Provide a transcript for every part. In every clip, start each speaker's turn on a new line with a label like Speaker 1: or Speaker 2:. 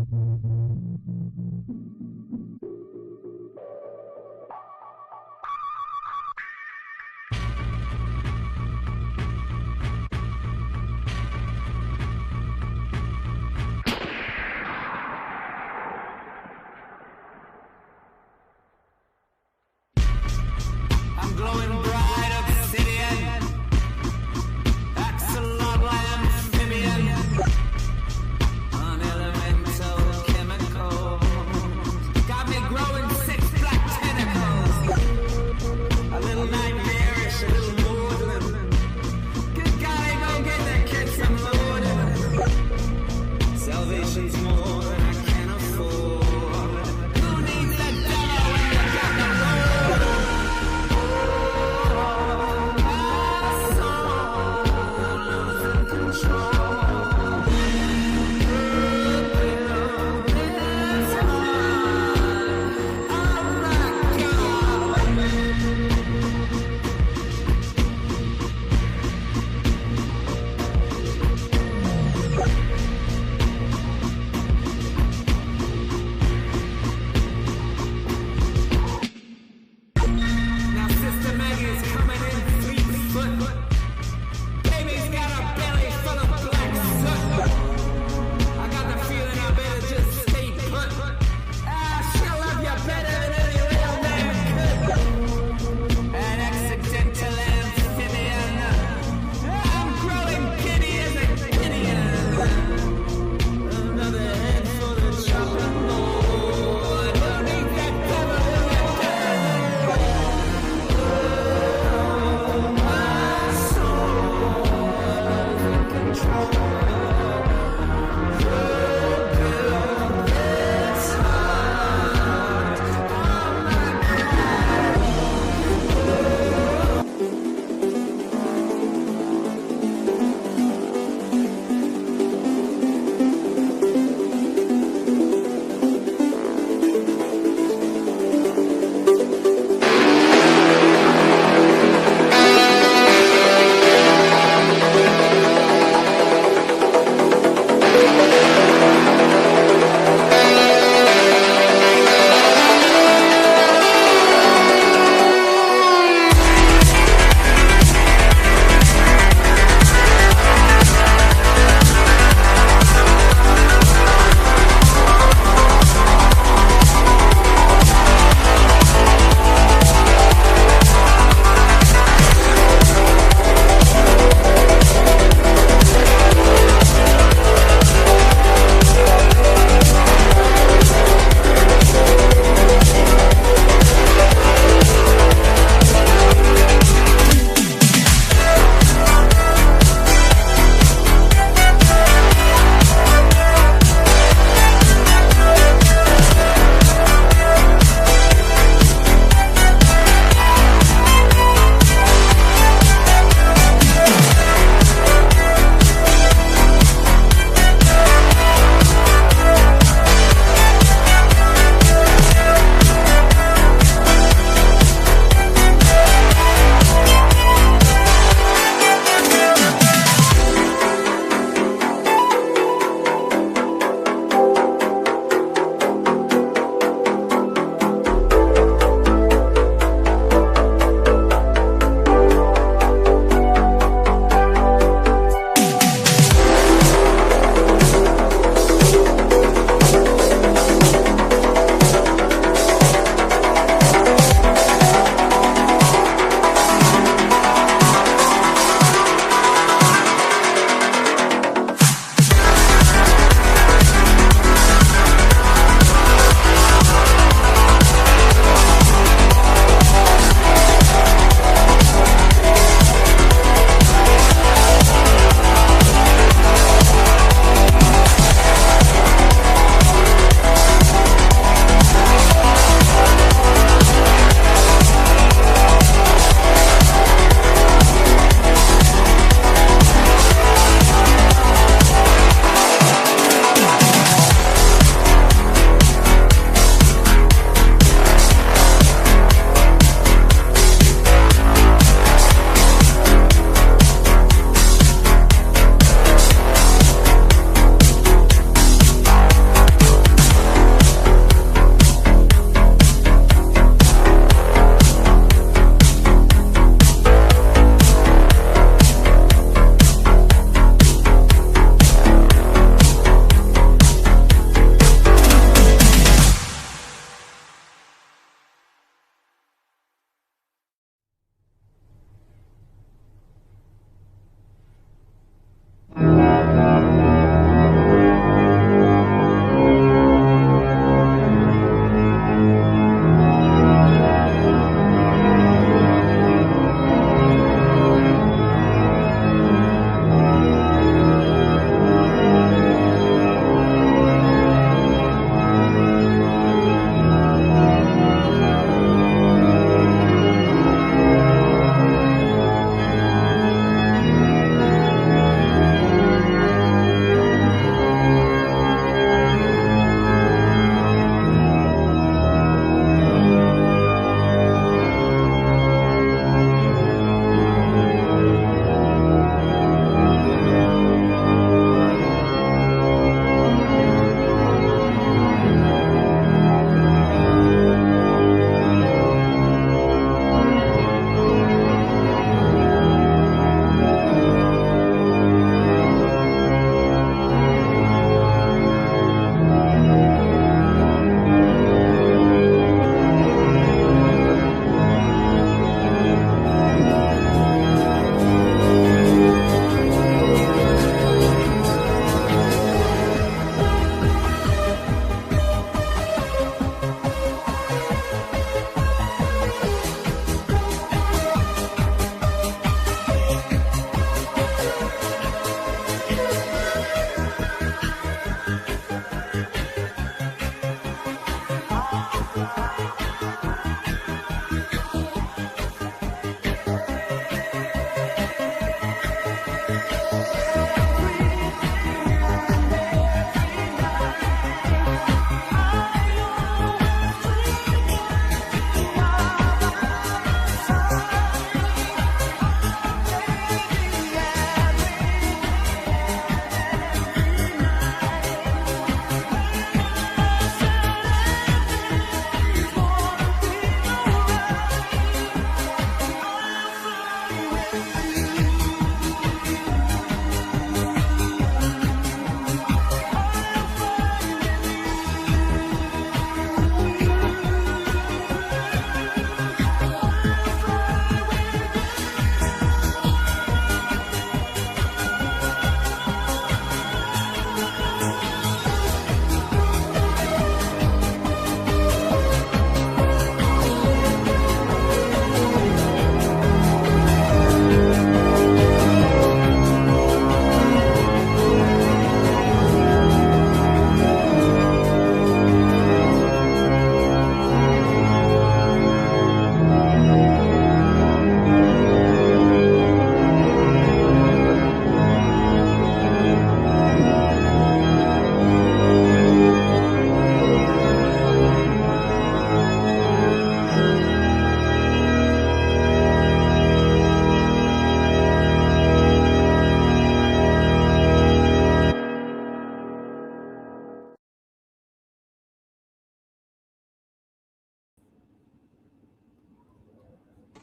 Speaker 1: I'm glowing bright, obsidian, axolotl amphibian, unelemental chemicals. Got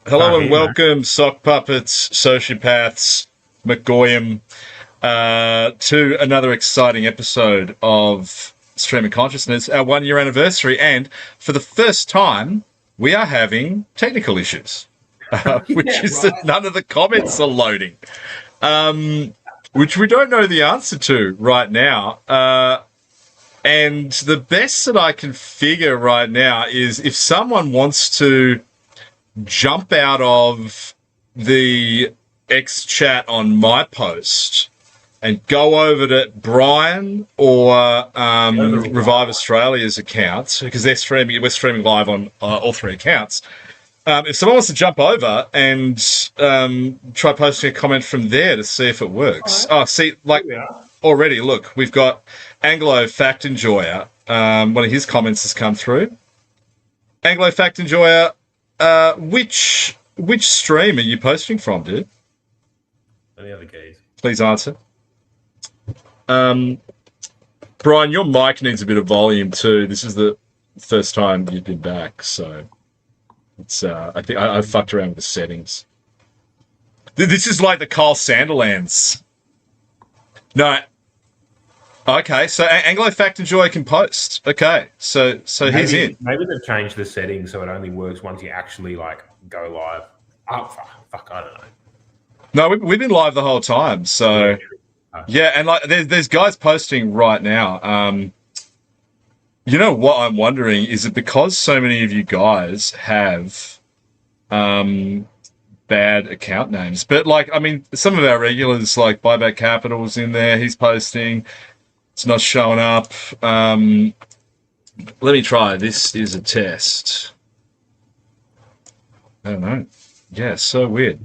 Speaker 2: Hello and welcome, sock puppets, sociopaths, McGoyam, to another exciting episode of Stream of Consciousness, our 1 year anniversary. And for the first time, we are having technical issues, which is that none of the comments are loading, which we don't know the answer to right now. And the best that I can figure right now is if someone wants to jump out of the X chat on my post and go over to Brian or Revive Australia's accounts, because we're streaming live on all three accounts. If someone wants to jump over and try posting a comment from there to see if it works. Oh, see, like already, look, we've got Anglo Fact Enjoyer. One of his comments has come through. Anglo Fact Enjoyer, which stream are you posting from, dude?
Speaker 3: Any other keys?
Speaker 2: Please answer. Brian, your mic needs a bit of volume too. This is the first time you've been back, so it's. I think I fucked around with the settings. This is like the Carl Sanderlands. No. Okay, so Anglo Fact Enjoy can post. Okay, so maybe, he's in.
Speaker 3: Maybe they've changed the settings so it only works once you actually like go live. Oh fuck, I don't know.
Speaker 2: No, we've been live the whole time. So yeah, and like there's guys posting right now. You know what I'm wondering is it because so many of you guys have bad account names, but like I mean, some of our regulars like Buyback Capital's in there. He's posting. It's not showing up. Let me try. This is a test. I don't know. Yeah, so weird.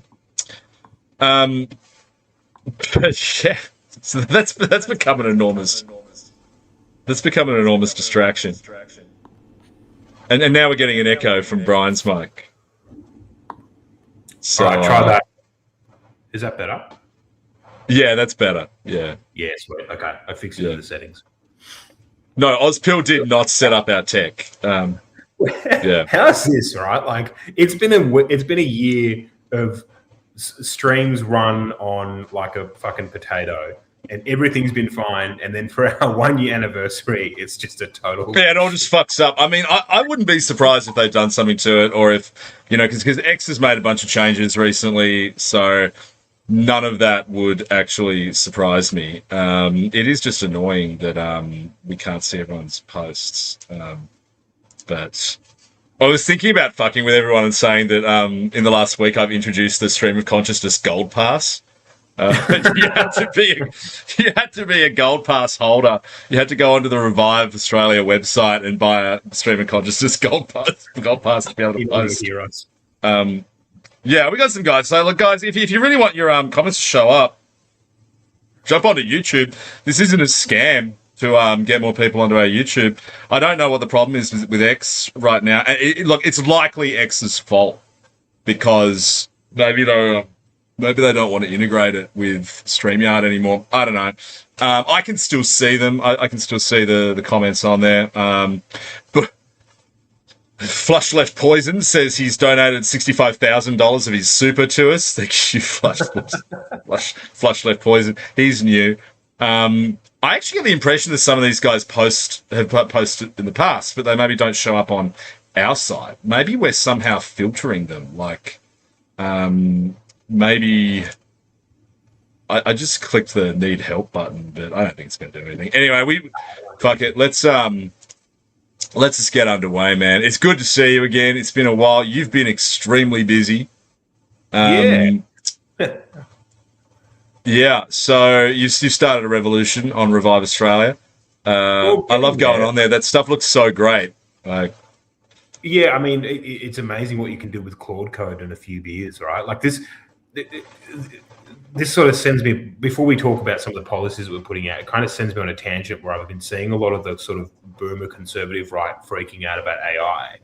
Speaker 2: But yeah, so that's become an enormous. That's become an enormous distraction. And now we're getting an echo from Brian's mic. So
Speaker 3: all right, try that. Is that better?
Speaker 2: Yeah, that's better. Yeah.
Speaker 3: Yeah, sweet. Okay, I fixed it in the settings.
Speaker 2: No, Ozpil did not set up our tech. Yeah.
Speaker 3: How's this, right? Like it's been a year of streams run on like a fucking potato, and everything's been fine. And then for our 1 year anniversary, it's just a total.
Speaker 2: Yeah, it all just fucks up. I mean, I wouldn't be surprised if they've done something to it, or if because X has made a bunch of changes recently, so. None of that would actually surprise me. It is just annoying that we can't see everyone's posts. But I was thinking about fucking with everyone and saying that in the last week I've introduced the Stream of Consciousness Gold Pass. You had to be a Gold Pass holder. You had to go onto the Revive Australia website and buy a Stream of Consciousness Gold Pass to be able to post. Yeah, we got some guys. So, look, guys, if you really want your comments to show up, jump onto YouTube. This isn't a scam to get more people onto our YouTube. I don't know what the problem is with X right now. Look, it's likely X's fault because maybe they don't want to integrate it with StreamYard anymore. I don't know. I can still see them. I can still see the comments on there. But Flush Left Poison says he's donated $65,000 of his super to us. Thank you, Flush Left Poison. He's new. I actually get the impression that some of these guys have posted in the past, but they maybe don't show up on our side. Maybe we're somehow filtering them. Like, maybe I just clicked the need help button, but I don't think it's going to do anything. Anyway, fuck it. Let's just get underway, man. It's good to see you again. It's been a while. You've been extremely busy. Yeah. Yeah. So you started a revolution on Revive Australia. I love going on there. That stuff looks so great.
Speaker 3: Yeah, I mean, it's amazing what you can do with Claude Code in a few years, right? Like this sort of sends me, before we talk about some of the policies that we're putting out, it kind of sends me on a tangent where I've been seeing a lot of the sort of boomer conservative right freaking out about AI.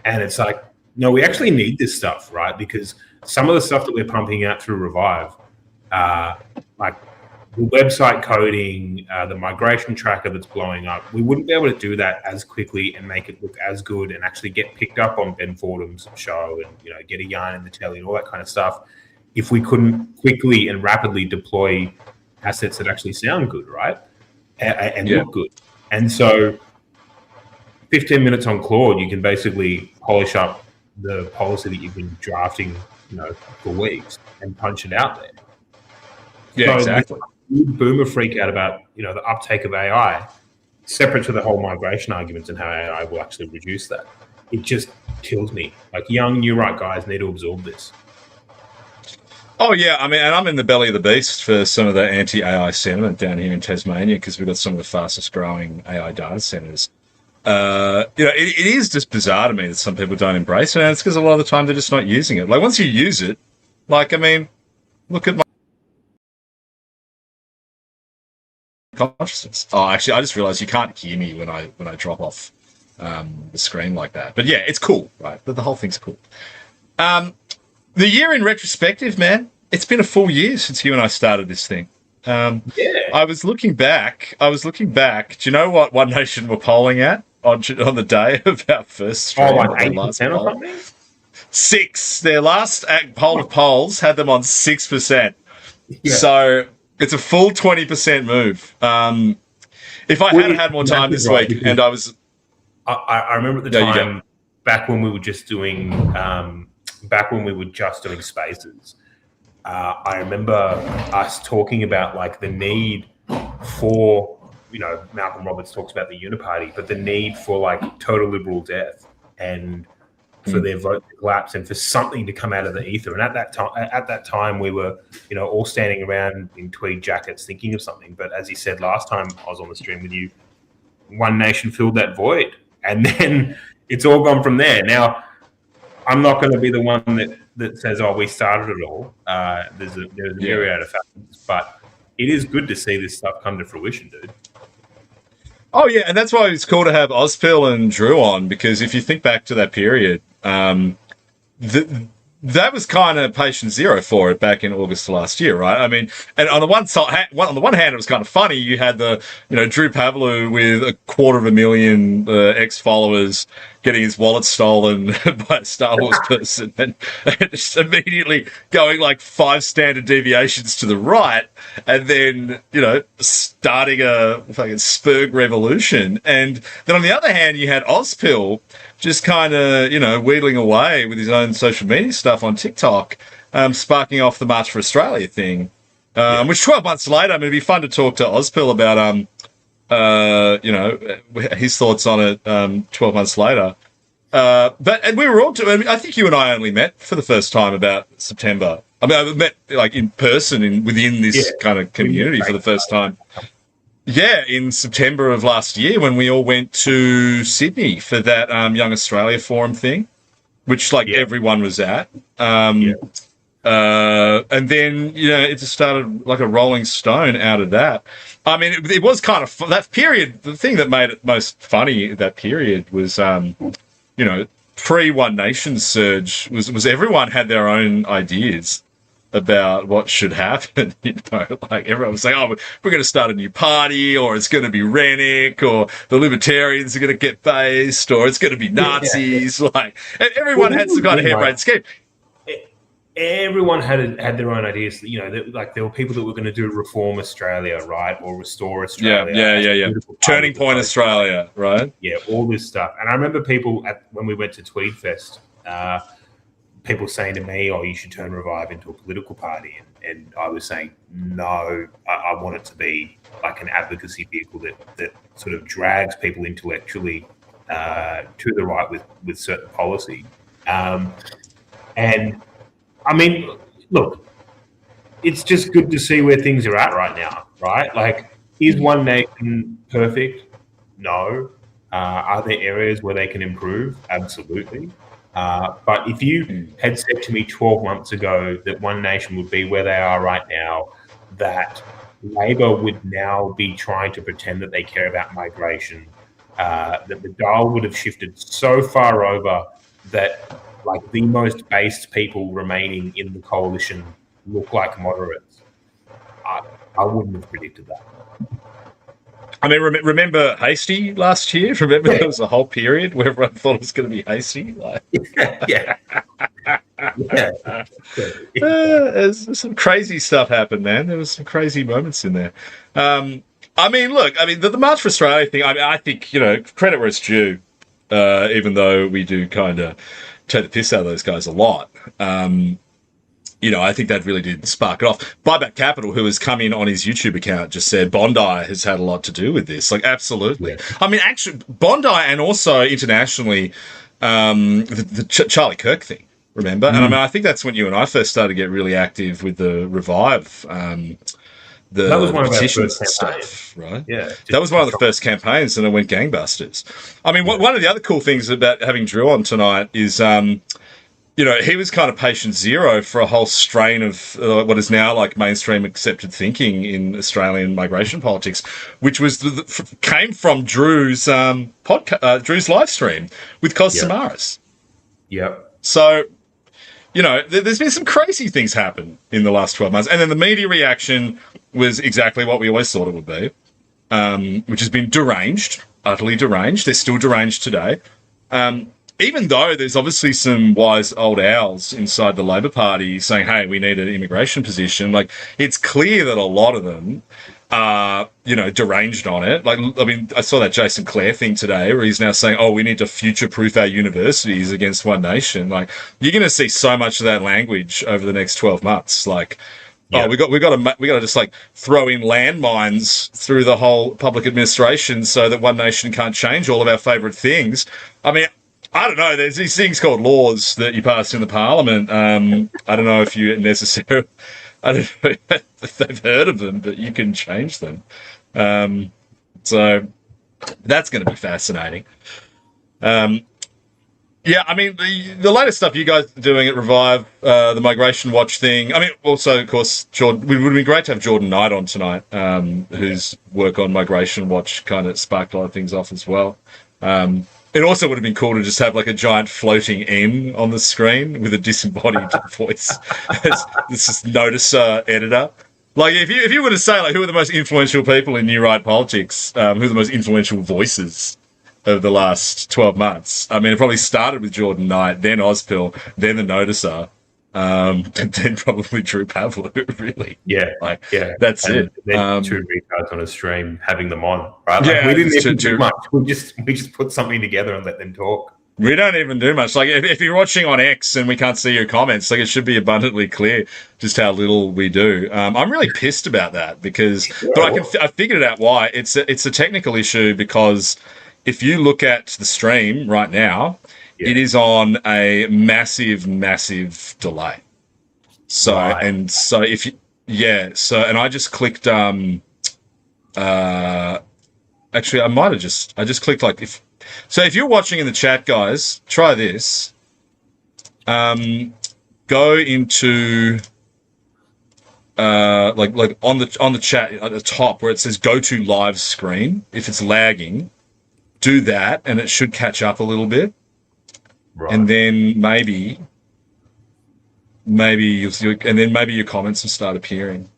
Speaker 3: And it's like, no, we actually need this stuff, right? Because some of the stuff that we're pumping out through Revive, like the website coding, the migration tracker that's blowing up, we wouldn't be able to do that as quickly and make it look as good and actually get picked up on Ben Fordham's show and get a yarn in the telly and all that kind of stuff if we couldn't quickly and rapidly deploy assets that actually sound good, right? And look good. And so 15 minutes on Claude, you can basically polish up the policy that you've been drafting, for weeks and punch it out there.
Speaker 2: Yeah, so exactly.
Speaker 3: Boomer freak out about the uptake of AI, separate to the whole migration arguments and how AI will actually reduce that. It just kills me. Like, young new right guys need to absorb this.
Speaker 2: Oh yeah, I mean, and I'm in the belly of the beast for some of the anti-AI sentiment down here in Tasmania because we've got some of the fastest growing AI data centers. It is just bizarre to me that some people don't embrace it, and it's because a lot of the time they're just not using it. Like, once you use it, look at my consciousness. Oh, actually, I just realized you can't hear me when I drop off the screen like that. But yeah, it's cool, right? The whole thing's cool. The year in retrospective, man, it's been a full year since you and I started this thing. I was looking back. Do you know what One Nation were polling at on the day of our first stream?
Speaker 3: 8% or something?
Speaker 2: 6. Their last poll of polls had them on 6%. Yeah. So it's a full 20% move. If I had more time this week, and I was...
Speaker 3: I remember at the time, back when we were just doing... spaces, I remember us talking about like the need for, Malcolm Roberts talks about the uniparty, but the need for like total liberal death and for their vote to collapse and for something to come out of the ether. And at that time, we were, all standing around in tweed jackets thinking of something. But as you said last time I was on the stream with you, One Nation filled that void, and then it's all gone from there. Now, I'm not going to be the one that says, "Oh, we started it all." There's a myriad of factors, but it is good to see this stuff come to fruition, dude.
Speaker 2: Oh yeah, and that's why it's cool to have Ozpil and Drew on, because if you think back to that period, that was kind of patient zero for it back in August last year, right? I mean, and on the one hand, it was kind of funny. You had the, Drew Pavlou with 250,000 ex-followers getting his wallet stolen by a Star Wars person and just immediately going like 5 standard deviations to the right and then, starting a fucking Spurg revolution. And then on the other hand, you had Ozpil just kind of, wheedling away with his own social media stuff on TikTok, sparking off the March for Australia thing, which 12 months later, I mean, it'd be fun to talk to Ozpil about, his thoughts on it 12 months later. And we were all I think you and I only met for the first time about September. I mean, I met like in person within this kind of community for the first time. Yeah, in September of last year when we all went to Sydney for that Young Australia Forum thing, which everyone was at. And then, it just started like a rolling stone out of that. I mean, it was kind of that period. The thing that made it most funny that period was, pre-One Nation surge was everyone had their own ideas about what should happen. Like everyone was saying, "Oh, we're going to start a new party, or it's going to be Rennick, or the Libertarians are going to get based, or it's going to be Nazis." Like everyone had some kind of harebrained scheme.
Speaker 3: Everyone had their own ideas. There were people that were going to do Reform Australia, right, or Restore Australia.
Speaker 2: Yeah. Turning Point Australia, right?
Speaker 3: Yeah, all this stuff. And I remember people when we went to Tweedfest, people saying to me, "Oh, you should turn Revive into a political party," and I was saying, "No, I want it to be like an advocacy vehicle that sort of drags people intellectually to the right with certain policy." And I mean, look, it's just good to see where things are at right now, right? Like, is One Nation perfect? No. Are there areas where they can improve? Absolutely. But if you had said to me 12 months ago that One Nation would be where they are right now, that Labor would now be trying to pretend that they care about migration, that the dial would have shifted so far over that like the most based people remaining in the coalition look like moderates, I wouldn't have predicted that.
Speaker 2: I mean, remember Hasty last year? Remember there was a whole period where everyone thought it was going to be Hasty? Like,
Speaker 3: Yeah.
Speaker 2: there's some crazy stuff happened, man. There was some crazy moments in there. I mean, look, the March for Australia thing, I think, credit where it's due, even though we do kind of take the piss out of those guys a lot. I think that really did spark it off. Buyback Capital, who has come in on his YouTube account, just said Bondi has had a lot to do with this. Like, absolutely. Yeah. I mean, actually, Bondi and also internationally, the Charlie Kirk thing, remember? And I think that's when you and I first started to get really active with the Revive, that was one petitions and stuff, right? Yeah. That was one of the first campaigns, and it went gangbusters. I mean, one of the other cool things about having Drew on tonight is, he was kind of patient zero for a whole strain of what is now like mainstream accepted thinking in Australian migration politics, which was came from Drew's Drew's live stream with Kos Samaras.
Speaker 3: Yep.
Speaker 2: So, there's been some crazy things happen in the last 12 months. And then the media reaction was exactly what we always thought it would be, which has been deranged, utterly deranged. They're still deranged today. Even though there's obviously some wise old owls inside the Labor Party saying, hey, we need an immigration position, like, it's clear that a lot of them are, deranged on it. Like, I mean, I saw that Jason Clare thing today where he's now saying, we need to future-proof our universities against One Nation. Like, you're going to see so much of that language over the next 12 months. Like, we got to just like throw in landmines through the whole public administration so that One Nation can't change all of our favourite things. I mean, I don't know. There's these things called laws that you pass in the parliament. I don't know if you necessarily, I don't know if they've heard of them, but you can change them. So that's going to be fascinating. I mean, the latest stuff you guys are doing at Revive, the Migration Watch thing. I mean, also, of course, Jordan, it would have been great to have Jordan Knight on tonight, whose work on Migration Watch kind of sparked a lot of things off as well. It also would have been cool to just have like a giant floating M on the screen with a disembodied voice. This is noticer editor. Like if you were to say like who are the most influential people in New Right politics, who are the most influential voices of the last 12 months? I mean, it probably started with Jordan Knight, then Ozpill, then the noticer, and then probably Drew Pavlou, really.
Speaker 3: Yeah.
Speaker 2: That's
Speaker 3: and
Speaker 2: it.
Speaker 3: Then two retards on a stream having them on, right? Like, we didn't even do much. We just put something together and let them talk.
Speaker 2: We don't even do much. Like if you're watching on X and we can't see your comments, like it should be abundantly clear just how little we do. I'm really pissed about that because, but I figured out why. It's a technical issue because if you look at the stream right now, it is on a massive, massive delay. So, and so if you, and I just clicked, actually I just clicked like if you're watching in the chat, guys, try this. Go into, like on the chat at the top where it says go to live screen. If it's lagging, do that and it should catch up a little bit. Right. And then maybe your comments will start appearing.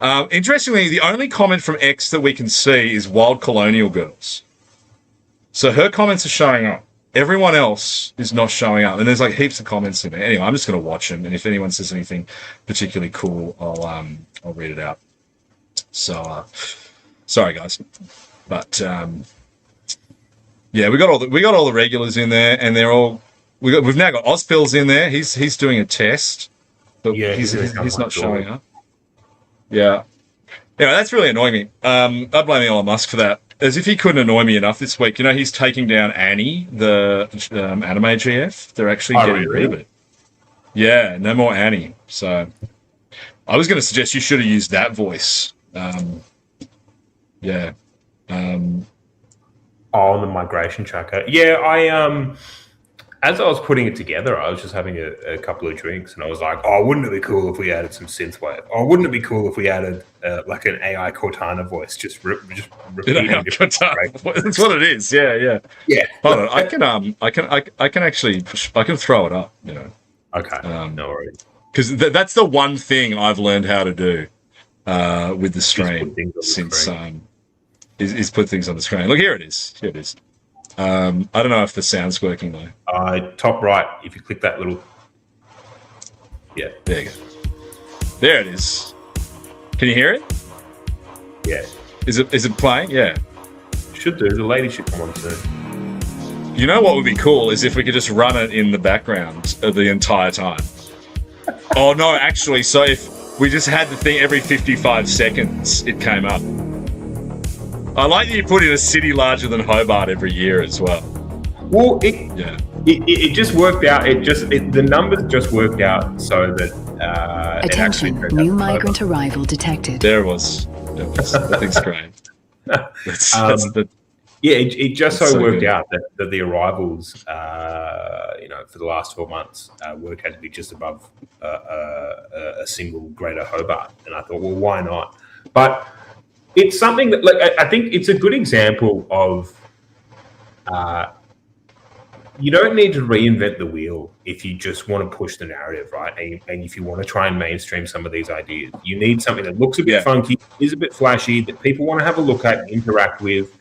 Speaker 2: Interestingly, the only comment from X that we can see is Wild Colonial Girls. So her comments are showing up. Everyone else is not showing up. And there's like heaps of comments in there. Anyway, I'm just going to watch them. And if anyone says anything particularly cool, I'll read it out. So, sorry guys. But, we got all the regulars in there, and they're all. We've now got Ozpills in there. He's doing a test, but he's not showing up. Yeah, that's really annoying me. I blame Elon Musk for that. As if he couldn't annoy me enough this week. He's taking down Annie, the anime GF. They're actually getting rid of it. Yeah, no more Annie. So I was going to suggest you should have used that voice. On
Speaker 3: the migration tracker. Yeah, as I was putting it together, I was just having a couple of drinks, and I was like, wouldn't it be cool if we added some synthwave? Wouldn't it be cool if we added like an AI Cortana voice, just repeating Cortana.
Speaker 2: That's what it is. Yeah. Hold on, I can actually I can throw it up.
Speaker 3: Okay, no worries.
Speaker 2: Because that's the one thing I've learned how to do. with the stream since he's put things on the screen. Look, here it is. Here it is. I don't know if the sound's working though.
Speaker 3: Top right, if you click that little, yeah,
Speaker 2: there you go. There it is. Can you hear it?
Speaker 3: Yeah.
Speaker 2: Is it playing? Yeah.
Speaker 3: Should do. The lady should come on soon.
Speaker 2: You know what would be cool is if we could just run it in the background the entire time. Oh no, actually, so if we just had the thing every 55 seconds, it came up. I like that you put in a city larger than Hobart every year as well.
Speaker 3: Well, it just worked out. The numbers just worked out so that
Speaker 4: attention, new migrant arrival detected.
Speaker 2: There it was. That thing's great.
Speaker 3: It just so worked out that the arrivals, for the last 12 months, worked out to be just above a single Greater Hobart, and I thought, well, why not? But it's something that, like, I think it's a good example of. You don't need to reinvent the wheel if you just want to push the narrative, right? And if you want to try and mainstream some of these ideas, you need something that looks a bit funky, is a bit flashy, that people want to have a look at and interact with,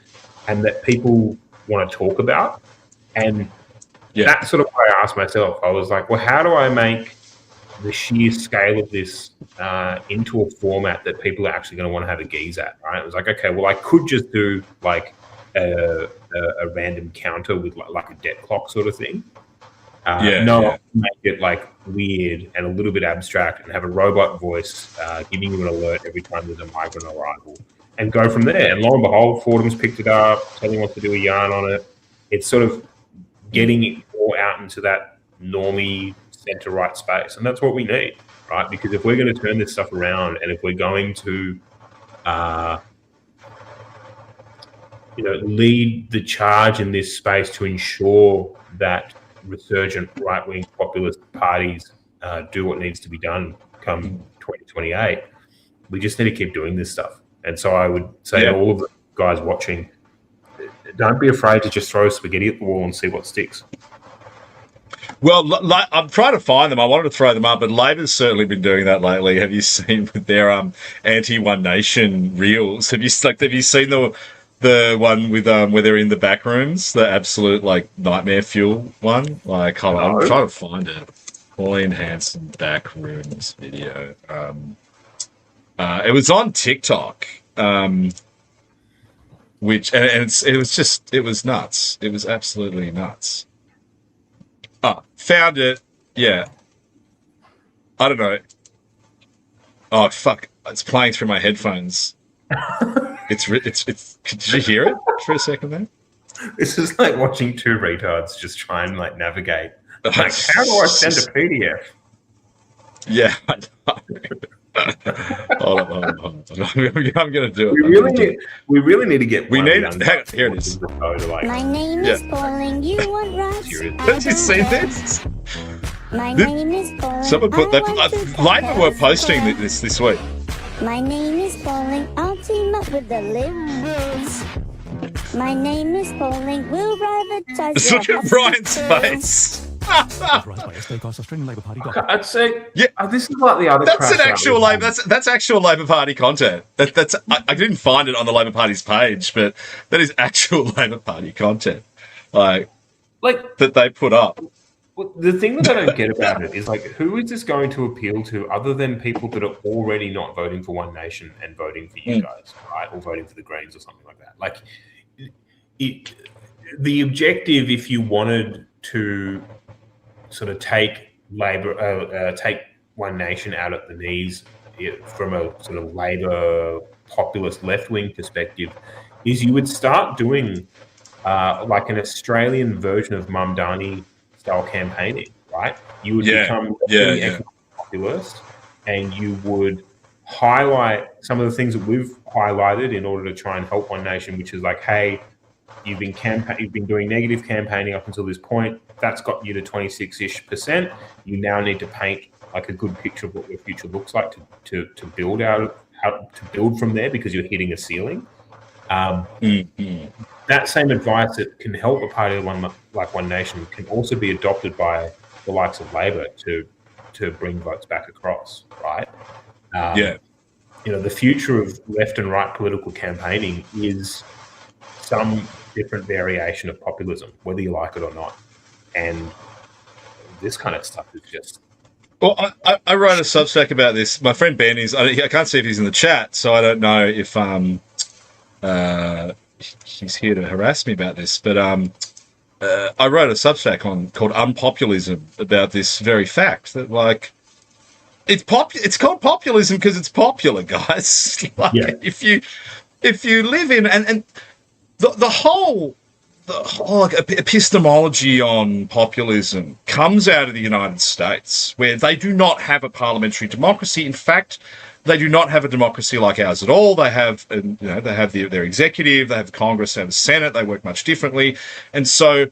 Speaker 3: and that people want to talk about. And that's sort of what I asked myself. I was like, well, how do I make the sheer scale of this into a format that people are actually going to want to have a gaze at, right? It was like, okay, well, I could just do like a random counter with like a debt clock sort of thing. I'll make it like weird and a little bit abstract and have a robot voice giving you an alert every time there's a migrant arrival and go from there. And lo and behold, Fordham's picked it up, Teddy wants to do a yarn on it. It's sort of getting it more out into that normie center-right space. And that's what we need, right? Because if we're going to turn this stuff around and if we're going to lead the charge in this space to ensure that resurgent right-wing populist parties do what needs to be done come 2028. We just need to keep doing this stuff. And so I would say to all of the guys watching, don't be afraid to just throw spaghetti at the wall and see what sticks.
Speaker 2: Well, I'm trying to find them. I wanted to throw them up, but Labor's certainly been doing that lately. Have you seen with their anti-One Nation reels? Have you seen the one with where they're in the back rooms, the absolute like nightmare fuel one? Like, hold on, I'm trying to find it. Pauline Hanson back rooms video. It was on TikTok, which it was nuts. It was absolutely nuts. Found it. Yeah. I don't know. Oh fuck! It's playing through my headphones. It's. Did you hear it for a second there?
Speaker 3: This is like watching two retards just try and like navigate. Like, how do I send a PDF?
Speaker 2: Yeah. Hold on. I'm gonna do
Speaker 3: it. We really need to get.
Speaker 2: Here it is.
Speaker 5: My name is Pauling. You want rice?
Speaker 2: Have you seen this?
Speaker 5: My name is Pauling.
Speaker 2: Someone put that. Labor were posting this week.
Speaker 5: My name is Pauling. I'll team up with the Liberals. My name is Pauling. We'll privatize.
Speaker 2: Look at Brian's face.
Speaker 3: I'd say, this is like the other.
Speaker 2: That's an actual Labor. That's actual Labor Party content. I didn't find it on the Labor Party's page, but that is actual Labor Party content, like that they put up.
Speaker 3: Well, the thing that I don't get about it is, like, who is this going to appeal to other than people that are already not voting for One Nation and voting for you guys, right, or voting for the Greens or something like that? Like, the objective, if you wanted to sort of take take One Nation out at the knees from a sort of Labor populist left-wing perspective, is you would start doing like an Australian version of Mamdani style campaigning, right? You would become populist, and you would highlight some of the things that we've highlighted in order to try and help One Nation, which is like, hey, you've been doing negative campaigning up until this point. That's got you to 26-ish%. You now need to paint like a good picture of what your future looks like to build to build from there, because you're hitting a ceiling. That same advice that can help a party like One Nation can also be adopted by the likes of Labor to bring votes back across, right? the future of left and right political campaigning is some different variation of populism, whether you like it or not. And this kind of stuff is just...
Speaker 2: Well, I wrote a Substack about this. My friend Ben I can't see if he's in the chat, so I don't know if he's here to harass me about this. But I wrote a Substack called Unpopulism about this very fact that, like, it's called populism because it's popular, guys. Like, if you live in and the whole like epistemology on populism comes out of the United States, where they do not have a parliamentary democracy. In fact, they do not have a democracy like ours at all. They have, they have their executive, they have the Congress, they have the Senate. They work much differently, and so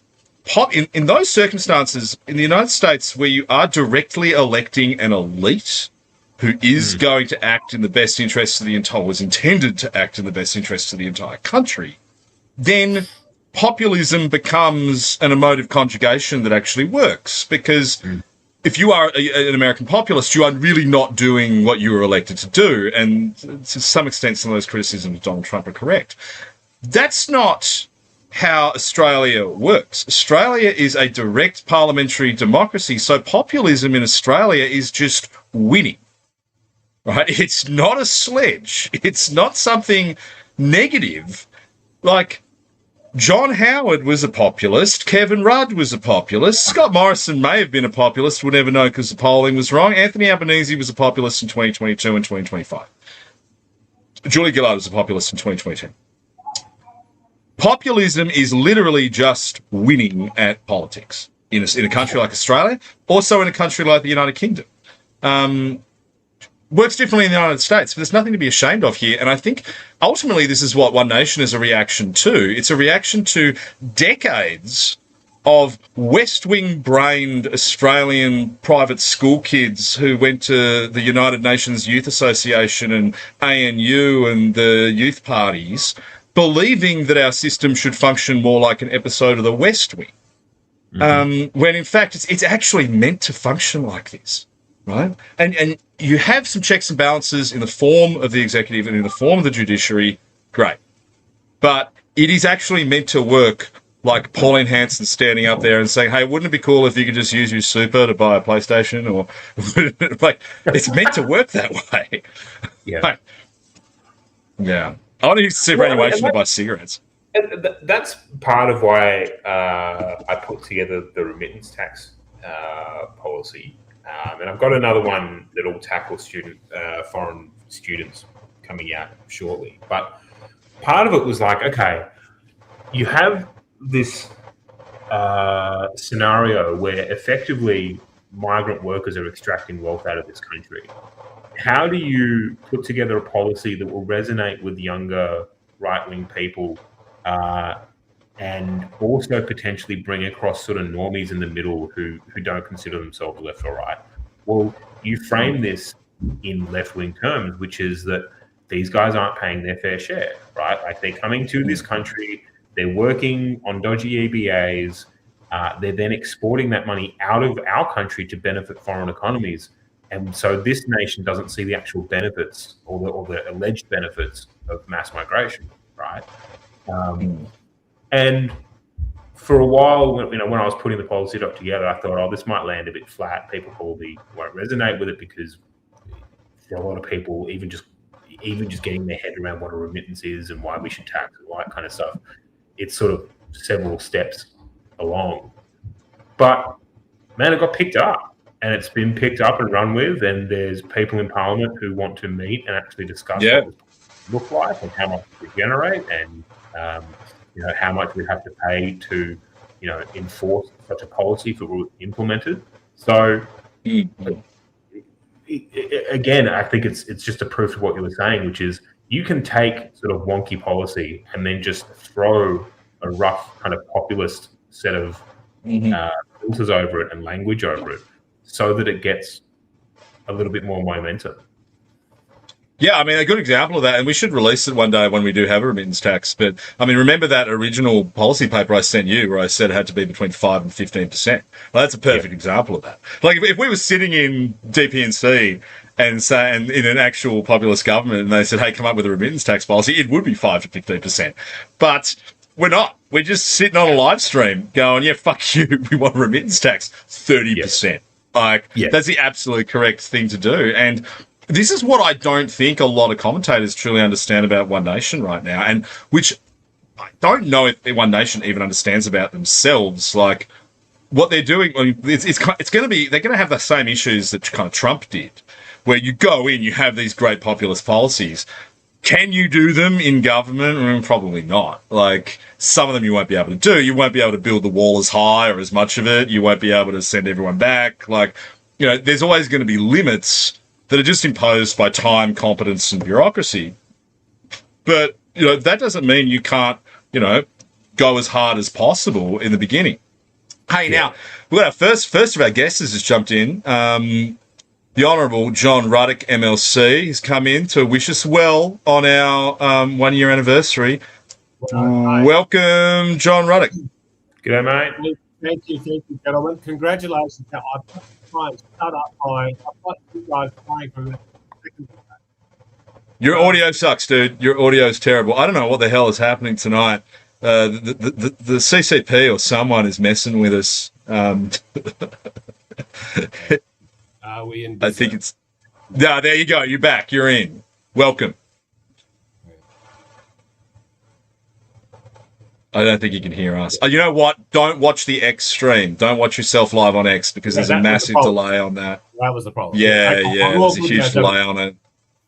Speaker 2: in those circumstances, in the United States, where you are directly electing an elite who is going to act in the best interests of the entire, was intended to act in the best interests of the entire country, then populism becomes an emotive conjugation that actually works. Because if you are an American populist, you are really not doing what you were elected to do. And to some extent, some of those criticisms of Donald Trump are correct. That's not how Australia works. Australia is a direct parliamentary democracy. So populism in Australia is just winning, right? It's not a sledge. It's not something negative. Like, John Howard was a populist. Kevin Rudd was a populist. Scott Morrison may have been a populist. We'll never know because the polling was wrong. Anthony Albanese was a populist in 2022 and 2025. Julia Gillard was a populist in 2022. Populism is literally just winning at politics in a country like Australia, also in a country like the United Kingdom. Works differently in the United States, but there's nothing to be ashamed of here. And I think ultimately this is what One Nation is a reaction to. It's a reaction to decades of West Wing brained Australian private school kids who went to the United Nations Youth Association and ANU and the youth parties, believing that our system should function more like an episode of the West Wing, when in fact it's actually meant to function like this. Right, and you have some checks and balances in the form of the executive and in the form of the judiciary, great. But it is actually meant to work like Pauline Hanson standing up there and saying, "Hey, wouldn't it be cool if you could just use your super to buy a PlayStation?" Or like, it's meant to work that way.
Speaker 3: Yeah,
Speaker 2: like, yeah. I want to use superannuation to buy cigarettes.
Speaker 3: That's part of why I put together the remittance tax policy. And I've got another one that will tackle foreign students coming out shortly. But part of it was like, okay, you have this scenario where effectively migrant workers are extracting wealth out of this country. How do you put together a policy that will resonate with younger right-wing people and also potentially bring across sort of normies in the middle who don't consider themselves left or right? Well, you frame this in left-wing terms, which is that these guys aren't paying their fair share, right? Like, they're coming to this country, they're working on dodgy EBAs, they're then exporting that money out of our country to benefit foreign economies. And so this nation doesn't see the actual benefits or the alleged benefits of mass migration, right? And for a while, when I was putting the policy doc together, I thought, this might land a bit flat. People probably won't resonate with it because there are a lot of people, even just getting their head around what a remittance is and why we should tax and all that kind of stuff. It's sort of several steps along. But, man, it got picked up. And it's been picked up and run with, and there's people in Parliament who want to meet and actually discuss what it look like and how much we generate and how much we have to pay to enforce such a policy if it were implemented. So again, I think it's just a proof of what you were saying, which is you can take sort of wonky policy and then just throw a rough kind of populist set of filters over it and language over it, so that it gets a little bit more momentum.
Speaker 2: Yeah, I mean, a good example of that, and we should release it one day when we do have a remittance tax, but, I mean, remember that original policy paper I sent you where I said it had to be between 5 and 15%? Well, that's a perfect example of that. Like, if we were sitting in DPNC and say, and in an actual populist government, and they said, hey, come up with a remittance tax policy, it would be 5 to 15%. But we're not. We're just sitting on a live stream going, yeah, fuck you. We want a remittance tax, 30%. That's the absolute correct thing to do. And this is what I don't think a lot of commentators truly understand about One Nation right now, and which I don't know if One Nation even understands about themselves. Like, what they're doing, I mean, it's going to be, they're going to have the same issues that kind of Trump did, where you go in, you have these great populist policies. Can you do them in government? Probably not. Like, some of them you won't be able to do. You won't be able to build the wall as high or as much of it. You won't be able to send everyone back. Like, you know, there's always going to be limits that are just imposed by time, competence, and bureaucracy. But, you know, that doesn't mean you can't, you know, go as hard as possible in the beginning. Hey, now, we've got our first of our guests has just jumped in. The Honourable John Ruddock, MLC, has come in to wish us well on our 1 year anniversary. Welcome, John Ruddock.
Speaker 3: G'day, mate.
Speaker 6: Thank you, gentlemen. Congratulations. I've got to try and start up I've got you guys playing for the second.
Speaker 2: Your audio sucks, dude. Your audio is terrible. I don't know what the hell is happening tonight. The CCP or someone is messing with us.
Speaker 6: Are we in?
Speaker 2: I think it's... No, there you go. You're back. You're in. Welcome. I don't think you can hear us. You know what? Don't watch the X stream. Don't watch yourself live on X because there's a massive delay on that.
Speaker 6: That was the problem.
Speaker 2: Yeah. There's a huge delay on it.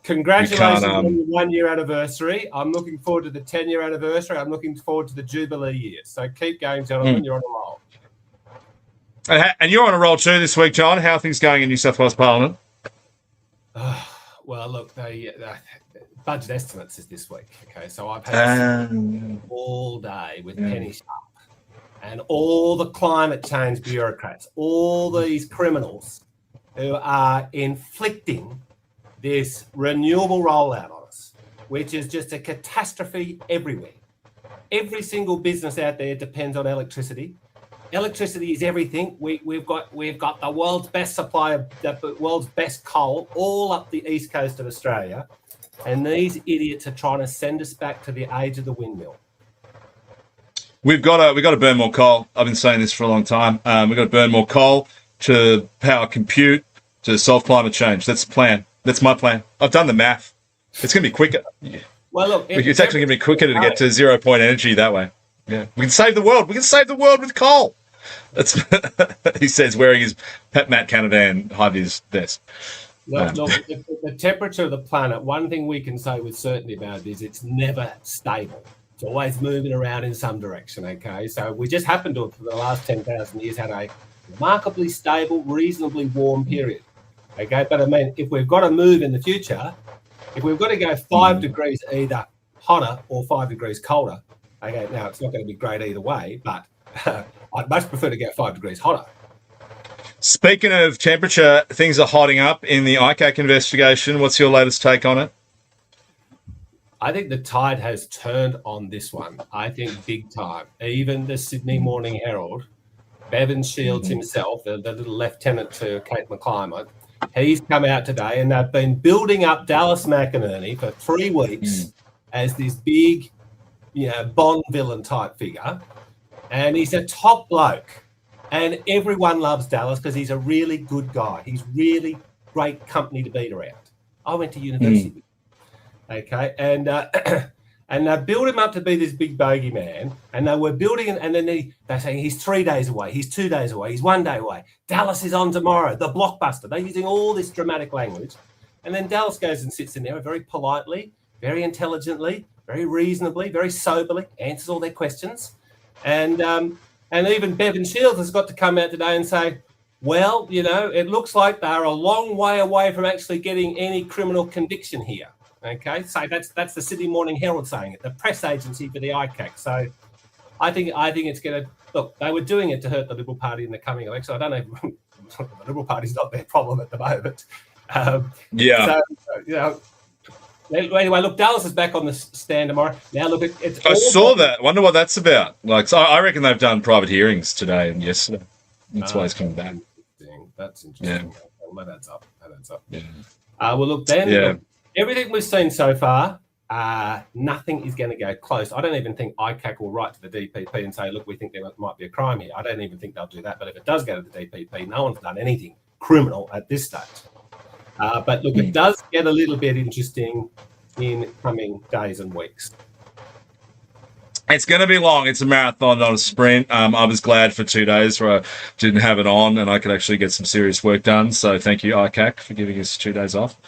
Speaker 6: Congratulations on the 1 year anniversary. I'm looking forward to the 10-year anniversary. I'm looking forward to the Jubilee year. So keep going, gentlemen. You're on a roll.
Speaker 2: And you're on a roll too this week, John. How are things going in New South Wales Parliament?
Speaker 6: Well, look, the budget estimates is this week. Okay, so I've had all day with Penny Sharp and all the climate change bureaucrats, all these criminals who are inflicting this renewable rollout on us, which is just a catastrophe everywhere. Every single business out there depends on electricity. Electricity is everything. We've got the world's best supply of the world's best coal all up the east coast of Australia, and these idiots are trying to send us back to the age of the windmill.
Speaker 2: We've got to burn more coal. I've been saying this for a long time. We've got to burn more coal to power compute to solve climate change. That's the plan. That's my plan. I've done the math. It's going to be quicker.
Speaker 6: Well, look,
Speaker 2: it's actually going to be quicker to get to 0 point energy that way. Yeah, we can save the world. We can save the world with coal. That's he says, wearing his Matt Canavan high-vis vest.
Speaker 6: Look, the temperature of the planet, one thing we can say with certainty about it is it's never stable. It's always moving around in some direction, okay? So we just happen to, for the last 10,000 years, had a remarkably stable, reasonably warm period, okay? But I mean, if we've got to move in the future, if we've got to go 5 degrees either hotter or 5 degrees colder, okay, now it's not going to be great either way, but I'd much prefer to get 5 degrees hotter.
Speaker 2: Speaking of temperature, things are hotting up in the ICAC investigation. What's your latest take on it?
Speaker 6: I think the tide has turned on this one. I think big time. Even the Sydney Morning Herald, Bevan Shields himself, the little lieutenant to Kate McClymont, he's come out today and they've been building up Dallas McInerney for 3 weeks as this big, Bond villain type figure. And he's a top bloke. And everyone loves Dallas because he's a really good guy. He's really great company to be around. I went to university with him. Okay. And they built him up to be this big bogey man. And they were building him. And then they're saying he's 3 days away. He's 2 days away. He's 1 day away. Dallas is on tomorrow. The blockbuster. They're using all this dramatic language. And then Dallas goes and sits in there very politely, very intelligently, very reasonably, very soberly, answers all their questions. And even Bevan Shields has got to come out today and say, well, it looks like they're a long way away from actually getting any criminal conviction here. Okay, so that's the Sydney Morning Herald saying it, the press agency for the ICAC. So I think it's going to look. They were doing it to hurt the Liberal Party in the coming election. I don't know if the Liberal Party's not their problem at the moment. Anyway, look, Dallas is back on the stand tomorrow. Now, look, it's.
Speaker 2: I saw that. Wonder what that's about. So I reckon they've done private hearings today and yesterday. That's why he's coming back.
Speaker 6: That's interesting.
Speaker 2: Yeah.
Speaker 6: Well, that adds up.
Speaker 2: Yeah.
Speaker 6: Well, look, Ben,
Speaker 2: Yeah.
Speaker 6: look, everything we've seen so far, nothing is going to go close. I don't even think ICAC will write to the DPP and say, look, we think there might be a crime here. I don't even think they'll do that. But if it does go to the DPP, no one's done anything criminal at this stage. But look, it does get a little bit interesting in coming days and weeks.
Speaker 2: It's going to be long. It's a marathon, not a sprint. I was glad for 2 days where I didn't have it on and I could actually get some serious work done. So thank you, ICAC, for giving us 2 days off.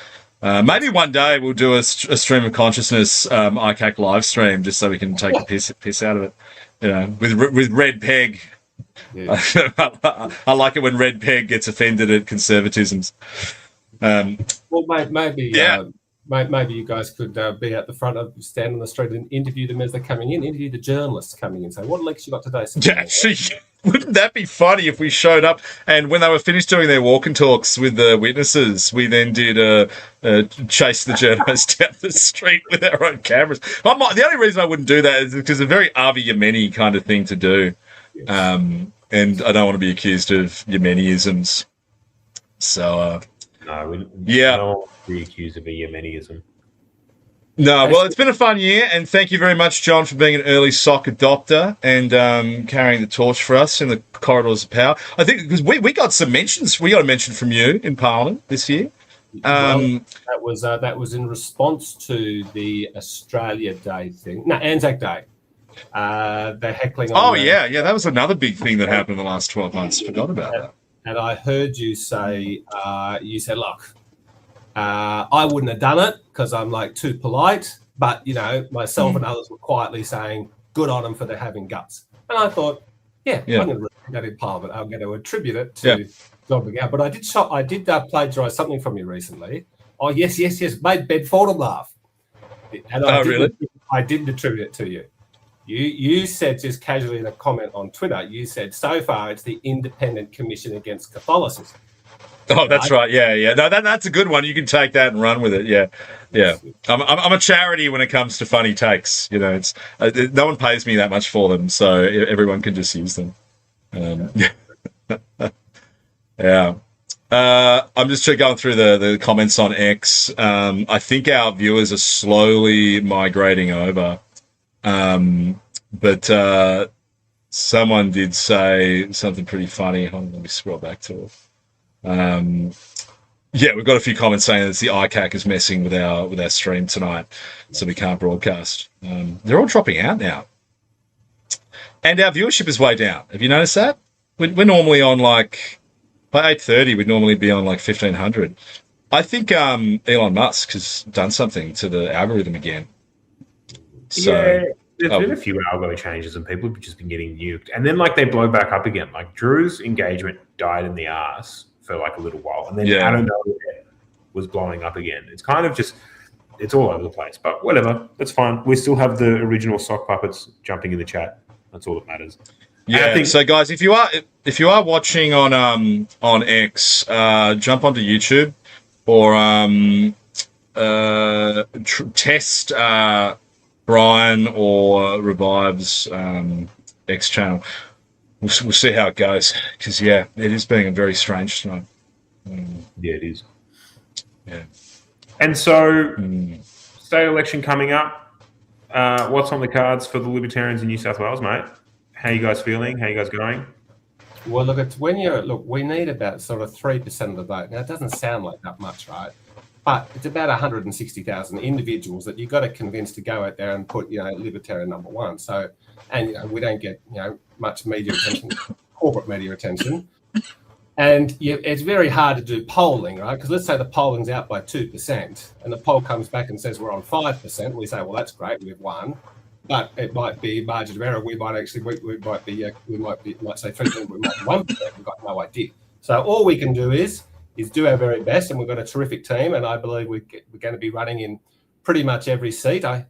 Speaker 2: Maybe one day we'll do a stream of consciousness ICAC live stream just so we can take the piss out of it. You know, with Red Peg.
Speaker 6: Yeah.
Speaker 2: I like it when Red Peg gets offended at conservatisms.
Speaker 6: Well, maybe
Speaker 2: Yeah.
Speaker 6: maybe you guys could be at the front of stand on the street and interview them as they're coming in. Interview the journalists coming in. Say, what lecture you got today?
Speaker 2: Yeah, actually, wouldn't that be funny if we showed up and when they were finished doing their walk and talks with the witnesses, we then did chase the journalists down the street with our own cameras? The only reason I wouldn't do that is because it's a very Avi Yemeni kind of thing to do. And I don't want to be accused of Yemeniisms. So,
Speaker 3: No, we
Speaker 2: Yeah.
Speaker 3: don't be accused of a Yemeniism.
Speaker 2: no, well, it's been a fun year, and thank you very much, John, for being an early sock adopter and carrying the torch for us in the corridors of power. I think because we got some mentions. We got a mention from you in Parliament this year.
Speaker 6: Well, that was in response to the Australia Day thing. No, Anzac Day. The heckling.
Speaker 2: Oh, yeah, that was another big thing that happened in the last 12 months. Forgot about that.
Speaker 6: And I heard you say, you said, look, I wouldn't have done it because I'm like too polite. But, you know, myself and others were quietly saying, good on them for their having guts. And I thought, I'm going to read that in Parliament. I'm going to attribute it to John McGowan. But I did plagiarise something from you recently. Oh, yes. Made Ben Fordham laugh. And
Speaker 2: really?
Speaker 6: I didn't attribute it to you. You said just casually in a comment on Twitter, you said, so far it's the Independent Commission Against Catholicism.
Speaker 2: Oh, that's right. Yeah. No, that's a good one. You can take that and run with it. Yeah. I'm a charity when it comes to funny takes. You know, it's no one pays me that much for them, so everyone can just use them. Yeah. I'm just going through the comments on X. I think our viewers are slowly migrating over. But someone did say something pretty funny. Hold on, let me scroll back to it. We've got a few comments saying that the ICAC is messing with our stream tonight, so we can't broadcast. They're all dropping out now, and our viewership is way down. Have you noticed that? We're normally on like by 8:30. We'd normally be on like 1,500. I think Elon Musk has done something to the algorithm again. So,
Speaker 3: there's been a few algo changes and people have just been getting nuked. And then, like, they blow back up again. Like, Drew's engagement died in the ass for, like, a little while. And then out of nowhere was blowing up again. It's kind of just, it's all over the place. But whatever, that's fine. We still have the original sock puppets jumping in the chat. That's all that matters.
Speaker 2: Yeah. So, guys, if you are watching on X, jump onto YouTube or test Brian or Revive's X channel. We'll see how it goes because it is being very strange tonight.
Speaker 3: Yeah, it is.
Speaker 2: Yeah.
Speaker 3: And so, state election coming up. What's on the cards for the Libertarians in New South Wales, mate? How you guys feeling? How you guys going?
Speaker 6: Well, we need about sort of 3% of the vote. Now, it doesn't sound like that much, right? But it's about 160,000 individuals that you've got to convince to go out there and put, Libertarian number one. So, and we don't get, much media attention, corporate media attention. And it's very hard to do polling, right? Because let's say the polling's out by 2% and the poll comes back and says we're on 5%. We say, well, that's great, we've won. But it might be margin of error. We might actually, we might say 3%, we might be 1%. We've got no idea. So all we can do is do our very best, and we've got a terrific team, and I believe we're going to be running in pretty much every seat. I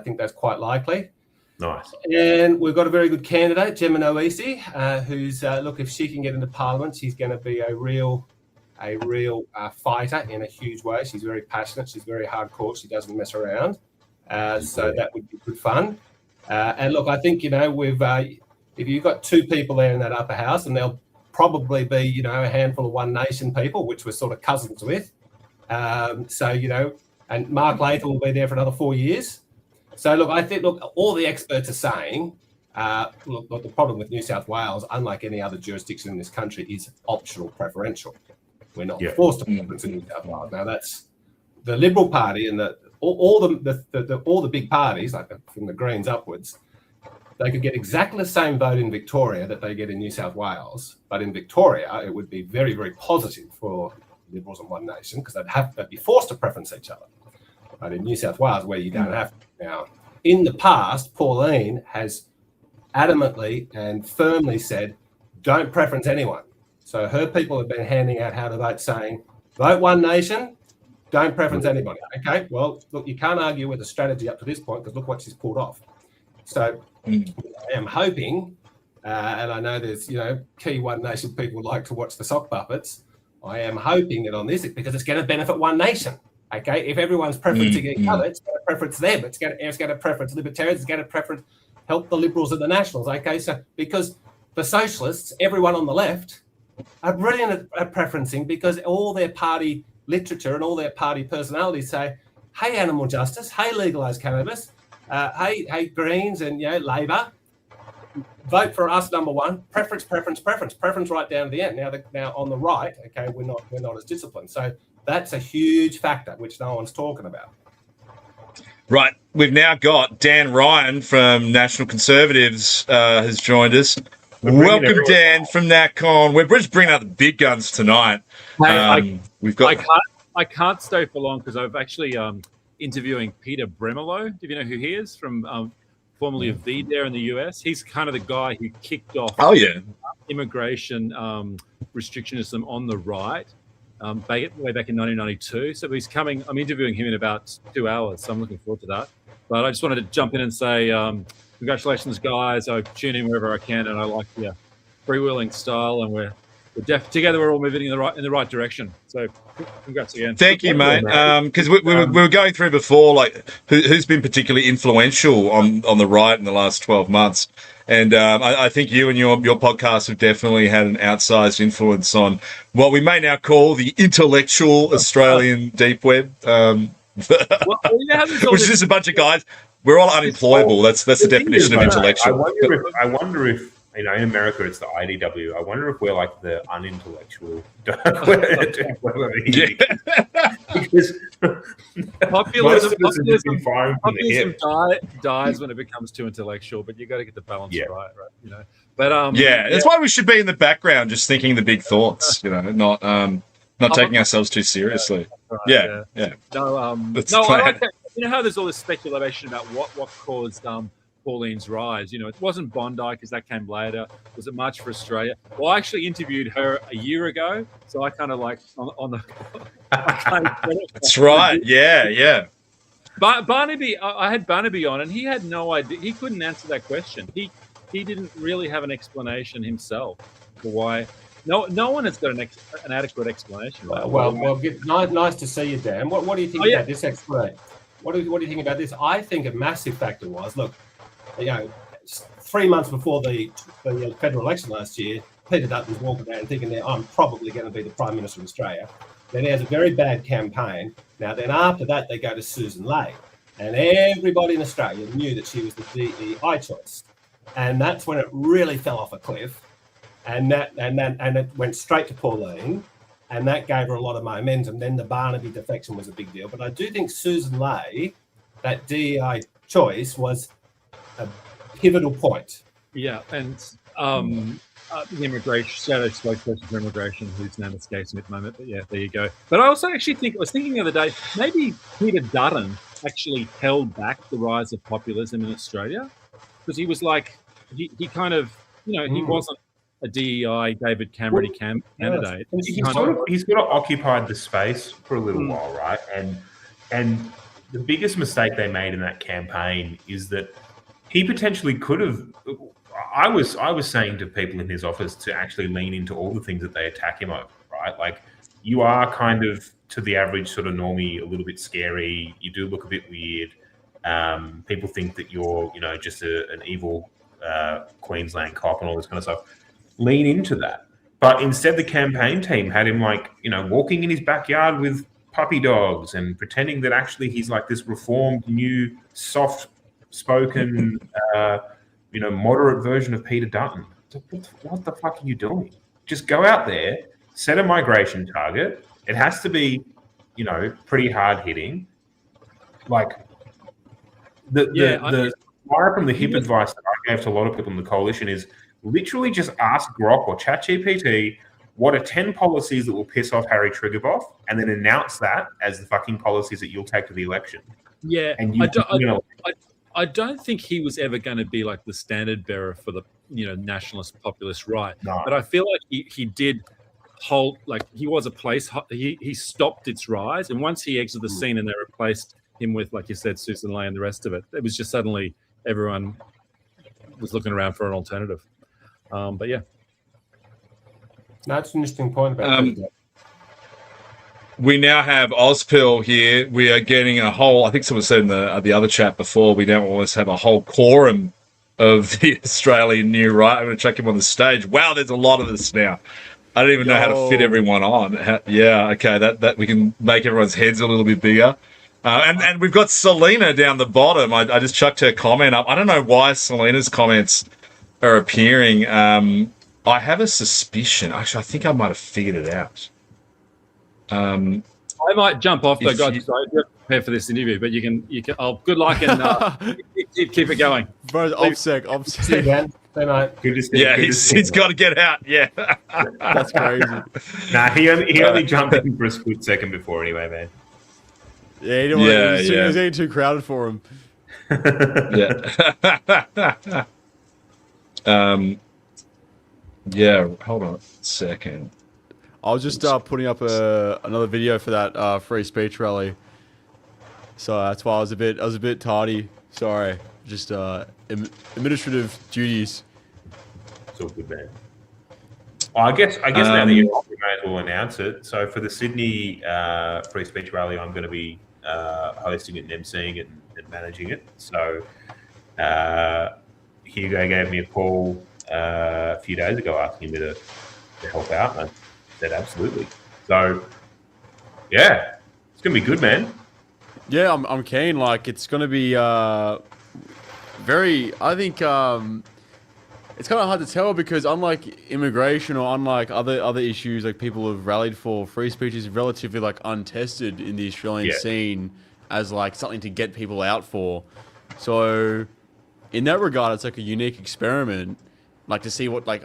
Speaker 6: think that's quite likely.
Speaker 3: Nice.
Speaker 6: And we've got a very good candidate, Gemma Noisi, who's if she can get into Parliament, she's going to be a real fighter in a huge way. She's very passionate. She's very hardcore. She doesn't mess around. So that would be good fun. And look, I think if you've got two people there in that upper house, and they'll probably be, a handful of One Nation people, which we're sort of cousins with. So, you know, and Mark Latham will be there for another 4 years. So, look, I think, all the experts are saying, look, the problem with New South Wales, unlike any other jurisdiction in this country, is optional preferential. We're not forced to preference in New South Wales. Now, that's the Liberal Party and all the big parties, like from the Greens upwards, they could get exactly the same vote in Victoria that they get in New South Wales. But in Victoria, it would be very, very positive for Liberals and One Nation because they'd be forced to preference each other. But in New South Wales, where you don't have to. Now, in the past, Pauline has adamantly and firmly said, don't preference anyone. So her people have been handing out how to vote, saying, vote One Nation, don't preference anybody. Okay, well, look, you can't argue with the strategy up to this point because look what she's pulled off. So I am hoping, and I know there's, you know, key One Nation people would like to watch the sock puppets. I am hoping that on this, because it's going to benefit One Nation. Okay, if everyone's preferencing each other, it's going to preference them. It's going to preference libertarians. It's going to preference help the Liberals and the Nationals. Okay, so because the Socialists, everyone on the left, are brilliant at preferencing because all their party literature and all their party personalities say, "Hey, animal justice. Hey, legalise cannabis. Hey, Greens and, you know, Labor, vote for us. Number one, preference right down to the end. Now on the right, okay, we're not as disciplined. So that's a huge factor which no one's talking about.
Speaker 2: Right, we've now got Dan Ryan from National Conservatives has joined us. Welcome, Dan, from NatCon. We're just bringing out the big guns tonight. We've got.
Speaker 7: I can't stay for long because I've actually interviewing Peter Bremelo. Do you know who he is? From formerly of VDare in the US. He's kind of the guy who kicked off immigration restrictionism on the right way back in 1992. So he's coming. I'm interviewing him in about 2 hours, so I'm looking forward to that. But I just wanted to jump in and say congratulations, guys. I tune in wherever I can, and I like your freewheeling style, and we're together. We're all moving in the right direction. So, congrats again.
Speaker 2: Thank you, mate. Because we were going through before, like who's been particularly influential on the right in the last 12 months, and I think you and your podcast have definitely had an outsized influence on what we may now call the intellectual Australian deep web, which is just a bunch of guys. We're all unemployable. That's the definition of intellectual.
Speaker 3: I wonder if you know, in America it's the IDW. I wonder if we're like the unintellectual. Because
Speaker 7: populism dies when it becomes too intellectual, but you got to get the balance right. You know, but
Speaker 2: that's why we should be in the background, just thinking the big thoughts. You know, not taking ourselves too seriously. Yeah.
Speaker 7: No, I like that. You know how there's all this speculation about what caused Pauline's rise. You know, it wasn't Bondi because that came later. Was it March for Australia? Well, I actually interviewed her a year ago, so I kind of like on the.
Speaker 2: That's right. Yeah.
Speaker 7: But Barnaby, I had Barnaby on, and he had no idea. He couldn't answer that question. He didn't really have an explanation himself for why. No one has got an adequate explanation.
Speaker 6: Nice to see you, Dan. What do you think about this explanation? What do you think about this? I think a massive factor was, look, you know, 3 months before the federal election last year, Peter Dutton's walking around thinking that I'm probably going to be the Prime Minister of Australia. Then he has a very bad campaign. Now, then after that, they go to Susan Ley. And everybody in Australia knew that she was the DEI choice. And that's when it really fell off a cliff. And it went straight to Pauline. And that gave her a lot of momentum. Then the Barnaby defection was a big deal. But I do think Susan Ley, that DEI choice, was a pivotal point.
Speaker 7: Yeah, and the immigration shadow spokesperson for immigration, whose name escapes me at the moment. But yeah, there you go. But I also actually was thinking the other day, maybe Peter Dutton actually held back the rise of populism in Australia because he was like, he kind of, you know, he wasn't a DEI David Cameron candidate.
Speaker 3: He's sort of occupied the space for a little while, right? And the biggest mistake they made in that campaign is that he potentially could have. I was saying to people in his office to actually lean into all the things that they attack him over, right? Like, you are kind of, to the average sort of normie, a little bit scary. You do look a bit weird. People think that you're, you know, just an evil Queensland cop and all this kind of stuff. Lean into that. But instead, the campaign team had him, like, you know, walking in his backyard with puppy dogs and pretending that actually he's like this reformed, new, soft-spoken, moderate version of Peter Dutton. What the fuck are you doing? Just go out there, set a migration target. It has to be, pretty hard hitting. Like the fire from the hip advice that I gave to a lot of people in the coalition is literally just ask Grok or ChatGPT what are 10 policies that will piss off Harry Triguboff, and then announce that as the fucking policies that you'll take to the election.
Speaker 7: Yeah,
Speaker 3: and
Speaker 7: I don't think he was ever going to be like the standard bearer for the nationalist populist right.
Speaker 3: No.
Speaker 7: But I feel like he did hold, like he was a place. He stopped its rise, and once he exited the scene and they replaced him with, like you said, Susan Ley and the rest of it, it was just suddenly everyone was looking around for an alternative. But yeah.
Speaker 6: That's an interesting point about that.
Speaker 2: We now have Ozpil here. We are getting a whole, I think someone said in the other chat before, we now almost have a whole quorum of the Australian New Right. I'm going to check him on the stage. Wow, there's a lot of this now. I don't even know how to fit everyone on. Yeah, okay, that we can make everyone's heads a little bit bigger. And we've got Selena down the bottom. I just chucked her comment up. I don't know why Selena's comments are appearing. I have a suspicion. Actually, I think I might have figured it out. I
Speaker 7: might jump off though, guys. Sorry, you're prepared for this interview, but you can. Oh, good luck and keep it going,
Speaker 8: bro. OPSEC.
Speaker 6: See you again. Hey, mate.
Speaker 2: He's got to get out. Yeah,
Speaker 8: that's crazy.
Speaker 3: Nah, he only jumped in for a split second before, anyway, man.
Speaker 8: Yeah, he didn't want it was getting too crowded for him.
Speaker 2: Yeah. Hold on a second.
Speaker 8: I was just putting up another video for that free speech rally, so that's why I was a bit tardy. Sorry, just administrative duties.
Speaker 3: It's all good, man. I guess now that you may as well announce it. So for the Sydney free speech rally, I'm going to be hosting it and emceeing it and managing it. So Hugo gave me a call a few days ago asking me to help out. And I said absolutely. So yeah, it's gonna be good, man.
Speaker 8: Yeah, I'm keen. Like it's gonna be very. I think it's kind of hard to tell because unlike immigration or unlike other issues like people have rallied for, free speech is relatively like untested in the Australian scene as like something to get people out for. So in that regard, it's like a unique experiment. Like to see what like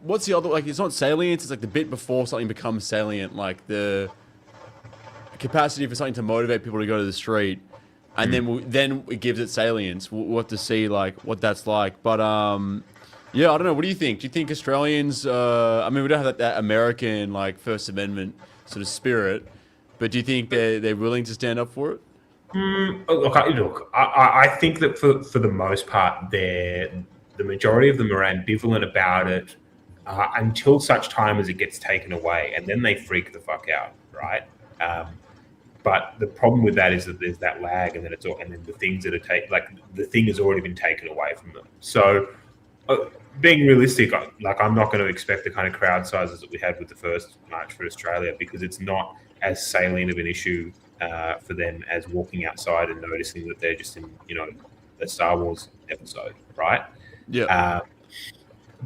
Speaker 8: what's the other, like it's not salient, it's like the bit before something becomes salient, like the capacity for something to motivate people to go to the street, and then it gives it salience. We'll have to see like what that's like. But yeah, I don't know. What do you think? Do you think Australians? I mean, we don't have that American like First Amendment sort of spirit, but do you think they're willing to stand up for it?
Speaker 3: Look, I think that for the most part, the majority of them are ambivalent about it until such time as it gets taken away, and then they freak the fuck out, right? But the problem with that is that there's that lag, and then the things that are the thing has already been taken away from them. So, being realistic, I'm not going to expect the kind of crowd sizes that we had with the first March for Australia because it's not as salient of an issue for them as walking outside and noticing that they're just in a Star Wars episode, right?
Speaker 8: Yeah.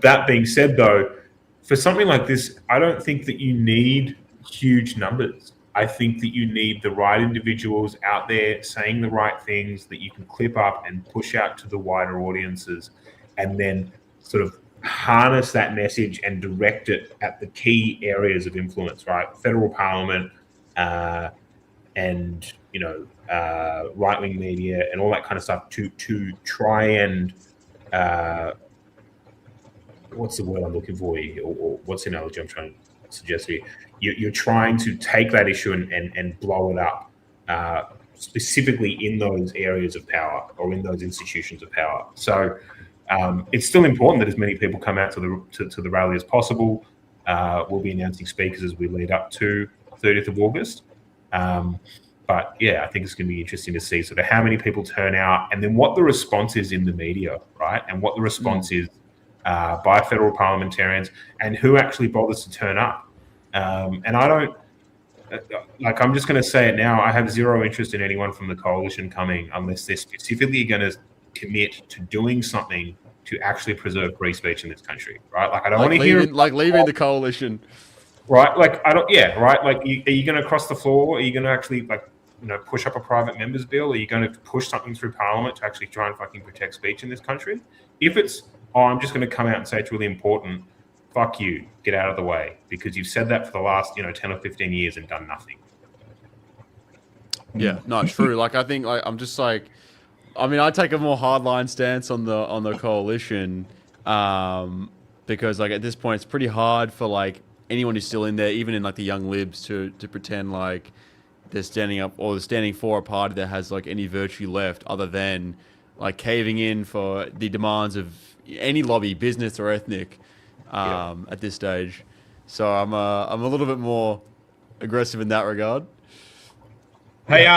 Speaker 3: That being said, though, for something like this, I don't think that you need huge numbers. I think that you need the right individuals out there saying the right things that you can clip up and push out to the wider audiences, and then sort of harness that message and direct it at the key areas of influence, right? Federal Parliament, and right-wing media and all that kind of stuff to try and what's the word I'm looking for here, or what's the analogy I'm trying to suggest here? You're trying to take that issue and blow it up specifically in those areas of power or in those institutions of power. So it's still important that as many people come out to the rally as possible. We'll be announcing speakers as we lead up to 30th of August. But yeah, I think it's going to be interesting to see sort of how many people turn out, and then what the response is in the media, right? And what the response is by federal parliamentarians, and who actually bothers to turn up. And I like I'm just going to say it now. I have zero interest in anyone from the coalition coming unless they're specifically going to commit to doing something to actually preserve free speech in this country, right? Like I don't want to hear
Speaker 8: leaving the coalition,
Speaker 3: right? Like I don't, yeah, right. Like are you going to cross the floor? Are you going to actually push up a private members bill? Are you going to push something through Parliament to actually try and fucking protect speech in this country? If it's I'm just going to come out and say it's really important, fuck you, get out of the way, because you've said that for the last 10 or 15 years and done nothing.
Speaker 8: Yeah, no, true. Like I think I'm just like. I mean, I take a more hardline stance on the coalition because, like, at this point, it's pretty hard for like anyone who's still in there, even in like the Young Libs, to pretend like they're standing up or they're standing for a party that has like any virtue left other than like caving in for the demands of any lobby, business or ethnic, at this stage. So I'm a little bit more aggressive in that regard.
Speaker 2: Hey,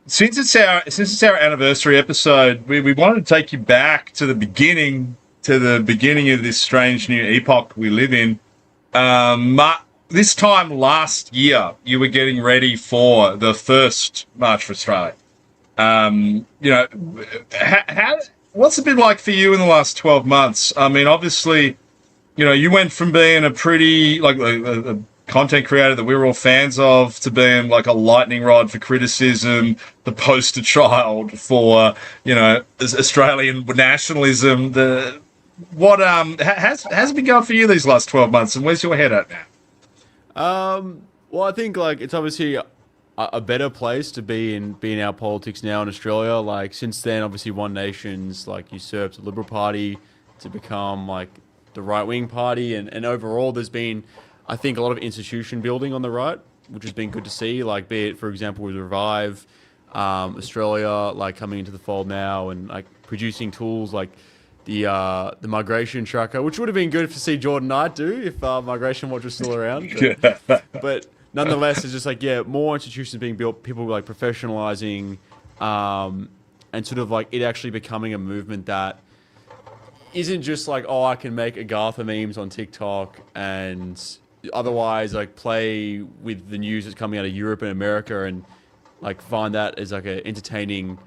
Speaker 2: since it's our anniversary episode, we wanted to take you back to the beginning of this strange new epoch we live in. This time last year, you were getting ready for the first March for Australia. What's it been like for you in the last 12 months? I mean, obviously, you went from being a pretty a content creator that we were all fans of to being like a lightning rod for criticism, the poster child for Australian nationalism. Has it been going for you these last 12 months, and where's your head at now?
Speaker 8: Well, I think like it's obviously a better place to be in our politics now in Australia. Like since then, obviously One Nation's like usurped the Liberal Party to become like the right wing party, and overall there's been, I think, a lot of institution building on the right, which has been good to see. Like, be it, for example, with Revive Australia, like coming into the fold now and like producing tools like the migration tracker, which would have been good to see Jordan Knight do if Migration Watch was still around. But nonetheless, it's just like more institutions being built, people like professionalizing, and sort of like it actually becoming a movement that isn't just like, oh, I can make Agartha memes on TikTok and otherwise like play with the news that's coming out of Europe and America and like find that as like an entertaining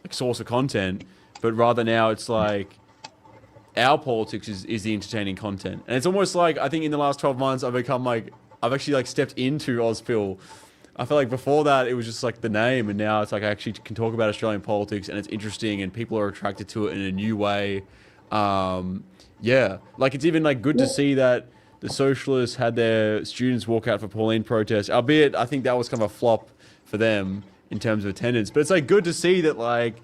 Speaker 8: like source of content, but rather now it's like our politics is the entertaining content. And it's almost like, I think in the last 12 months I've become like, I've actually like stepped into Ozpil. I feel like before that it was just like the name, and now it's like I actually can talk about Australian politics and it's interesting and people are attracted to it in a new way. Like it's even like good to see that the Socialists had their students walk out for Pauline protests, albeit I think that was kind of a flop for them in terms of attendance. But it's like good to see that like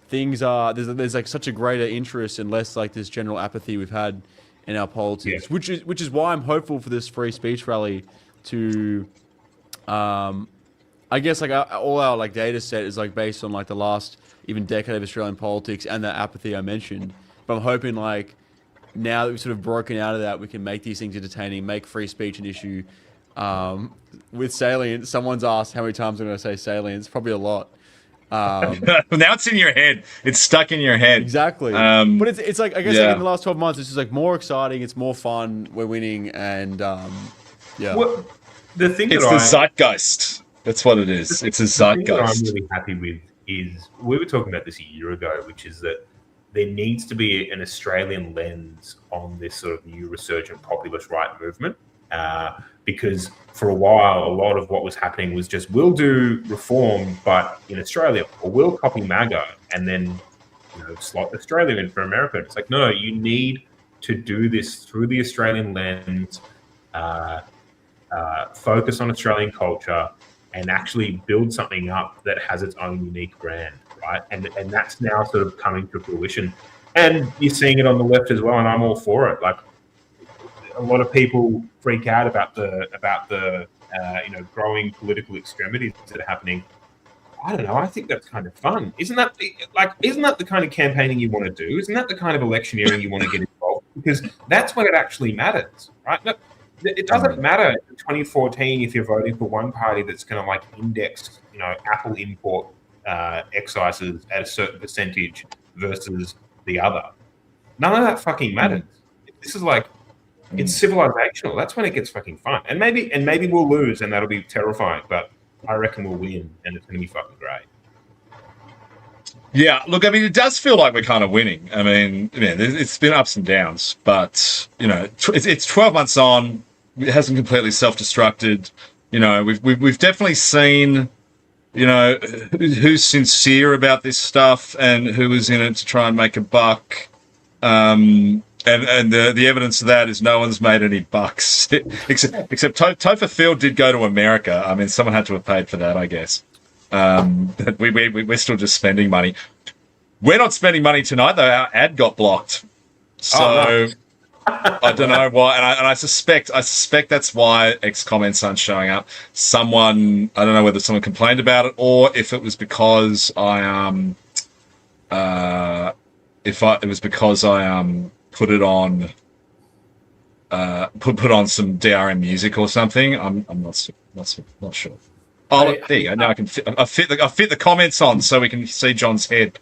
Speaker 8: things are, there's like such a greater interest and less like this general apathy we've had in our politics, which is why I'm hopeful for this free speech rally to, I guess like all our like data set is like based on like the last even decade of Australian politics and that apathy I mentioned. But I'm hoping like now that we've sort of broken out of that, we can make these things entertaining, make free speech an issue. With salience, someone's asked how many times I'm going to say salience. Probably a lot.
Speaker 2: Now it's in your head. It's stuck in your head.
Speaker 8: Exactly. But it's like, I guess like in the last 12 months, it's just like more exciting. It's more fun. We're winning. And
Speaker 3: Well, the thing
Speaker 2: it's the zeitgeist. That's what it is. It's a zeitgeist.
Speaker 3: The thing that I'm really happy with is, we were talking about this a year ago, which is that there needs to be an Australian lens on this sort of new resurgent populist right movement. Because for a while, a lot of what was happening was just, we'll do reform, but in Australia, or we'll copy MAGA and then slot Australia in for America. It's like, no, you need to do this through the Australian lens, focus on Australian culture, and actually build something up that has its own unique brand, right? And that's now sort of coming to fruition. And you're seeing it on the left as well, and I'm all for it. Like, a lot of people freak out about the growing political extremities that are happening. I don't know. I think that's kind of fun. Isn't that the kind of campaigning you want to do? Isn't that the kind of electioneering you want to get involved in? Because that's when it actually matters, right? No, it doesn't matter in 2014 if you're voting for one party that's going to like index, Apple import excises at a certain percentage versus the other. None of that fucking matters. This is like, It's civilizational. That's when it gets fucking fun. And maybe we'll lose, and that'll be terrifying. But I reckon we'll win, and it's going to be fucking great.
Speaker 2: Yeah, look, I mean, it does feel like we're kind of winning. I mean, it's been ups and downs, but it's 12 months on. It hasn't completely self-destructed. We've definitely seen, who's sincere about this stuff and who is in it to try and make a buck. And the evidence of that is no one's made any bucks except Topher Field did go to America. I mean, someone had to have paid for that, I guess. We're still just spending money. We're not spending money tonight, though. Our ad got blocked, so I don't know why. And I suspect that's why X comments aren't showing up. I don't know whether someone complained about it or if it was because I put it on put on some DRM music or something. I'm not sure. Oh, look, there you go. Now I fit the comments on so we can see John's head.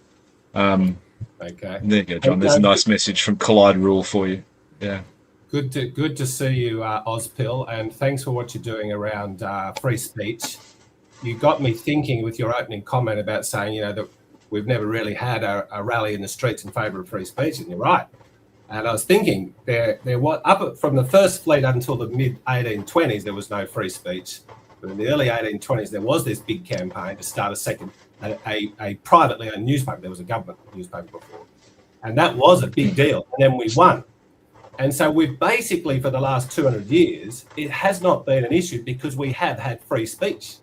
Speaker 2: Okay. There you go, John. There's a nice message from Collide Rule for you. Yeah.
Speaker 6: Good to see you, Ozpill, and thanks for what you're doing around free speech. You got me thinking with your opening comment about saying, that we've never really had a rally in the streets in favour of free speech, and you're right. And I was thinking, there was up from the First Fleet until the mid 1820s, there was no free speech. But in the early 1820s, there was this big campaign to start a privately owned newspaper. There was a government newspaper before. And that was a big deal. And then we won. And so we've basically, for the last 200 years, it has not been an issue because we have had free speech.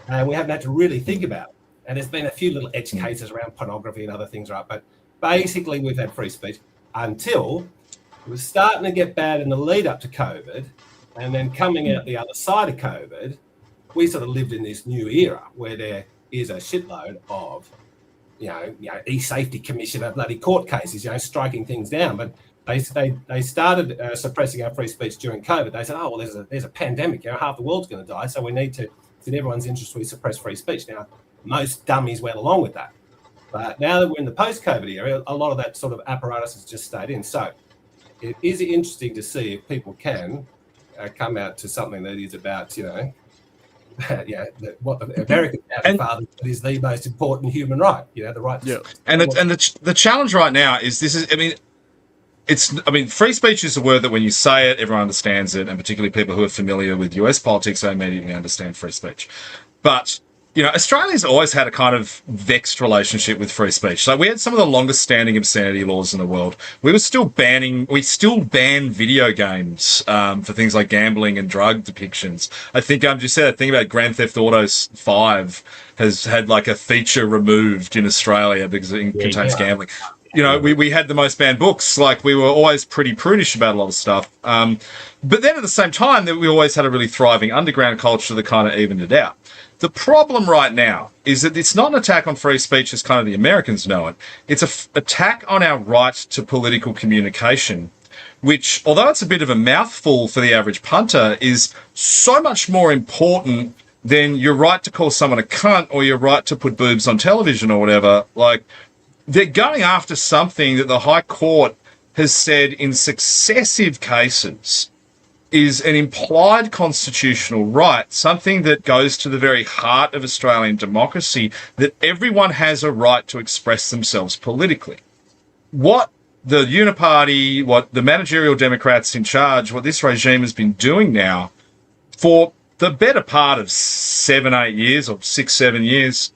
Speaker 6: And we haven't had to really think about it. And there's been a few little edge cases around pornography and other things, right? But basically, we've had free speech until it was starting to get bad in the lead up to COVID. And then coming out the other side of COVID, we sort of lived in this new era where there is a shitload of, e-safety commissioner bloody court cases, striking things down. But they started suppressing our free speech during COVID. They said, oh, well, there's a pandemic. Half the world's going to die, so we need to, it's in everyone's interest we suppress free speech. Now, most dummies went along with that. But now that we're in the post-COVID era, a lot of that sort of apparatus has just stayed in. So it is interesting to see if people can come out to something that is about, what the American father is the most important human right, the right.
Speaker 2: Yeah, and the challenge right now is free speech is a word that when you say it, everyone understands it, and particularly people who are familiar with US politics, they immediately understand free speech. But Australia's always had a kind of vexed relationship with free speech. So we had some of the longest standing obscenity laws in the world. We still ban video games for things like gambling and drug depictions. I think just said a thing about Grand Theft Auto 5 has had like a feature removed in Australia because it contains gambling. We had the most banned books. Like, we were always pretty prudish about a lot of stuff. But then at the same time, we always had a really thriving underground culture that kind of evened it out. The problem right now is that it's not an attack on free speech as kind of the Americans know it. It's an attack on our right to political communication, which, although it's a bit of a mouthful for the average punter, is so much more important than your right to call someone a cunt or your right to put boobs on television or whatever. Like, they're going after something that the High Court has said in successive cases is an implied constitutional right, something that goes to the very heart of Australian democracy, that everyone has a right to express themselves politically. What the Uniparty, what the managerial Democrats in charge, what this regime has been doing now for the better part of 7-8 years or 6-7 years,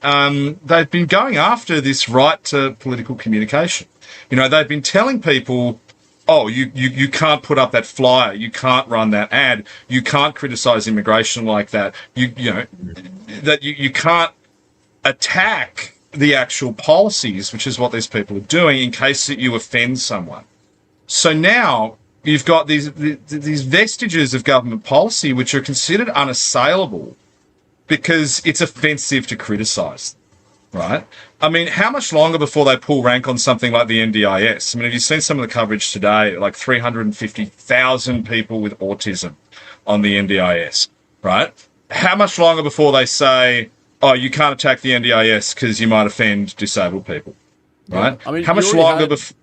Speaker 2: they've been going after this right to political communication. They've been telling people, oh, you can't put up that flyer, you can't run that ad, you can't criticize immigration like that, you can't attack the actual policies, which is what these people are doing, in case that you offend someone. So now you've got these vestiges of government policy which are considered unassailable because it's offensive to criticize. Right? I mean, how much longer before they pull rank on something like the NDIS? I mean, have you seen some of the coverage today? Like 350,000 people with autism on the NDIS, right? How much longer before they say, oh, you can't attack the NDIS because you might offend disabled people, right?
Speaker 8: Yeah. I mean,
Speaker 2: how much longer before...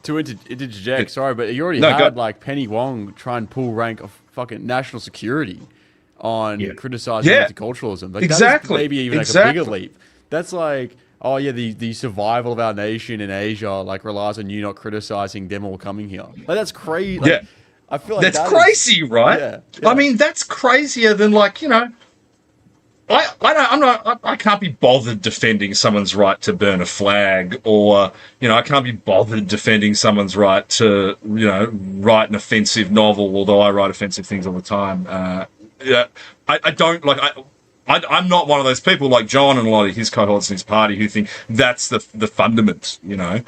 Speaker 8: To interject, sorry, but you already
Speaker 2: No,
Speaker 8: had
Speaker 2: go-
Speaker 8: like Penny Wong try and pull rank of fucking national security on criticizing
Speaker 2: Yeah.
Speaker 8: multiculturalism. Like,
Speaker 2: Exactly.
Speaker 8: That is maybe even like a
Speaker 2: Exactly.
Speaker 8: bigger leap. That's like, oh yeah, the survival of our nation in Asia like relies on you not criticizing them all coming here. Like that's crazy. Like,
Speaker 2: Yeah.
Speaker 8: I feel like
Speaker 2: That's
Speaker 8: that
Speaker 2: crazy, right?
Speaker 8: Yeah,
Speaker 2: I mean, that's crazier than like, you know, I can't be bothered defending someone's right to burn a flag, or you know, I can't be bothered defending someone's right to, you know, write an offensive novel. Although I write offensive things all the time. Yeah, I don't like. I'm not one of those people like John and a lot of his cohorts in his party who think that's the fundament. You know,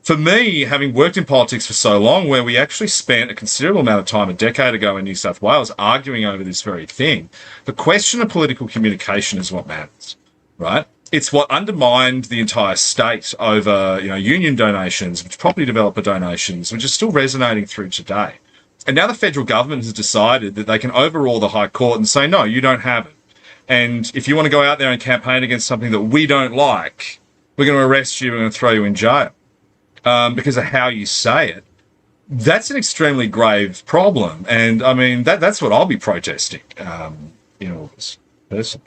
Speaker 2: for me, having worked in politics for so long, where we actually spent a considerable amount of time a decade ago in New South Wales arguing over this very thing, the question of political communication is what matters, right? It's what undermined the entire state over, you know, union donations, property developer donations, which is still resonating through today. And now the federal government has decided that they can overrule the High Court and say, no, you don't have it. And if you want to go out there and campaign against something that we don't like, we're going to arrest you and going to throw you in jail. Because of how you say it, that's an extremely grave problem. And I mean, that's what I'll be protesting in August, personally.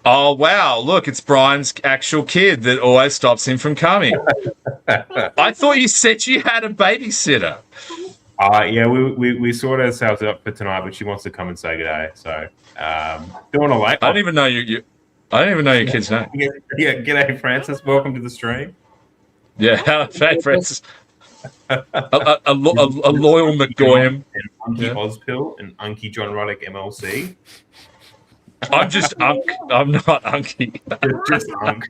Speaker 2: Oh, wow, look, it's Brian's actual kid that always stops him from coming. I thought you said you had a babysitter.
Speaker 3: Yeah, we sort ourselves up for tonight, but she wants to come and say good day. So, don't want to wait.
Speaker 2: I don't even know I don't even know your kid's name.
Speaker 3: Yeah, g'day, Francis. Welcome to the stream.
Speaker 2: Yeah, hey, Francis. A loyal McGoyam.
Speaker 3: And Unky Ozpill and Unky John Roddick MLC.
Speaker 2: I'm just Unk. I'm not Unky.
Speaker 3: Just Unk.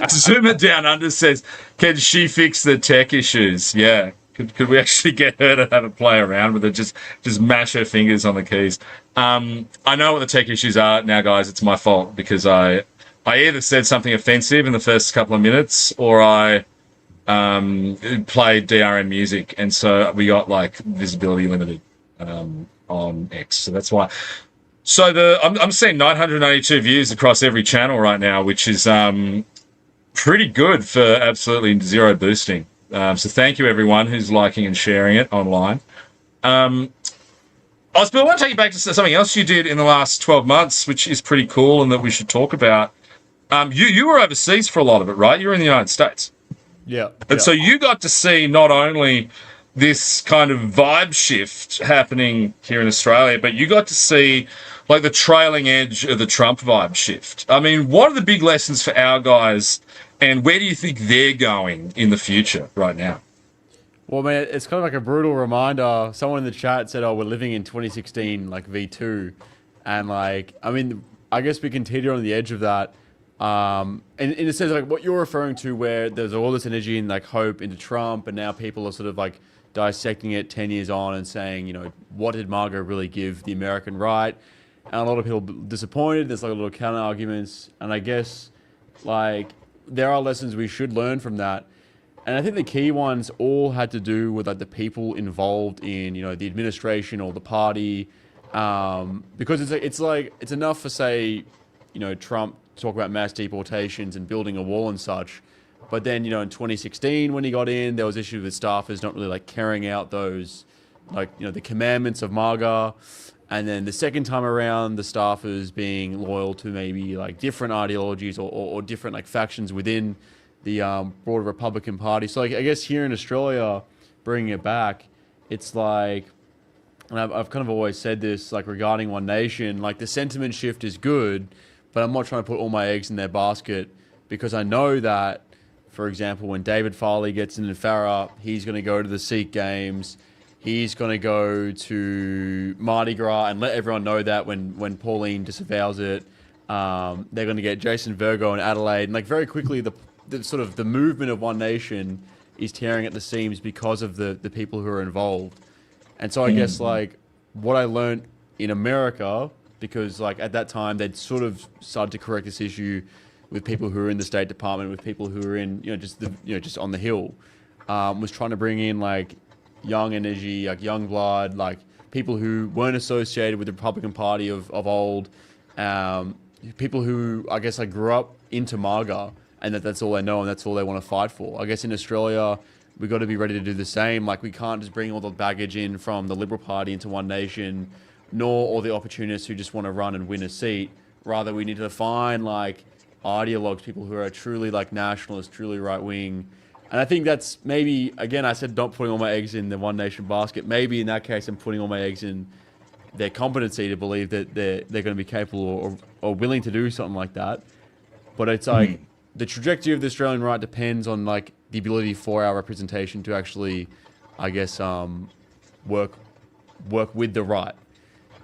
Speaker 2: Zoom it down under says, can she fix the tech issues? Yeah. Could we actually get her to have a play around with it? Just mash her fingers on the keys. I know what the tech issues are now, guys. It's my fault because I either said something offensive in the first couple of minutes, or I played DRM music, and so we got like visibility limited on X. So that's why. So I'm seeing 982 views across every channel right now, which is pretty good for absolutely zero boosting. So thank you everyone who's liking and sharing it online. Osbill, I want to take you back to something else you did in the last 12 months, which is pretty cool and that we should talk about. You were overseas for a lot of it, right? You were in the United States.
Speaker 8: Yeah.
Speaker 2: And so you got to see not only this kind of vibe shift happening here in Australia, but you got to see like the trailing edge of the Trump vibe shift. I mean, what are the big lessons for our guys, and where do you think they're going in the future right now?
Speaker 8: Well, man, it's kind of like a brutal reminder. Someone in the chat said, oh, we're living in 2016, like V2. And like, I mean, I guess we can teeter on the edge of that. And in a sense, like what you're referring to, where there's all this energy and like hope into Trump, and now people are sort of like dissecting it 10 years on and saying, you know, what did Margot really give the American right? And a lot of people disappointed. There's like a little counter arguments. And I guess like there are lessons we should learn from that. And I think the key ones all had to do with like the people involved in, you know, the administration or the party, because it's enough for, say, you know, Trump talk about mass deportations and building a wall and such, but then, you know, in 2016 when he got in, there was issues with staffers not really like carrying out those, like, you know, the commandments of MAGA. And then the second time around, the staffers being loyal to maybe like different ideologies or different like factions within the broader Republican Party. So like, I guess here in Australia, bringing it back, it's like, and I've kind of always said this, like regarding One Nation, like the sentiment shift is good, but I'm not trying to put all my eggs in their basket, because I know that, for example, when David Farley gets in Farah, he's going to go to the Sikh Games. He's going to go to Mardi Gras and let everyone know that when Pauline disavows it. They're going to get Jason Virgo in Adelaide. And like very quickly, the sort of the movement of One Nation is tearing at the seams because of the people who are involved. And so I guess like what I learned in America, because like at that time they'd sort of started to correct this issue with people who are in the State Department, with people who are in, you know, just on the Hill, was trying to bring in like young energy, like young blood, like people who weren't associated with the Republican Party of old, people who I guess like grew up into MAGA and that's all they know and that's all they want to fight for. I guess in Australia, we've got to be ready to do the same. Like, we can't just bring all the baggage in from the Liberal Party into One Nation, nor all the opportunists who just want to run and win a seat. Rather, we need to find, like, ideologues, people who are truly, like, nationalists, truly right-wing. And I think that's maybe, again, I said not putting all my eggs in the One Nation basket. Maybe in that case, I'm putting all my eggs in their competency to believe that they're going to be capable or willing to do something like that. But it's like the trajectory of the Australian right depends on, like, the ability for our representation to actually, I guess, work with the right,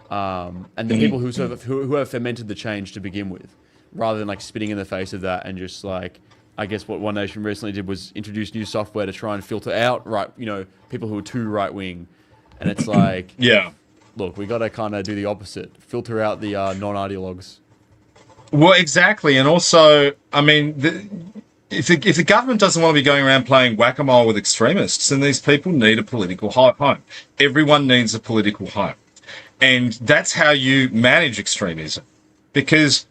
Speaker 8: and the people who have fermented the change to begin with, rather than, like, spitting in the face of that and just, like, I guess what One Nation recently did was introduce new software to try and filter out people who are too right wing, and it's like,
Speaker 2: yeah,
Speaker 8: look, we got to kind of do the opposite, filter out the non-ideologues.
Speaker 2: Well, exactly, and also, I mean, if the government doesn't want to be going around playing whack-a-mole with extremists, then these people need a political home. Everyone needs a political home, and that's how you manage extremism, because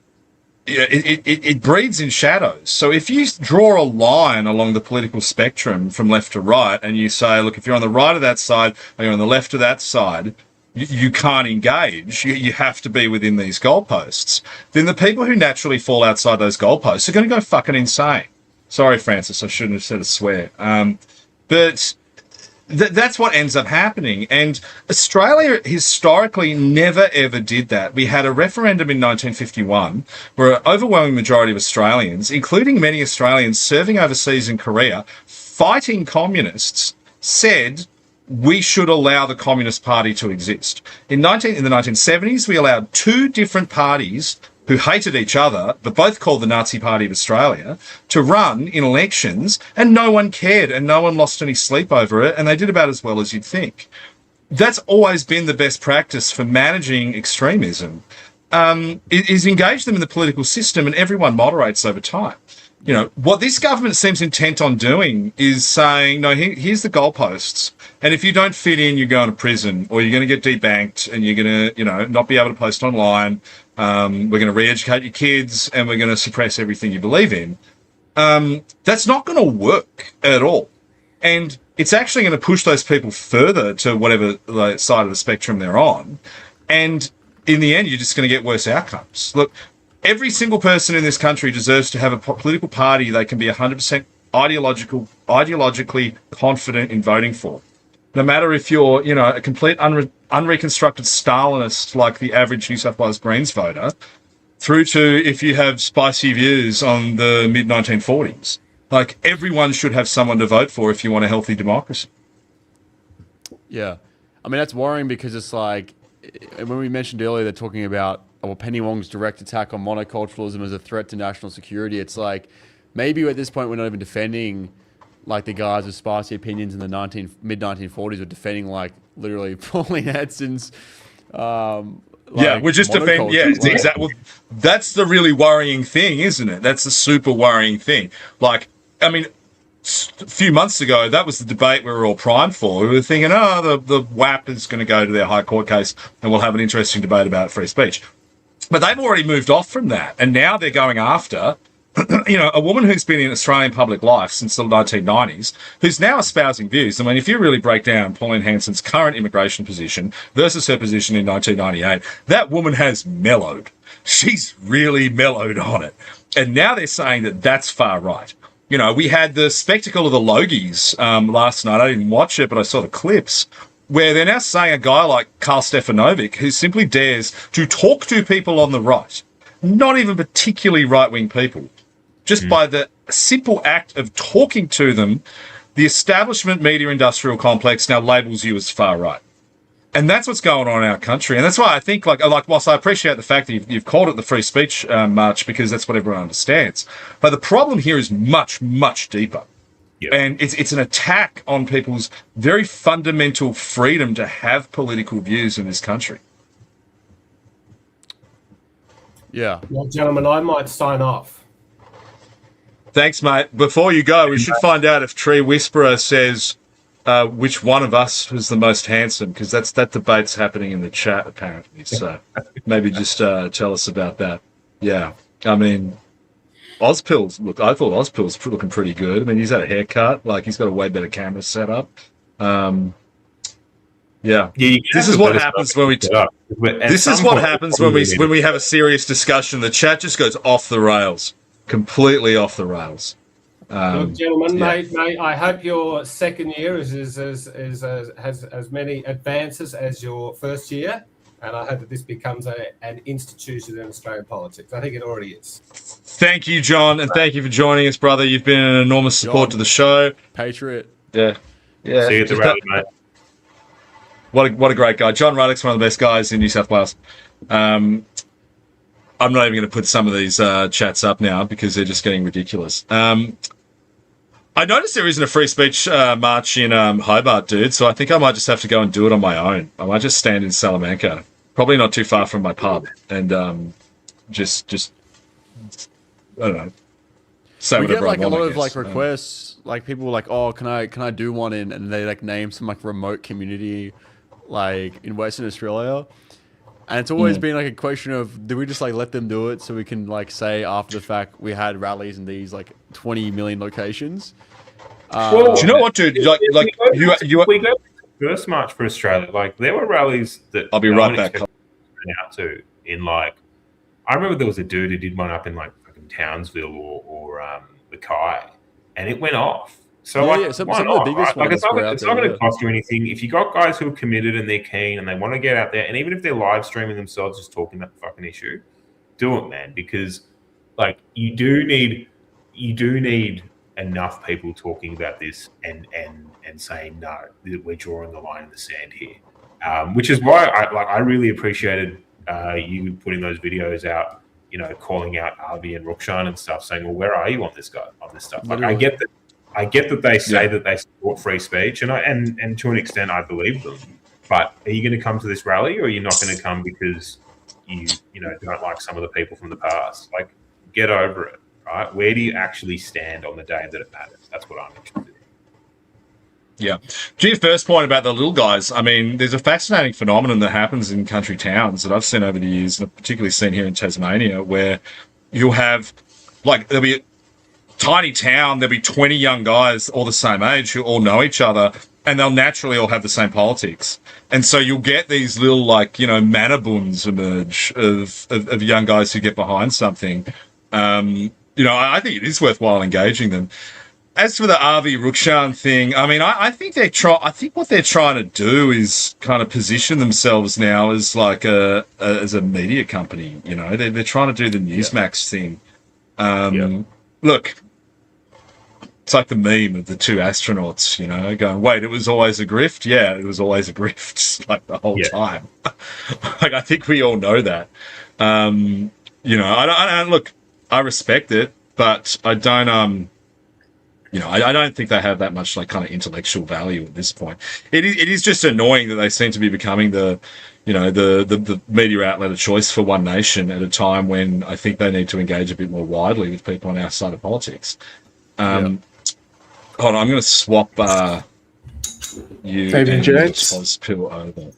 Speaker 2: it breeds in shadows. So if you draw a line along the political spectrum from left to right, and you say, look, if you're on the right of that side or you're on the left of that side, you can't engage, you have to be within these goalposts, then the people who naturally fall outside those goalposts are going to go fucking insane. Sorry, Francis, I shouldn't have said a swear. But that's what ends up happening. And Australia historically never, ever did that. We had a referendum in 1951 where an overwhelming majority of Australians, including many Australians serving overseas in Korea, fighting communists, said we should allow the Communist Party to exist. In the 1970s, we allowed two different parties who hated each other, but both called the Nazi Party of Australia, to run in elections, and no one cared, and no one lost any sleep over it, and they did about as well as you'd think. That's always been the best practice for managing extremism, is engage them in the political system, and everyone moderates over time. You know, what this government seems intent on doing is saying, no, here's the goalposts, and if you don't fit in, you're going to prison, or you're going to get debanked, and you're going to, not be able to post online. We're going to re-educate your kids, and we're going to suppress everything you believe in. That's not going to work at all. And it's actually going to push those people further to whatever side of the spectrum they're on. And in the end, you're just going to get worse outcomes. Look, every single person in this country deserves to have a political party they can be 100% ideologically confident in voting for. No matter if you're, a complete unreconstructed Stalinist like the average New South Wales Greens voter, through to if you have spicy views on the mid-1940s. Like, everyone should have someone to vote for if you want a healthy democracy.
Speaker 8: Yeah. I mean, that's worrying because it's like, when we mentioned earlier, they're talking about Penny Wong's direct attack on monoculturalism as a threat to national security. It's like, maybe at this point we're not even defending like the guys with spicy opinions in the mid-1940s were defending, like, literally Pauline Hanson's
Speaker 2: we're just defending. Yeah, exactly. Well, that's the really worrying thing, isn't it? That's the super worrying thing. Like, I mean, a few months ago, that was the debate we were all primed for. We were thinking, the WAP is going to go to their High Court case, and we'll have an interesting debate about free speech. But they've already moved off from that, and now they're going after a woman who's been in Australian public life since the 1990s, who's now espousing views. I mean, if you really break down Pauline Hanson's current immigration position versus her position in 1998, that woman has mellowed. She's really mellowed on it. And now they're saying that that's far right. We had the spectacle of the Logies last night. I didn't watch it, but I saw the clips, where they're now saying a guy like Karl Stefanovic, who simply dares to talk to people on the right, not even particularly right-wing people, just by the simple act of talking to them, the establishment media industrial complex now labels you as far right. And that's what's going on in our country. And that's why I think, like whilst I appreciate the fact that you've called it the free speech march, because that's what everyone understands. But the problem here is much, much deeper. Yep. And it's an attack on people's very fundamental freedom to have political views in this country.
Speaker 8: Yeah.
Speaker 6: Well, gentlemen, I might sign off.
Speaker 2: Thanks, mate. Before you go, we should find out if Tree Whisperer says which one of us is the most handsome, because that debate's happening in the chat, apparently. So maybe just tell us about that. Yeah. I mean, Ozpil's I thought Ozpil's looking pretty good. I mean, he's had a haircut, like he's got a way better camera setup. Yeah, this is what happens when we. This is what happens when we have a serious discussion. The chat just goes off the rails, completely off the rails.
Speaker 6: Look, gentlemen, mate, I hope your second year has as many advances as your first year, and I hope that this becomes an institution in Australian politics. I think it already is.
Speaker 2: Thank you, John, and thank you for joining us, brother. You've been an enormous support to the show.
Speaker 8: Patriot.
Speaker 2: Yeah.
Speaker 3: See you at the rally, mate.
Speaker 2: What a great guy. John Ruddock's one of the best guys in New South Wales. I'm not even going to put some of these chats up now because they're just getting ridiculous. I noticed there isn't a free speech march in Hobart, dude, so I think I might just have to go and do it on my own. I might just stand in Salamanca, probably not too far from my pub, and just I don't know.
Speaker 8: We get like a lot of like requests, like people like, oh, can I do one in, and they like name some like remote community, like in Western Australia, and it's always been like a question of, do we just like let them do it so we can like say after the fact we had rallies in these like 20 million locations?
Speaker 3: Well,
Speaker 2: do you know what, dude? Like
Speaker 3: we go to the first March for Australia. Like there were rallies that
Speaker 2: I'll be right back.
Speaker 3: Out to in like, I remember there was a dude who did one up in like fucking Townsville or Mackay, and it went off. So
Speaker 8: some of the biggest
Speaker 3: like,
Speaker 8: ones
Speaker 3: it's not going to cost you anything if you got guys who are committed and they're keen and they want to get out there, and even if they're live streaming themselves just talking about the fucking issue, do it, man, because like you do need enough people talking about this and saying no, we're drawing the line in the sand here, which is why I really appreciated you putting those videos out, you know, calling out Avi and Rukshan and stuff, saying, well, where are you on this stuff? Like, I get that they say that they support free speech, and to an extent I believe them. But are you going to come to this rally, or are you not going to come because you don't like some of the people from the past? Like, get over it, right? Where do you actually stand on the day that it matters? That's what I'm interested in.
Speaker 2: Yeah. To your first point about the little guys, I mean, there's a fascinating phenomenon that happens in country towns that I've seen over the years, and I've particularly seen here in Tasmania, where you'll have, like, there'll be a tiny town, there'll be 20 young guys all the same age who all know each other, and they'll naturally all have the same politics. And so you'll get these little, like, you know, manabuns emerge of young guys who get behind something. You know, I think it is worthwhile engaging them. As for the RV Rukshan thing, I mean, I think what they're trying to do is kind of position themselves now as like as a media company. You know, they're trying to do the Newsmax thing. Look, it's like the meme of the two astronauts, you know, going, wait, it was always a grift? Yeah, it was always a grift, like the whole time. Like, I think we all know that. You know, I look, I respect it, but I don't, you know, I don't think they have that much like kind of intellectual value at this point. It is just annoying that they seem to be becoming the media outlet of choice for One Nation at a time when I think they need to engage a bit more widely with people on our side of politics. Hold on, I'm going to swap you
Speaker 9: David
Speaker 2: and
Speaker 9: Jones
Speaker 2: pill over.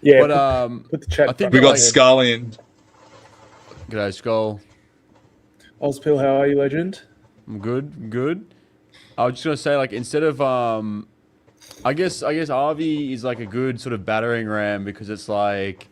Speaker 9: Yeah,
Speaker 8: but
Speaker 9: put the chat.
Speaker 8: I think
Speaker 2: we got
Speaker 8: like,
Speaker 2: Scully and
Speaker 8: g'day, Skull.
Speaker 9: Ozpil, how are you, legend?
Speaker 8: I'm good. I was just gonna say, like, instead of I guess Avi is like a good sort of battering ram, because it's like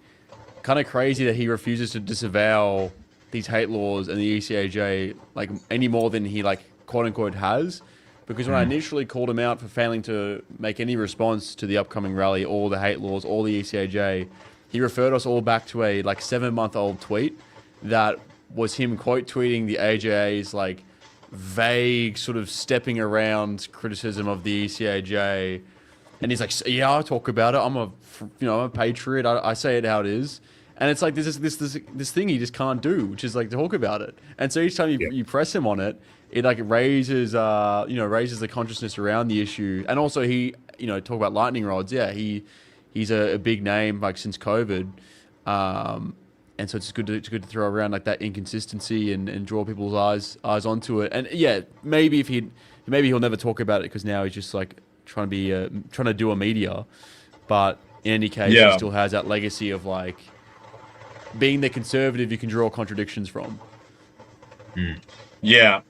Speaker 8: kind of crazy that he refuses to disavow these hate laws and the ECAJ like any more than he like quote unquote has. Because when I initially called him out for failing to make any response to the upcoming rally or the hate laws or the ECAJ, he referred us all back to a like 7-month-old tweet that was him quote tweeting the AJA's like vague sort of stepping around criticism of the ECAJ, and he's like, yeah, I'll talk about it. I'm a patriot. I say it how it is. And it's like this thing he just can't do, which is like talk about it. And so each time you press him on it, it like raises the consciousness around the issue. And also he, talk about lightning rods. Yeah, he's a big name like since COVID. And so it's good to throw around like that inconsistency and draw people's eyes onto it. And yeah, maybe he'll never talk about it because now he's just like trying to do a media. But in any case, he still has that legacy of like being the conservative you can draw contradictions from.
Speaker 2: Yeah.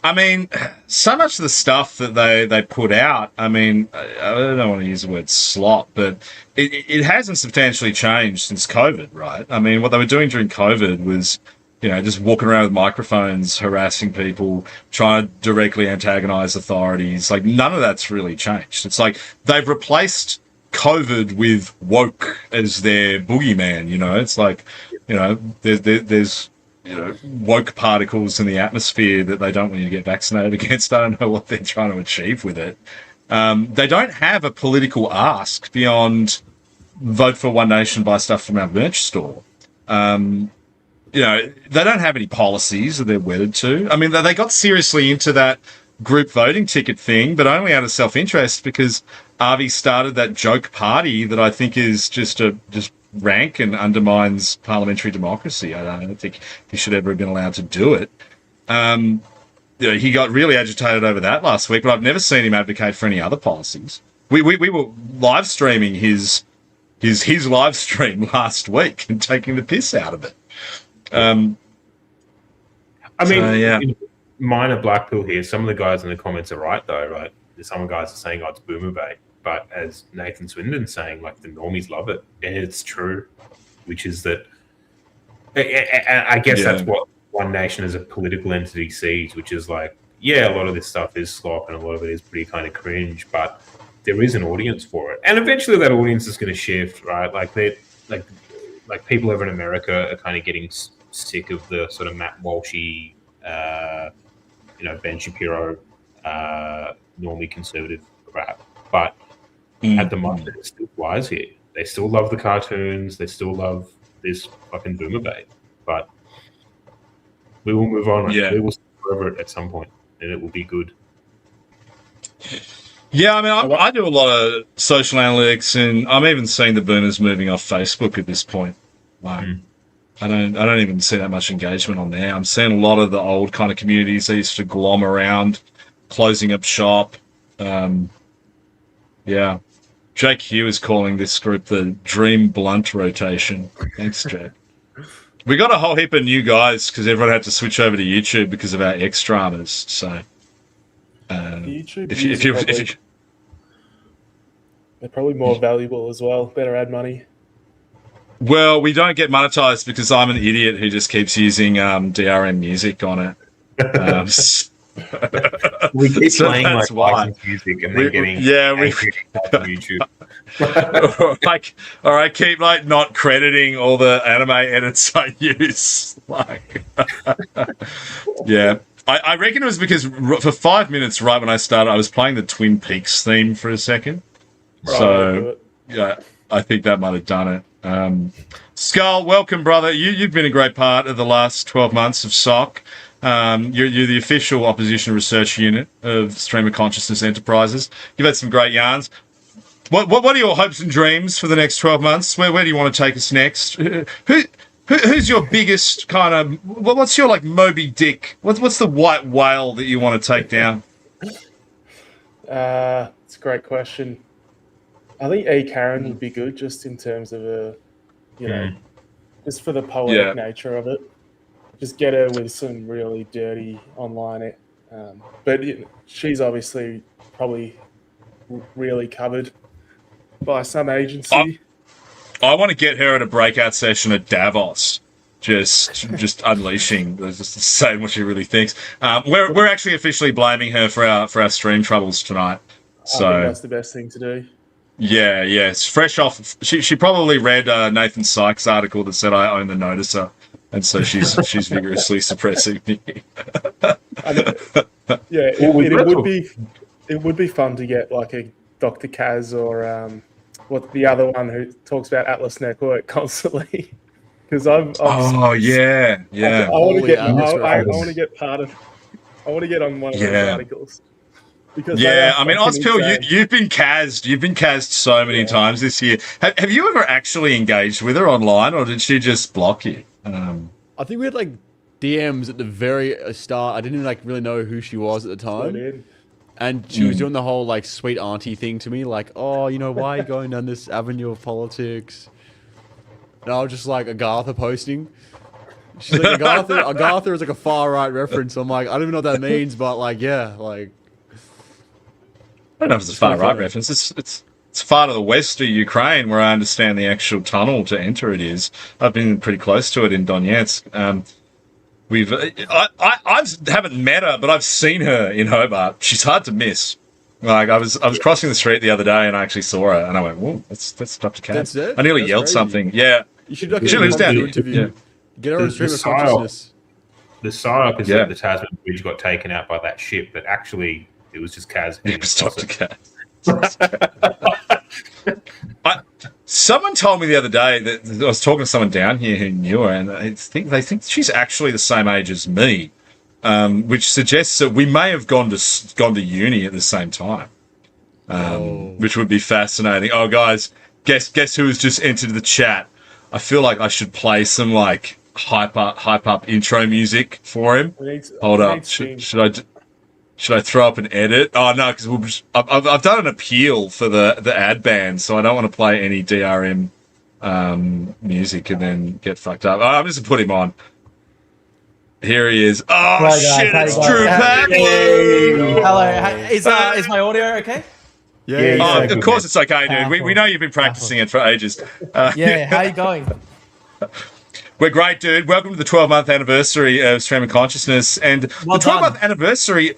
Speaker 2: I mean, so much of the stuff that they put out, I mean, I don't want to use the word slop, but it hasn't substantially changed since COVID, right? I mean, what they were doing during COVID was, just walking around with microphones, harassing people, trying to directly antagonize authorities. Like, none of that's really changed. It's like they've replaced COVID with woke as their boogeyman, It's like, there's woke particles in the atmosphere that they don't want you to get vaccinated against. I don't know what they're trying to achieve with it. They don't have a political ask beyond vote for One Nation, buy stuff from our merch store. They don't have any policies that they're wedded to. I mean, they got seriously into that group voting ticket thing, but only out of self-interest because Avi started that joke party that I think is just rank and undermines parliamentary democracy. I don't think he should ever have been allowed to do it. He got really agitated over that last week, but I've never seen him advocate for any other policies. We were live streaming his live stream last week and taking the piss out of it.
Speaker 3: Minor black pill here. Some of the guys in the comments are right, though, right? Some guys are saying, it's boomer bait. But as Nathan Swindon's saying, like, the normies love it. And it's true, which is that I guess that's what One Nation as a political entity sees, which is like, a lot of this stuff is slop and a lot of it is pretty kind of cringe, but there is an audience for it. And eventually that audience is going to shift, right? Like, like people over in America are kind of getting sick of the sort of Matt Walshy, Ben Shapiro, normie conservative crap. But at the moment, it still flies here. They still love the cartoons. They still love this fucking boomer bait. But we will move on.
Speaker 2: Yeah.
Speaker 3: We will step over it at some point, and it will be good.
Speaker 2: Yeah, I mean, I do a lot of social analytics, and I'm even seeing the boomers moving off Facebook at this point. Like, I don't even see that much engagement on there. I'm seeing a lot of the old kind of communities that used to glom around, closing up shop. Jake Hugh is calling this group the Dream Blunt Rotation. Thanks, Jake. We got a whole heap of new guys because everyone had to switch over to YouTube because of our X dramas. So, if you
Speaker 9: they're probably more valuable as well. Better ad money.
Speaker 2: Well, we don't get monetized because I'm an idiot who just keeps using DRM music on it.
Speaker 3: We keep playing like licensed music and then getting YouTube.
Speaker 2: Or I keep not crediting all the anime edits I use. I reckon it was because for 5 minutes right when I started, I was playing the Twin Peaks theme for a second.
Speaker 9: Right,
Speaker 2: so I think that might have done it. Skull, welcome, brother. You've been a great part of the last 12 months of SOC. You're the official opposition research unit of Stream of Consciousness Enterprises. You've had some great yarns. What are your hopes and dreams for the next 12 months? Where do you want to take us next? Who's your biggest kind of... What's your, Moby Dick? What's the white whale that you want to take down?
Speaker 9: It's a great question. I think A. Karen would be good just in terms of just for the poetic nature of it. Just get her with some really dirty online but she's obviously probably really covered by some agency.
Speaker 2: I want to get her at a breakout session at Davos, just unleashing, just saying what she really thinks. We're actually officially blaming her for our stream troubles tonight. So
Speaker 9: I think that's the best thing to do.
Speaker 2: Yeah, it's fresh off. She probably read Nathan Sykes' article that said I own the noticer, and so she's vigorously suppressing me.
Speaker 9: It would be fun to get a Dr. Kaz or what the other one who talks about Atlas Network constantly. Because I want to get part of. I want to get on one of those articles. Because
Speaker 2: I mean, Ozpill, you've been Kaz'd. You've been Kaz'd so many times this year. Have you ever actually engaged with her online, or did she just block you?
Speaker 8: I think we had DMs at the very start. I didn't even really know who she was at the time. And she was doing the whole sweet auntie thing to me, oh, why are you going down this avenue of politics? And I was just Agartha posting. She's like, Agartha is like a far right reference. I'm like, I don't even know what that means, but like, yeah, like.
Speaker 2: I don't know if it's a far right reference. It's far to the west of Ukraine, where I understand the actual tunnel to enter it is. I've been pretty close to it in Donetsk. I haven't met her, but I've seen her in Hobart. She's hard to miss. Like I was crossing the street the other day and I actually saw her and I went, "Whoa, let's stop the cab."
Speaker 8: That's it?
Speaker 2: I nearly
Speaker 8: That's
Speaker 2: yelled
Speaker 8: crazy.
Speaker 2: something. Yeah,
Speaker 8: You should
Speaker 2: lives down here.
Speaker 8: interview.
Speaker 2: Yeah.
Speaker 8: Get her on
Speaker 3: The
Speaker 8: stream of
Speaker 3: psyop.
Speaker 8: consciousness.
Speaker 3: The psyop is
Speaker 2: Yeah.
Speaker 3: that the Tasman Bridge got taken out by that ship, but actually it was just Kaz.
Speaker 2: It was Dr. Cat. Someone told me the other day that I was talking to someone down here who knew her, and they think she's actually the same age as me, which suggests that we may have gone to uni at the same time, which would be fascinating. Oh, guys, guess who has just entered the chat? I feel like I should play some like hype up intro music for him. Hold up, should I throw up an edit? Oh no, because I've done an appeal for the ad ban, so I don't want to play any DRM music and then get fucked up. Oh, I'm just gonna put him on. Here he is. Oh
Speaker 10: Right,
Speaker 2: shit,
Speaker 10: guys,
Speaker 2: it's
Speaker 10: how you
Speaker 2: Drew
Speaker 10: going?
Speaker 2: Pack.
Speaker 10: Hello. Is my audio okay?
Speaker 8: Yeah.
Speaker 2: Oh, of course it's okay, dude. We know you've been practicing it for ages.
Speaker 10: Yeah. How you going?
Speaker 2: We're great, dude. Welcome to the 12-month anniversary of Stream of Consciousness. And
Speaker 10: Well
Speaker 2: the 12-month anniversary,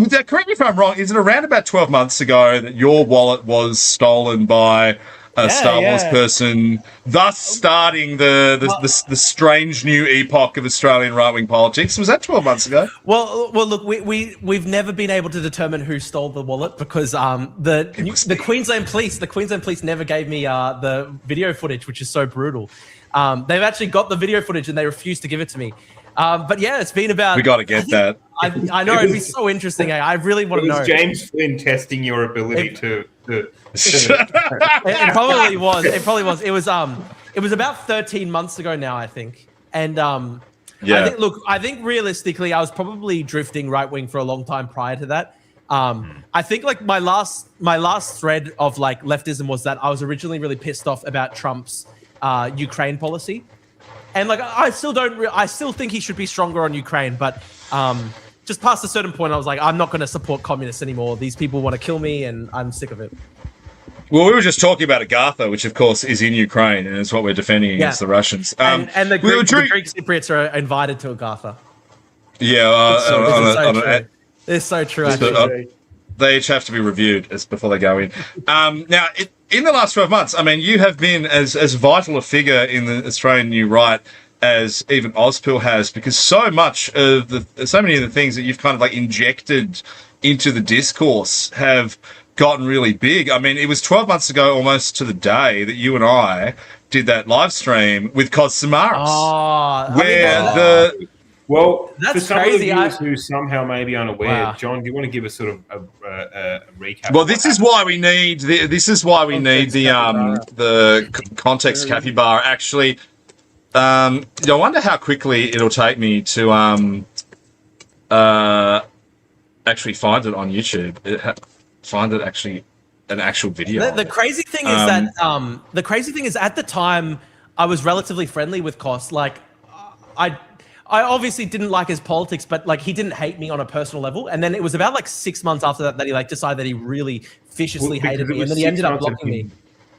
Speaker 2: correct me if I'm wrong, is it around about 12 months ago that your wallet was stolen by a Star Wars person, thus starting the strange new epoch of Australian right-wing politics? Was that 12 months ago?
Speaker 10: Well, look, we've never been able to determine who stole the wallet because the Queensland Police never gave me the video footage, which is so brutal. They've actually got the video footage and they refused to give it to me. But yeah, it's been about.
Speaker 2: We got to get that.
Speaker 10: I know it'd be so interesting. I really want to know.
Speaker 3: James Flynn testing your ability to.
Speaker 10: It probably was. It was about 13 months ago now, I think. And
Speaker 2: Yeah.
Speaker 10: I think realistically, I was probably drifting right wing for a long time prior to that. I think like my last thread of like leftism was that I was originally really pissed off about Trump's Ukraine policy, and like I still think he should be stronger on Ukraine, but just past a certain point, I was like, I'm not going to support communists anymore. These people want to kill me, and I'm sick of it.
Speaker 2: Well, we were just talking about Agartha, which of course is in Ukraine, and it's what we're defending against the Russians.
Speaker 10: And the Greek Cypriots are invited to Agartha.
Speaker 2: Yeah,
Speaker 10: it's so true. Actually.
Speaker 2: They each have to be reviewed before they go in. Now, in the last 12 months, I mean, you have been as vital a figure in the Australian New Right as even Ozpil has, because so many of the things that you've kind of like injected into the discourse have gotten really big. I mean, it was 12 months ago, almost to the day, that you and I did that live stream with Kos Samaras,
Speaker 3: Well,
Speaker 10: that's
Speaker 3: for some
Speaker 10: crazy.
Speaker 3: of the viewers who somehow may be unaware,
Speaker 10: Wow.
Speaker 3: John, do you want to give us sort of a recap?
Speaker 2: Well, this is why we need the context capybara. Actually, I wonder how quickly it'll take me to actually find it on YouTube. Find it actually an actual video.
Speaker 10: The crazy thing is that at the time I was relatively friendly with Kos. Like, I obviously didn't like his politics, but like he didn't hate me on a personal level. And then it was about like 6 months after that he like decided that he really viciously hated me, and then he ended up blocking me.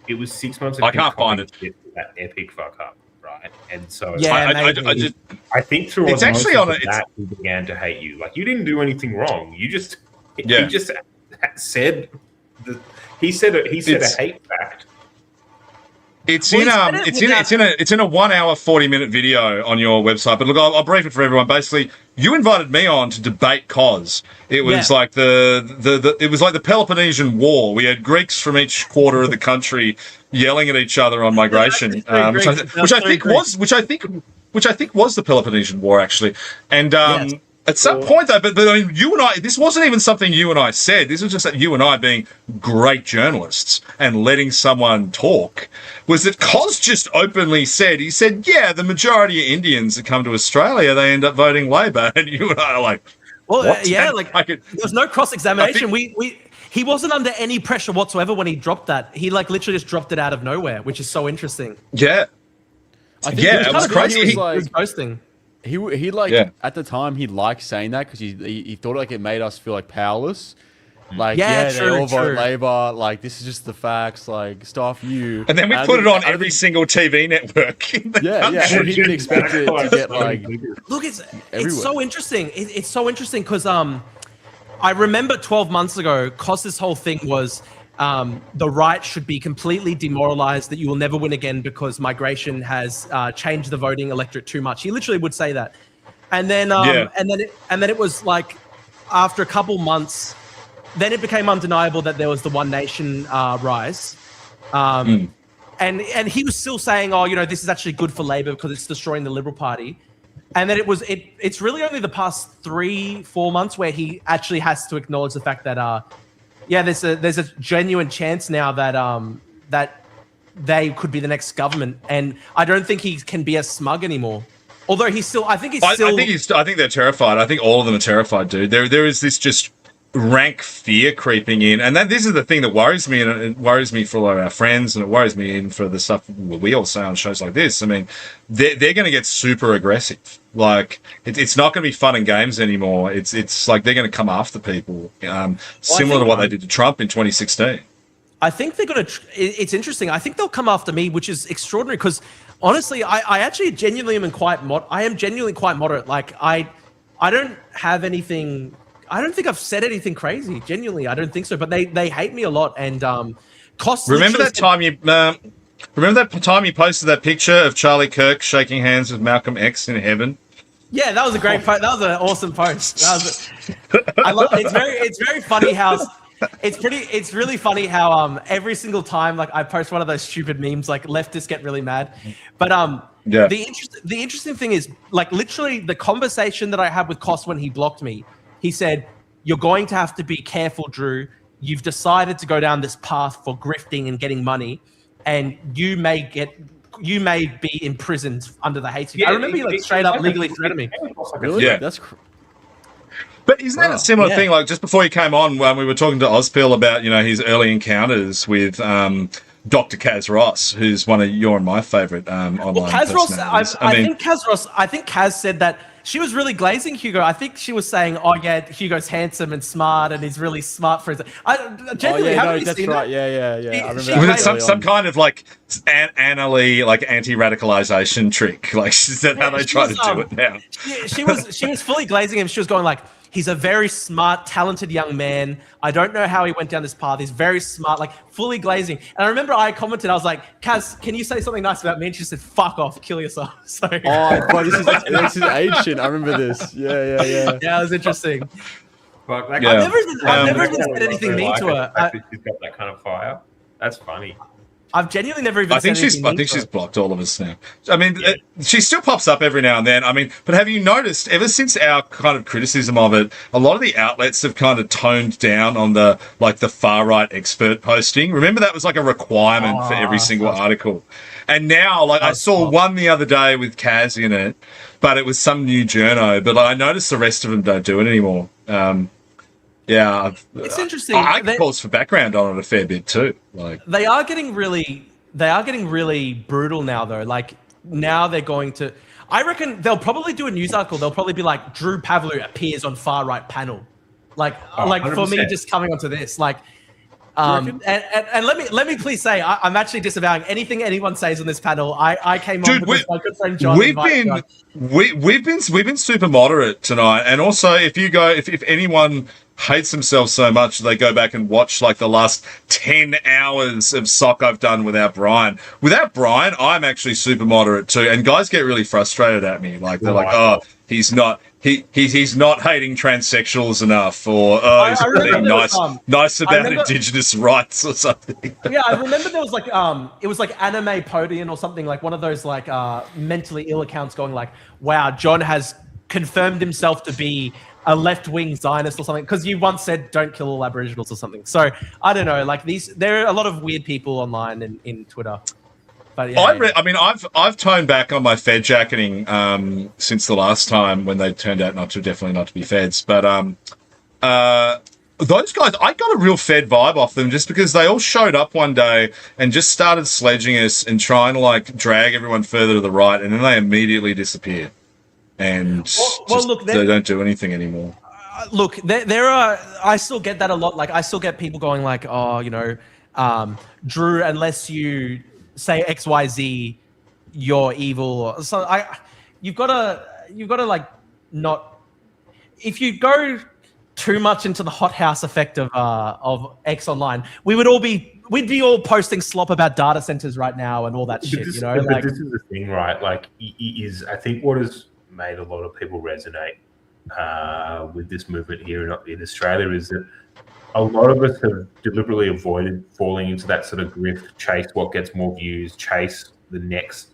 Speaker 3: It was 6 months.
Speaker 2: I can't find it.
Speaker 3: That epic fuck up, right? And so
Speaker 10: I
Speaker 3: think through
Speaker 2: it's actually on it.
Speaker 3: That he began to hate you. Like you didn't do anything wrong. He just said he said a hate fact.
Speaker 2: It's in a 1 hour 40-minute video on your website. But look, I'll brief it for everyone. Basically, you invited me on to debate Kos. It was like it was like the Peloponnesian War. We had Greeks from each quarter of the country yelling at each other on migration, which I think was the Peloponnesian War actually. And at some point, though, but I mean, you and I, this wasn't even something you and I said. This was just that you and I being great journalists and letting someone talk. Was that Kos just openly said, he said, yeah, the majority of Indians that come to Australia, they end up voting Labor. And you and I are like,
Speaker 10: well,
Speaker 2: what?
Speaker 10: There's no cross-examination. He wasn't under any pressure whatsoever when he dropped that. He like literally just dropped it out of nowhere, which is so interesting.
Speaker 2: Yeah. Yeah, it was crazy.
Speaker 10: He was boasting.
Speaker 8: He like at the time he liked saying that because he thought like it made us feel like powerless. Like they all vote Labour. Like this is just the facts. Like stuff you.
Speaker 2: And then we put it on every single TV network.
Speaker 8: Yeah. And he didn't expect it to get like.
Speaker 10: Look, it's so interesting. It's so interesting because I remember 12 months ago, Kos's whole thing was the right should be completely demoralized, that you will never win again because migration has changed the voting electorate too much. He literally would say that. And then and then it was like after a couple months, then it became undeniable that there was the One Nation rise. And he was still saying, oh, this is actually good for Labor because it's destroying the Liberal Party. And then it's really only the past 3-4 months where he actually has to acknowledge the fact that there's a genuine chance now that that they could be the next government, and I don't think he can be as smug anymore. Although I think they're terrified. I think all of them are terrified, dude. There is this just rank fear creeping in, and this is the thing that worries me, and it worries me for a lot of our friends, and it worries me even for the stuff we all say on shows like this. I mean, they're going to get super aggressive. Like it's not going to be fun and games anymore. It's like they're going to come after people, similar to what they did to Trump in 2016. I think they're going to. It's interesting. I think they'll come after me, which is extraordinary because honestly, I actually genuinely am I am genuinely quite moderate. Like I don't have anything. I don't think I've said anything crazy. Genuinely, I don't think so. But they hate me a lot. And
Speaker 2: remember that time you posted that picture of Charlie Kirk shaking hands with Malcolm X in heaven?
Speaker 10: Yeah, that was a great post. That was an awesome post. I love. It's very funny how. It's really funny how every single time like I post one of those stupid memes, like leftists get really mad. But the interesting thing is like literally the conversation that I had with Kos when he blocked me. He said, "You're going to have to be careful, Drew. You've decided to go down this path for grifting and getting money, and you may be imprisoned under the hate." I remember he like straight up legally threatened me.
Speaker 8: Really?
Speaker 2: Yeah,
Speaker 8: that's.
Speaker 2: But isn't that a similar thing? Like just before he came on, when we were talking to Ozpil about his early encounters with Dr. Kaz Ross, who's one of your and my favorite online personalities.
Speaker 10: I think Kaz said that she was really glazing Hugo. I think she was saying, "Oh yeah, Hugo's handsome and smart, and he's really smart for his." I genuinely haven't you seen that?
Speaker 8: Yeah. I remember
Speaker 2: that some kind of like Annalee like anti-radicalization trick. Like is that how they try to do it now?
Speaker 10: She was fully glazing him. She was going like, "He's a very smart, talented young man. I don't know how he went down this path. He's very smart," like fully glazing. And I remember I commented, I was like, "Kaz, can you say something nice about me?" And she said, "Fuck off, kill yourself." So,
Speaker 8: but this is ancient. I remember this. Yeah.
Speaker 10: Yeah, it was interesting.
Speaker 3: Fuck,
Speaker 10: I've never even said anything mean to her.
Speaker 3: She's got that kind of fire. That's funny.
Speaker 10: I've genuinely never even. I think
Speaker 2: she's blocked all of us now. I mean, she still pops up every now and then. I mean, but have you noticed ever since our kind of criticism of it, a lot of the outlets have kind of toned down on the far right expert posting. Remember that was like a requirement for every single article, and now like I saw one the other day with Kaz in it, but it was some new journo. But I noticed the rest of them don't do it anymore. Yeah,
Speaker 10: it's interesting.
Speaker 2: I get calls for background on it a fair bit too. Like
Speaker 10: they are getting really brutal now though. Like now they're going to. I reckon they'll probably do a news article. They'll probably be like Drew Pavlu appears on far right panel, like 100%. For me just coming onto this like. And let me please say I'm actually disavowing anything anyone says on this panel. I came on because my good friend John.
Speaker 2: We've been super moderate tonight, and also if anyone hates themselves so much they go back and watch like the last 10 hours of sock I've done without Brian. Without Brian, I'm actually super moderate too, and guys get really frustrated at me. Like they're like, "Oh, he's not hating transsexuals enough," or he's being nice about Indigenous rights or something.
Speaker 10: Yeah, I remember there was like it was like Anime Podium or something, like one of those like mentally ill accounts going like, "Wow, John has confirmed himself to be a left-wing Zionist or something," because you once said don't kill all Aboriginals or something. So I don't know, like there are a lot of weird people online in Twitter. But yeah,
Speaker 2: I mean, I've toned back on my Fed jacketing since the last time when they turned out definitely not to be Feds. But those guys, I got a real Fed vibe off them just because they all showed up one day and just started sledging us and trying to like drag everyone further to the right, and then they immediately disappeared. And look, they don't do anything anymore.
Speaker 10: Look, there are. I still get that a lot. Like, I still get people going like, "Oh, you know, Drew, unless you say X, Y, Z, you're evil." So you've got to like not. If you go too much into the hothouse effect of X online, we'd be all posting slop about data centers right now and all that shit.
Speaker 3: This,
Speaker 10: you know,
Speaker 3: but this is the thing, right? Like, I think what has made a lot of people resonate with this movement here in Australia is that a lot of us have deliberately avoided falling into that sort of grift, chase what gets more views, chase the next,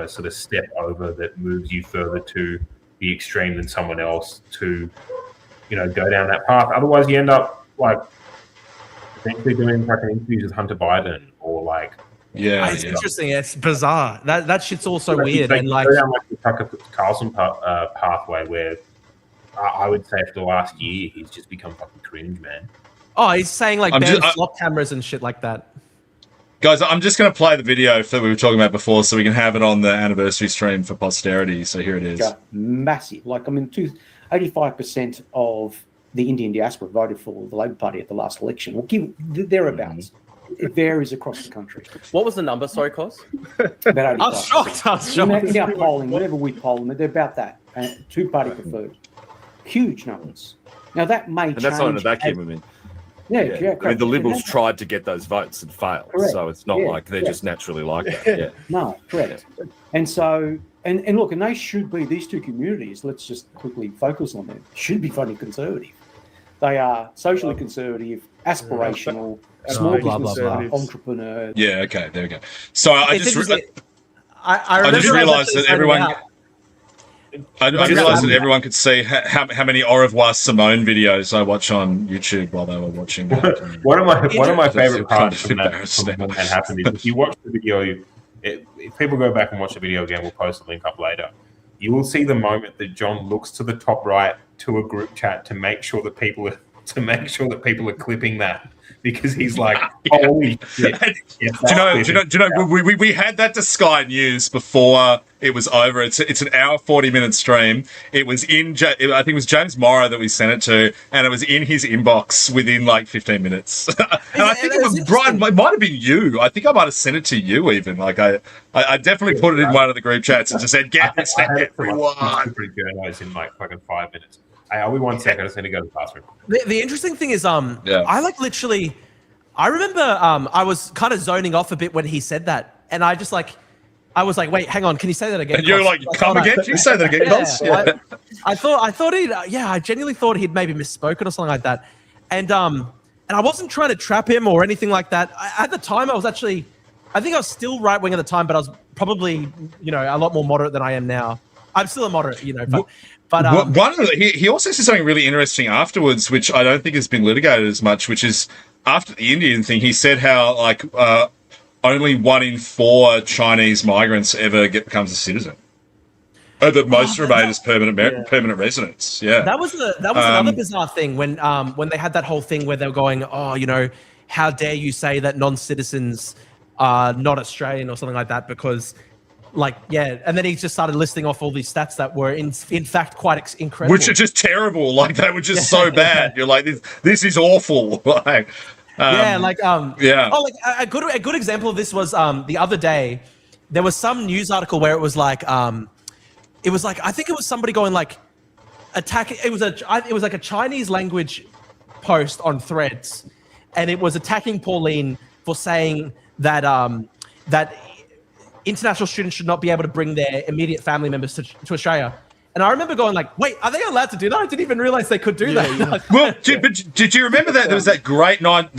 Speaker 3: sort of step over that moves you further to the extreme than someone else to, go down that path. Otherwise, you end up like essentially doing fucking interviews with Hunter Biden or like.
Speaker 10: Yeah, it's interesting. It's bizarre. That shit's also weird.
Speaker 3: They
Speaker 10: and like
Speaker 3: go down like the Tucker Carlson pathway, where I would say for the last year he's just become fucking cringe, man.
Speaker 10: Oh, he's saying like ban slop cameras and shit like that.
Speaker 2: Guys, I'm just going to play the video that we were talking about before so we can have it on the anniversary stream for posterity. So here it is.
Speaker 11: Massive. Like, I mean, 85% of the Indian diaspora voted for the Labor Party at the last election. Well, thereabouts. It varies across the country.
Speaker 12: What was the number? Sorry, Cos?
Speaker 11: About 85%.
Speaker 10: I was shocked.
Speaker 11: In our polling, whenever we poll them, they're about that. Two-party preferred. Huge numbers. Now, that may change.
Speaker 13: And that's not in a vacuum, I mean.
Speaker 11: Yeah.
Speaker 13: I mean, the Liberals tried to get those votes and failed.
Speaker 11: Correct.
Speaker 13: So it's not like they're just naturally like that. Yeah.
Speaker 11: No, correct. Yeah. And so, and look, and they should be, these two communities, let's just quickly focus on them, should be funding conservative. They are socially conservative, aspirational, small business entrepreneur.
Speaker 2: Yeah, okay, there we go. So I just realized that everyone. I realized that everyone could see how many Au revoir Simone videos I watch on YouTube while they were watching.
Speaker 3: One of my favorite parts from that happened is if you watch the video, if people go back and watch the video again, we'll post the link up later. You will see the moment that John looks to the top right to a group chat to make sure that people are clipping that. Because he's like, holy shit.
Speaker 2: Do you know, we had that to Sky News before it was over. It's an hour, 40-minute stream. It was I think it was James Morrow that we sent it to, and it was in his inbox within like 15 minutes. And I think it was Brian, it might have been you. I think I might have sent it to you even. Like I definitely put it in one of the group chats and just said, get this to everyone.
Speaker 3: In like fucking 5 minutes. Hey, I'll be 1 second. I just need to go to the bathroom.
Speaker 10: The interesting thing is, I like literally, I remember I was kind of zoning off a bit when he said that, and I was like, wait, hang on, can you say that again?
Speaker 2: And you're like, come again? Can you say that again, Cos?
Speaker 10: Yeah. I thought I genuinely thought he'd maybe misspoken or something like that, and I wasn't trying to trap him or anything like that. At the time, I think I was still right wing at the time, but I was probably, a lot more moderate than I am now. I'm still a moderate, But
Speaker 2: he also said something really interesting afterwards, which I don't think has been litigated as much, which is after the Indian thing, he said how like only 1 in 4 Chinese migrants ever becomes a citizen. That most remain as permanent residents. Yeah,
Speaker 10: that was another bizarre thing when they had that whole thing where they were going, how dare you say that non-citizens are not Australian or something like that because. And then he just started listing off all these stats that were in fact quite incredible.
Speaker 2: Which are just terrible. Like, they were just so bad. You're like, this is awful. Like,
Speaker 10: a good example of this was the other day, there was some news article where it was like, I think it was somebody going like, it was like a Chinese language post on Threads, and it was attacking Pauline for saying that, that international students should not be able to bring their immediate family members to Australia. And I remember going like, wait, are they allowed to do that? I didn't even realize they could do that.
Speaker 2: Yeah. Well, did you remember that there was that great Nigel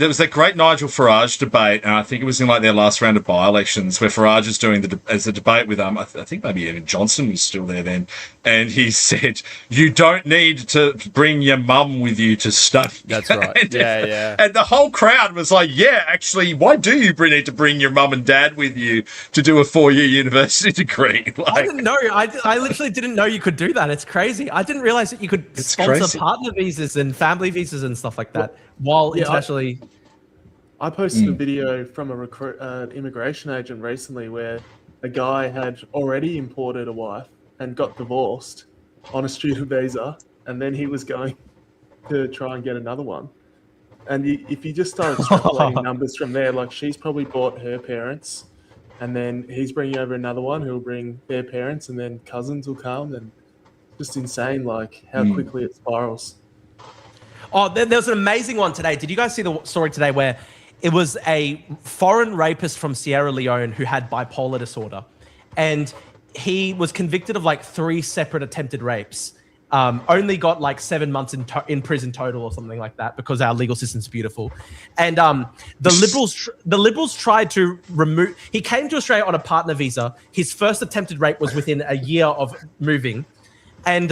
Speaker 2: Farage debate, and I think it was in like their last round of by-elections where Farage is doing the debate with I think maybe even Johnson was still there then, and he said, "You don't need to bring your mum with you to study."
Speaker 8: That's right.
Speaker 2: And the whole crowd was like, "Yeah, actually, why do you need to bring your mum and dad with you to do a 4-year university degree?" Like,
Speaker 10: I didn't know. I literally didn't know you could do do that. It's crazy. I didn't realize that you could sponsor
Speaker 2: crazy.
Speaker 10: partner visas and family visas and stuff like that while internationally.
Speaker 9: I posted a video from a immigration agent recently where a guy had already imported a wife and got divorced on a student visa, and then he was going to try and get another one. And if you just start extrapolating numbers from there, like she's probably bought her parents, and then he's bringing over another one who'll bring their parents, and then cousins will come, and just insane, like how quickly it spirals.
Speaker 10: Oh, there was an amazing one today. Did you guys see the story today where it was a foreign rapist from Sierra Leone who had bipolar disorder, and he was convicted of like 3 separate attempted rapes. Only got like 7 months in prison total or something like that because our legal system's beautiful. And the liberals tried to remove. He came to Australia on a partner visa. His first attempted rape was within a year of moving, and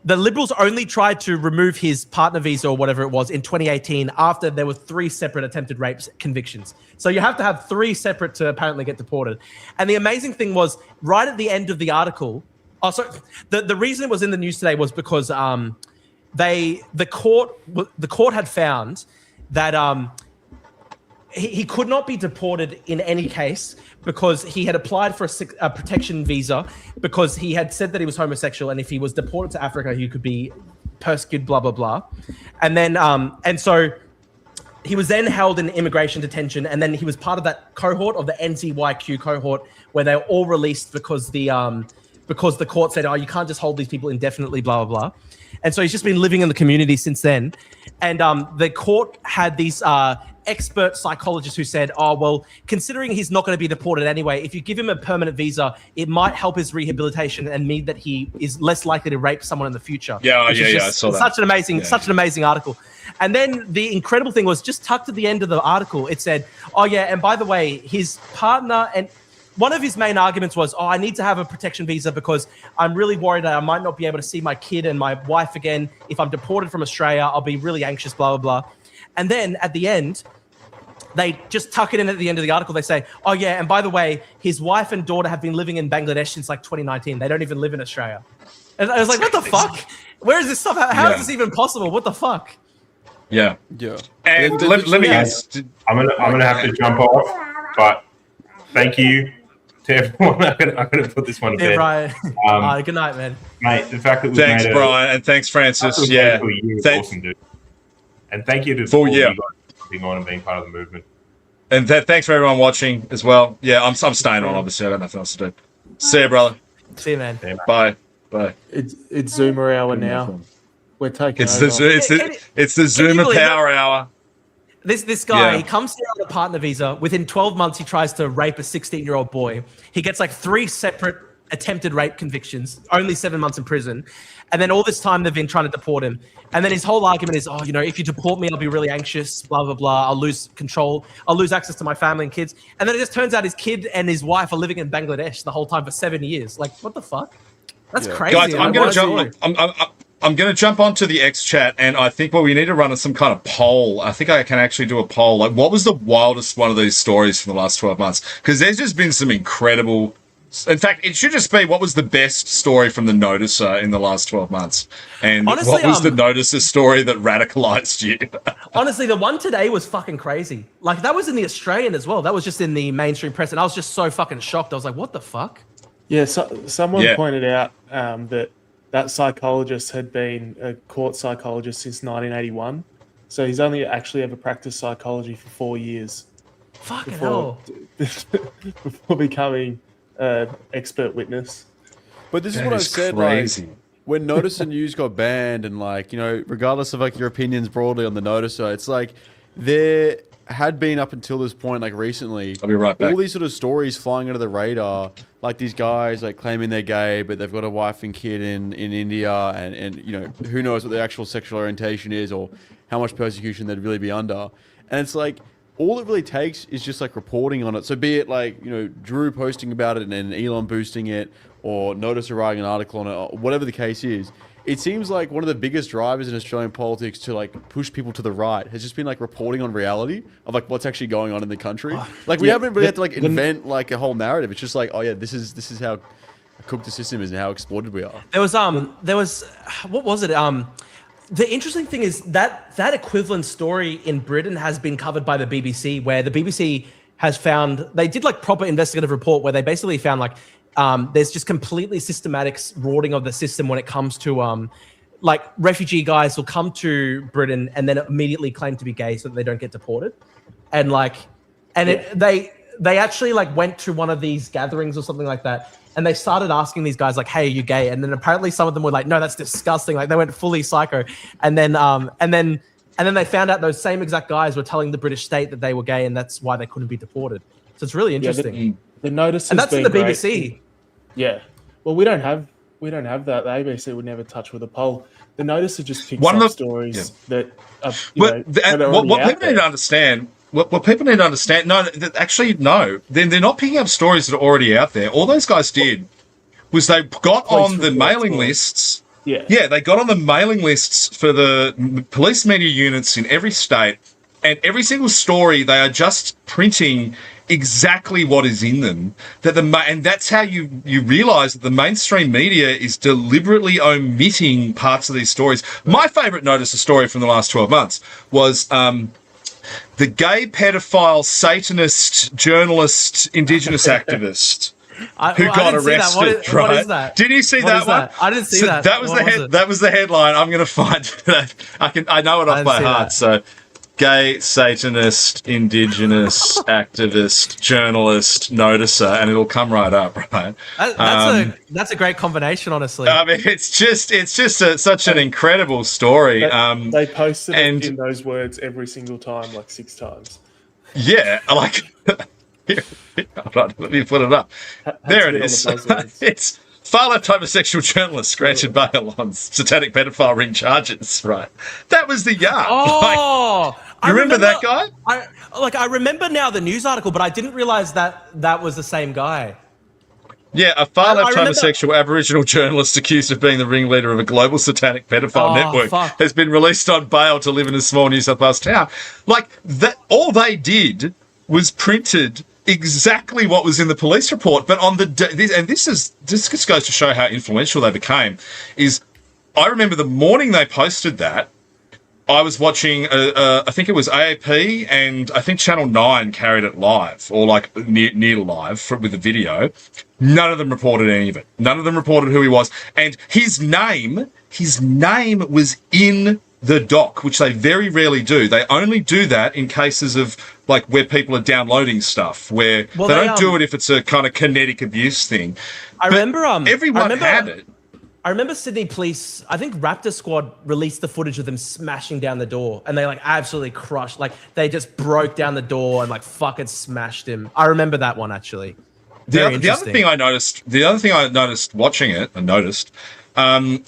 Speaker 10: the Liberals only tried to remove his partner visa or whatever it was in 2018 after there were 3 separate attempted rapes convictions. So you have to have 3 separate to apparently get deported. And the amazing thing was, right at the end of the article, the reason it was in the news today was because the court had found that he could not be deported in any case because he had applied for a protection visa because he had said that he was homosexual, and if he was deported to Africa, he could be persecuted, blah, blah, blah. And then, and so he was then held in immigration detention, and then he was part of that cohort of the NZYQ cohort where they were all released because the court said, oh, you can't just hold these people indefinitely, blah, blah, blah. And so he's just been living in the community since then. And the court had these expert psychologists who said, oh, well, considering he's not going to be deported anyway, if you give him a permanent visa, it might help his rehabilitation and mean that he is less likely to rape someone in the future.
Speaker 2: I saw that.
Speaker 10: Such an amazing article. And then the incredible thing was just tucked at the end of the article, it said, oh, yeah, and by the way, his partner and one of his main arguments was, oh, I need to have a protection visa because I'm really worried that I might not be able to see my kid and my wife again. If I'm deported from Australia, I'll be really anxious, blah, blah, blah. And then at the end, they just tuck it in at the end of the article. They say, oh, yeah, and by the way, his wife and daughter have been living in Bangladesh since like 2019. They don't even live in Australia. And I was like, what the fuck? Where is this stuff? How is this even possible? What the fuck?
Speaker 2: Yeah. And let me ask.
Speaker 3: I'm gonna have to jump off, but thank you to everyone. I'm gonna put this one to bed.
Speaker 10: Brian. Good night, man.
Speaker 3: Mate, the fact that we
Speaker 2: thanks, Brian, and thanks, Francis. Yeah,
Speaker 3: thanks. Awesome, dude. And thank you to all you guys for being on and being part of the movement.
Speaker 2: And thanks for everyone watching as well. Yeah, I'm staying on. Obviously, I got nothing else to do. See you, brother.
Speaker 10: See you, man.
Speaker 2: Bye. Bye.
Speaker 9: It's Zoomer hour now. We're taking
Speaker 2: it's
Speaker 9: over.
Speaker 2: the Zoomer Power Hour.
Speaker 10: This guy, he comes here on a partner visa. Within 12 months, he tries to rape a 16-year-old boy. He gets like 3 separate attempted rape convictions, only 7 months in prison. And then all this time, they've been trying to deport him. And then his whole argument is, oh, if you deport me, I'll be really anxious, blah, blah, blah. I'll lose control. I'll lose access to my family and kids. And then it just turns out his kid and his wife are living in Bangladesh the whole time for 7 years. Like, what the fuck? That's crazy.
Speaker 2: Guys, I'm going to jump onto the X chat, and I think we need to run some kind of poll. I think I can actually do a poll. Like, what was the wildest one of these stories from the last 12 months? Because there's just been some incredible. In fact, it should just be what was the best story from the Noticer in the last 12 months, and honestly, what was the Noticer story that radicalized you?
Speaker 10: Honestly, the one today was fucking crazy. Like, that was in the Australian as well. That was just in the mainstream press, and I was just so fucking shocked. I was like, what the fuck?
Speaker 9: Yeah, someone pointed out that psychologist had been a court psychologist since 1981. So he's only actually ever practiced psychology for 4 years.
Speaker 10: Fucking hell.
Speaker 9: Before becoming an expert witness.
Speaker 8: But this is what I said, crazy. Like, when Noticer News got banned and regardless of like your opinions broadly on the Noticer, it's like there had been up until this point, like recently,
Speaker 2: I'll be right back.
Speaker 8: All these sort of stories flying under the radar, like these guys like claiming they're gay, but they've got a wife and kid in India, and who knows what their actual sexual orientation is or how much persecution they'd really be under. And it's like all it really takes is just like reporting on it. So be it like Drew posting about it and then Elon boosting it, or Noticer writing an article on it, or whatever the case is. It seems like one of the biggest drivers in Australian politics to like push people to the right has just been like reporting on reality of like what's actually going on in the country. Like we haven't really had to like invent like a whole narrative. It's just like, oh yeah, this is how cooked the system is and how exploited we are.
Speaker 10: There was what was it? The interesting thing is that equivalent story in Britain has been covered by the BBC, where the BBC has found, they did like proper investigative report where they basically found like there's just completely systematic rorting of the system when it comes to like refugee guys will come to Britain and then immediately claim to be gay so that they don't get deported. And like, they actually like went to one of these gatherings or something like that. And they started asking these guys like, "Hey, are you gay?" And then apparently some of them were like, "No, that's disgusting." Like they went fully psycho. And then they found out those same exact guys were telling the British state that they were gay, and that's why they couldn't be deported. So it's really interesting.
Speaker 9: The notice,
Speaker 10: and that's in the
Speaker 9: great.
Speaker 10: BBC.
Speaker 9: Yeah. Well, we don't have that. The ABC would never touch with a poll. The notice has just picked up stories that are,
Speaker 2: what people need to understand. What people need to understand, no, they're not picking up stories that are already out there. All those guys did was they got on the mailing lists. Yeah, they got on the mailing lists for the police media units in every state, and every single story they are just printing exactly what is in them. And that's how you realise that the mainstream media is deliberately omitting parts of these stories. My favourite notice of story from the last 12 months was the gay pedophile, Satanist, journalist, Indigenous activist who got arrested. What is that? Did you see that one?
Speaker 10: I didn't see that.
Speaker 2: That was the headline. I'm going to find that. I know it off by heart. So, gay, Satanist, Indigenous, activist, journalist, noticer, and it'll come right up, right?
Speaker 10: That's a great combination, honestly.
Speaker 2: I mean, it's just such an incredible story.
Speaker 9: They posted it in those words every single time, like 6 times.
Speaker 2: Yeah, like let me put it up. There it is. It's far-left homosexual journalist granted bail on satanic pedophile ring charges. Right, that was the yarn.
Speaker 10: Oh.
Speaker 2: You remember that guy?
Speaker 10: I remember now the news article, but I didn't realize that was the same guy.
Speaker 2: Yeah, a far-left homosexual Aboriginal journalist accused of being the ringleader of a global satanic pedophile network has been released on bail to live in a small New South Wales town. Like that, all they did was printed exactly what was in the police report. But on this just goes to show how influential they became. Is I remember the morning they posted that. I was watching, I think it was AAP, and I think Channel 9 carried it live, or like near live with the video. None of them reported any of it. None of them reported who he was. And his name was in the doc, which they very rarely do. They only do that in cases of like where people are downloading stuff, where they don't do it if it's a kind of kinetic abuse thing. Everyone had it.
Speaker 10: I remember Sydney Police, I think Raptor Squad released the footage of them smashing down the door, and they like absolutely crushed, like they just broke down the door and like fucking smashed him. I remember that one actually.
Speaker 2: The other thing I noticed watching it,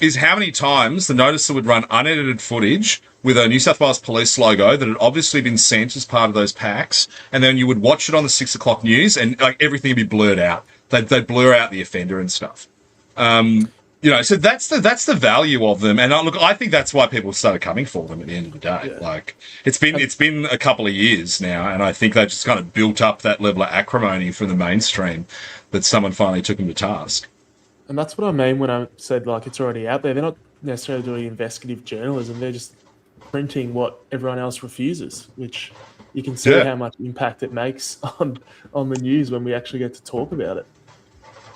Speaker 2: is how many times the noticer would run unedited footage with a New South Wales Police logo that had obviously been sent as part of those packs, and then you would watch it on the 6 o'clock news, and like everything would be blurred out. They'd blur out the offender and stuff. So that's the value of them, and I think that's why people started coming for them at the end of the day. Yeah. Like it's been a couple of years now, and I think they've just kind of built up that level of acrimony from the mainstream that someone finally took them to task.
Speaker 9: And that's what I mean when I said like it's already out there. They're not necessarily doing investigative journalism; they're just printing what everyone else refuses, which you can see how much impact it makes on the news when we actually get to talk about it.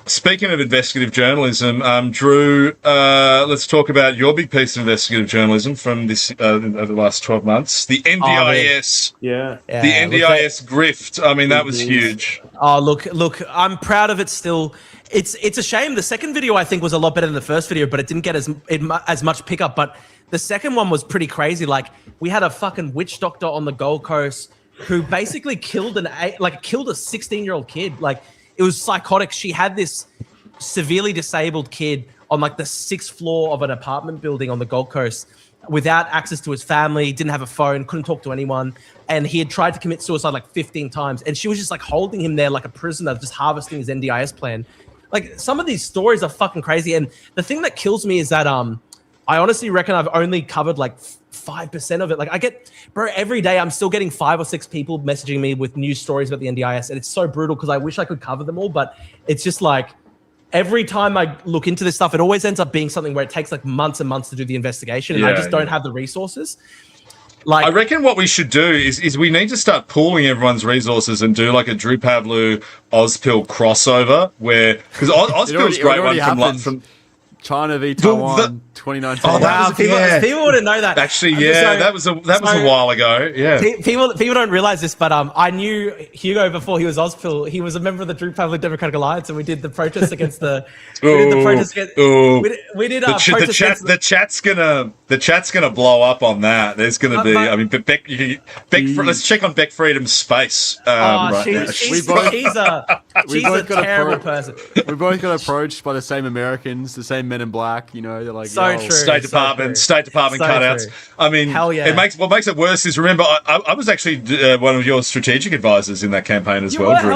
Speaker 2: Speaking of investigative journalism, Drew, let's talk about your big piece of investigative journalism from this over the last 12 months. The NDIS, the NDIS grift. I mean, that was huge.
Speaker 10: Oh, look, I'm proud of it still. It's a shame. The second video I think was a lot better than the first video, but it didn't get as much pickup. But the second one was pretty crazy. Like we had a fucking witch doctor on the Gold Coast who basically killed a 16-year-old kid. Like. It was psychotic. She had this severely disabled kid on like the 6th floor of an apartment building on the Gold Coast without access to his family, didn't have a phone, couldn't talk to anyone. And he had tried to commit suicide like 15 times. And she was just like holding him there like a prisoner, just harvesting his NDIS plan. Like some of these stories are fucking crazy. And the thing that kills me is that I honestly reckon I've only covered like 5% of it. Like I get, bro, every day I'm still getting 5 or 6 people messaging me with news stories about the NDIS, and it's so brutal because I wish I could cover them all, but it's just like every time I look into this stuff, it always ends up being something where it takes like months and months to do the investigation, and I just don't have the resources. Like,
Speaker 2: I reckon what we should do is we need to start pooling everyone's resources and do like a Drew Pavlu Ozpil crossover where because Ozpil's great one from
Speaker 8: China v Taiwan 2019.
Speaker 2: Oh,
Speaker 10: wow, people wouldn't know that.
Speaker 2: Actually, that was a while ago. Yeah,
Speaker 10: people don't realize this, but I knew Hugo before he was Ozpil. He was a member of the Drew Pavlu Democratic Alliance, and we did the protest against the.
Speaker 2: The chat's gonna blow up on that. There's gonna be. I mean, let's check on Beck Freedom's space.
Speaker 10: She's a terrible person.
Speaker 8: We both got approached by the same Americans, the same men in black. You know, they're like
Speaker 10: true.
Speaker 2: State Department cutouts.
Speaker 10: True.
Speaker 2: I mean,
Speaker 10: hell yeah.
Speaker 2: What makes it worse is remember I was actually one of your strategic advisors in that campaign as well, Drew.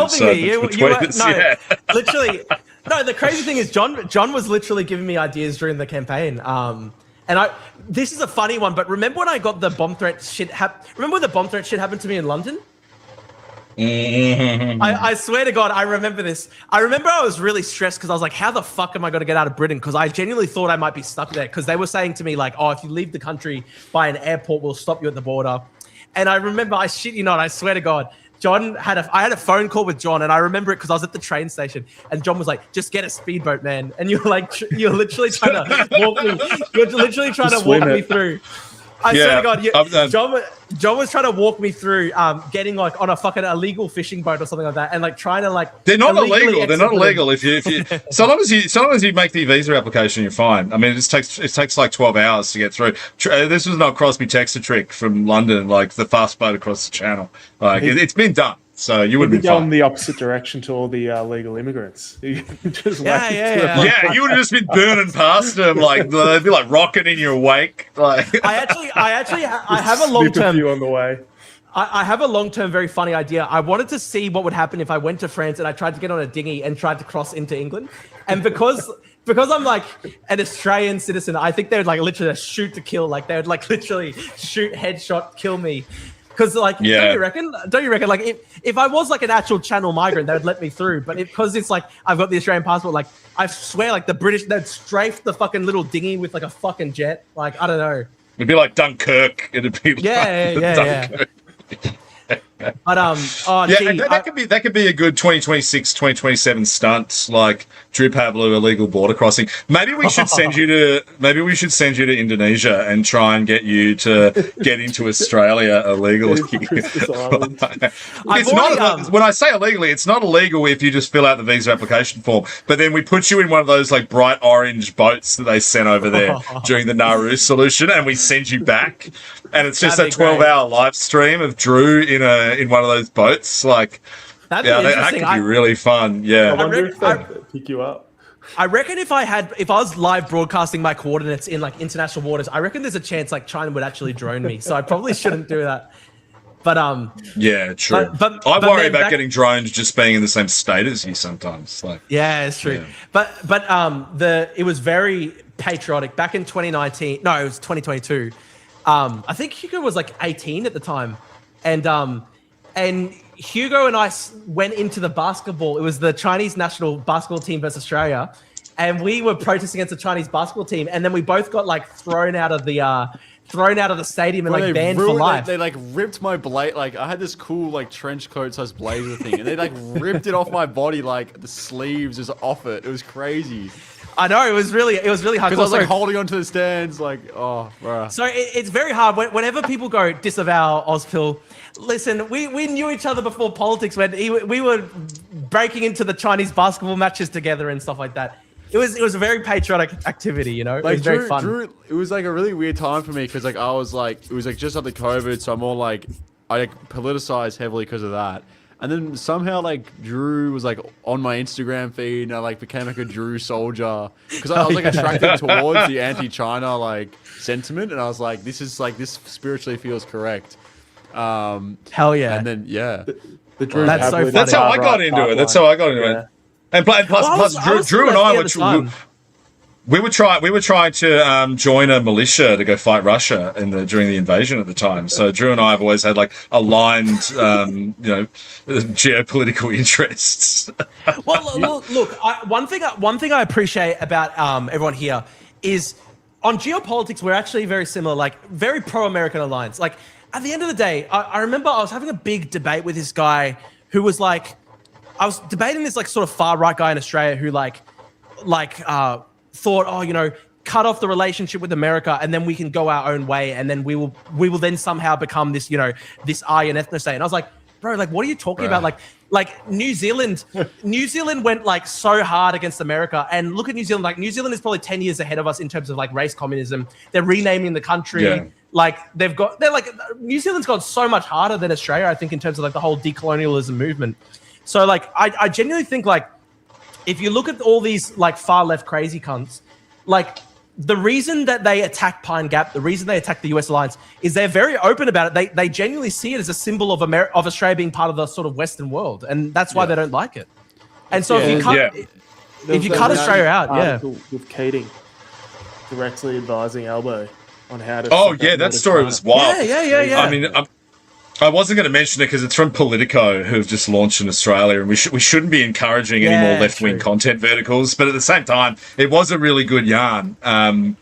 Speaker 10: Literally. No, the crazy thing is John was literally giving me ideas during the campaign. And this is a funny one, but remember when I got the bomb threat shit? Remember when the bomb threat shit happened to me in London? I swear to God, I remember this. I remember I was really stressed because I was like, how the fuck am I going to get out of Britain? Because I genuinely thought I might be stuck there because they were saying to me like, oh, if you leave the country by an airport, we'll stop you at the border. And I remember, I shit you not, I swear to God, I had a phone call with John, and I remember it because I was at the train station, and John was like, "Just get a speedboat, man." And you're literally trying to walk me. You're literally trying to walk me through. I swear to God, John was trying to walk me through getting like on a fucking illegal fishing boat or something like that, and like trying to like.
Speaker 2: They're not illegal. They're not illegal. If you so long as you make the visa application, you're fine. I mean, it takes like 12 hours to get through. This was not Crosby Texter trick from London, like the fast boat across the channel. Like it's been done. So you would be
Speaker 9: going the opposite direction to all the legal immigrants.
Speaker 2: You would have just been burning past them, like they'd be like rocket in your wake. Like
Speaker 10: I have a long term
Speaker 9: on the way.
Speaker 10: I have a long-term, very funny idea. I wanted to see what would happen if I went to France and I tried to get on a dinghy and tried to cross into England. And because I'm like an Australian citizen, I think they would like literally shoot to kill. Like they would like literally shoot, headshot, kill me. Because like, don't you reckon? Like if I was like an actual channel migrant, they would let me through. But because it's like I've got the Australian passport, like I swear, like the British, they'd strafe the fucking little dinghy with like a fucking jet. Like I don't know.
Speaker 2: It'd be like Dunkirk. It'd be
Speaker 10: Dunkirk. But
Speaker 2: that could be a good 2026, 2027 stunt, like Drew Pavlu illegal border crossing. Maybe we should send you to Indonesia and try and get you to get into Australia illegally. When I say illegally, it's not illegal if you just fill out the visa application form. But then we put you in one of those like bright orange boats that they sent over there during the Nauru solution, and we send you back. And it's just a 12-hour live stream of Drew in one of those boats. Like, that could be really fun. Yeah,
Speaker 9: I wonder if they'd pick you up.
Speaker 10: I reckon if I was live broadcasting my coordinates in like international waters, I reckon there's a chance like China would actually drone me. So I probably shouldn't do that. But
Speaker 2: yeah, true. But I worry about getting droned just being in the same state as you sometimes. Like,
Speaker 10: yeah, it's true. Yeah. But it was very patriotic back in 2019. No, it was 2022. I think Hugo was like 18 at the time, and Hugo and I went into the basketball. It was the Chinese national basketball team versus Australia, and we were protesting against the Chinese basketball team, and then we both got like thrown out of the stadium and like banned for life.
Speaker 8: They like ripped my blazer. Like I had this cool like trench coat size blazer thing, and they like ripped it off my body. Like the sleeves was off it. It was crazy.
Speaker 10: I know it was really hard.
Speaker 8: Because I was like holding onto the stands, like bruh.
Speaker 10: So it's very hard whenever people go disavow Ozpil. Listen, we knew each other before politics when we were breaking into the Chinese basketball matches together and stuff like that. It was a very patriotic activity, you know. Like, it was very fun.
Speaker 8: It was like a really weird time for me because like I was like it was like just after COVID, so I'm all like I politicized heavily because of that. And then somehow, like, Drew was, like, on my Instagram feed, and I, like, became, like, a Drew soldier. Because I was, like, attracted towards the anti-China, like, sentiment. And I was like, this spiritually feels correct.
Speaker 10: Hell yeah.
Speaker 8: And then, yeah.
Speaker 9: The Drew
Speaker 2: that's how I got into it. That's how I got into it. And plus, Drew and I We were trying to join a militia to go fight Russia during the invasion at the time. So Drew and I have always had like aligned, geopolitical interests.
Speaker 10: Well, look. One thing I appreciate about everyone here is on geopolitics we're actually very similar, like very pro-American alliance. Like at the end of the day, I remember I was having a big debate with this guy who was like, I was debating this like sort of far right guy in Australia who thought, cut off the relationship with America and then we can go our own way and then we will then somehow become this, this Aryan ethnostate. And I was like, bro, like, what are you talking about? Like New Zealand went like so hard against America, and look at New Zealand. Like New Zealand is probably 10 years ahead of us in terms of like race communism. They're renaming the country.
Speaker 2: Yeah.
Speaker 10: Like New Zealand's gone so much harder than Australia, I think, in terms of like the whole decolonialism movement. So like, I genuinely think like, if you look at all these like far left crazy cunts, like the reason that they attack Pine Gap, the reason they attack the US alliance is they're very open about it. They genuinely see it as a symbol of Australia being part of the sort of Western world, and that's why they don't like it. And so if you cut Australia out,
Speaker 9: with Keating directly advising Albo on how to.
Speaker 2: Oh yeah, that story was wild.
Speaker 10: Yeah.
Speaker 2: I mean, I wasn't going to mention it because it's from Politico, who've just launched in Australia, and we shouldn't be encouraging any more left-wing content verticals. But at the same time, it was a really good yarn. And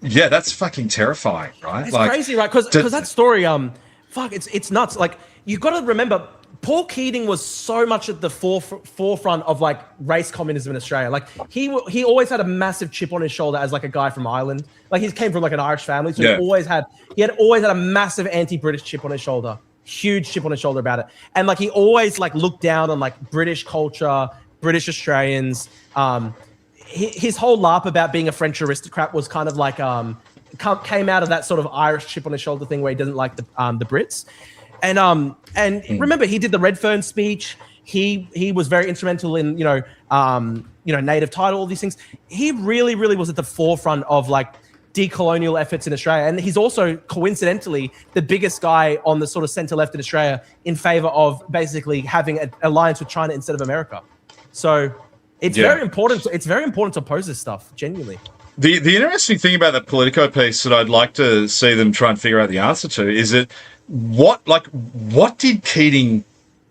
Speaker 2: yeah, that's fucking terrifying, right?
Speaker 10: It's crazy, right? Because that story, it's nuts. Like, you've got to remember, Paul Keating was so much at the forefront of like race communism in Australia. Like he always had a massive chip on his shoulder as like a guy from Ireland. Like he came from like an Irish family, so he had always had a massive anti-British chip on his shoulder, huge chip on his shoulder about it. And like he always like looked down on like British culture, British Australians. His whole LARP about being a French aristocrat was kind of like came out of that sort of Irish chip on his shoulder thing where he doesn't like the Brits. And remember, he did the Redfern speech. He was very instrumental in native title, all these things. He really, really was at the forefront of like decolonial efforts in Australia, and he's also coincidentally the biggest guy on the sort of center left in Australia in favor of basically having an alliance with China instead of America. So it's very important. It's very important to oppose this stuff genuinely.
Speaker 2: The interesting thing about that Politico piece that I'd like to see them try and figure out the answer to is that what did Keating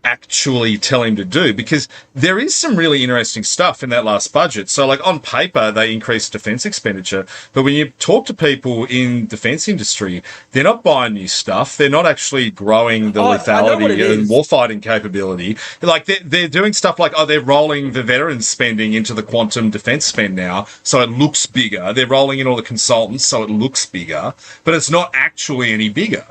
Speaker 2: actually tell him to do? Because there is some really interesting stuff in that last budget. So like on paper, they increased defense expenditure, but when you talk to people in defense industry, they're not buying new stuff. They're not actually growing the lethality and warfighting capability. Like they're doing stuff like, they're rolling the veterans spending into the quantum defense spend now, so it looks bigger. They're rolling in all the consultants, so it looks bigger, but it's not actually any bigger.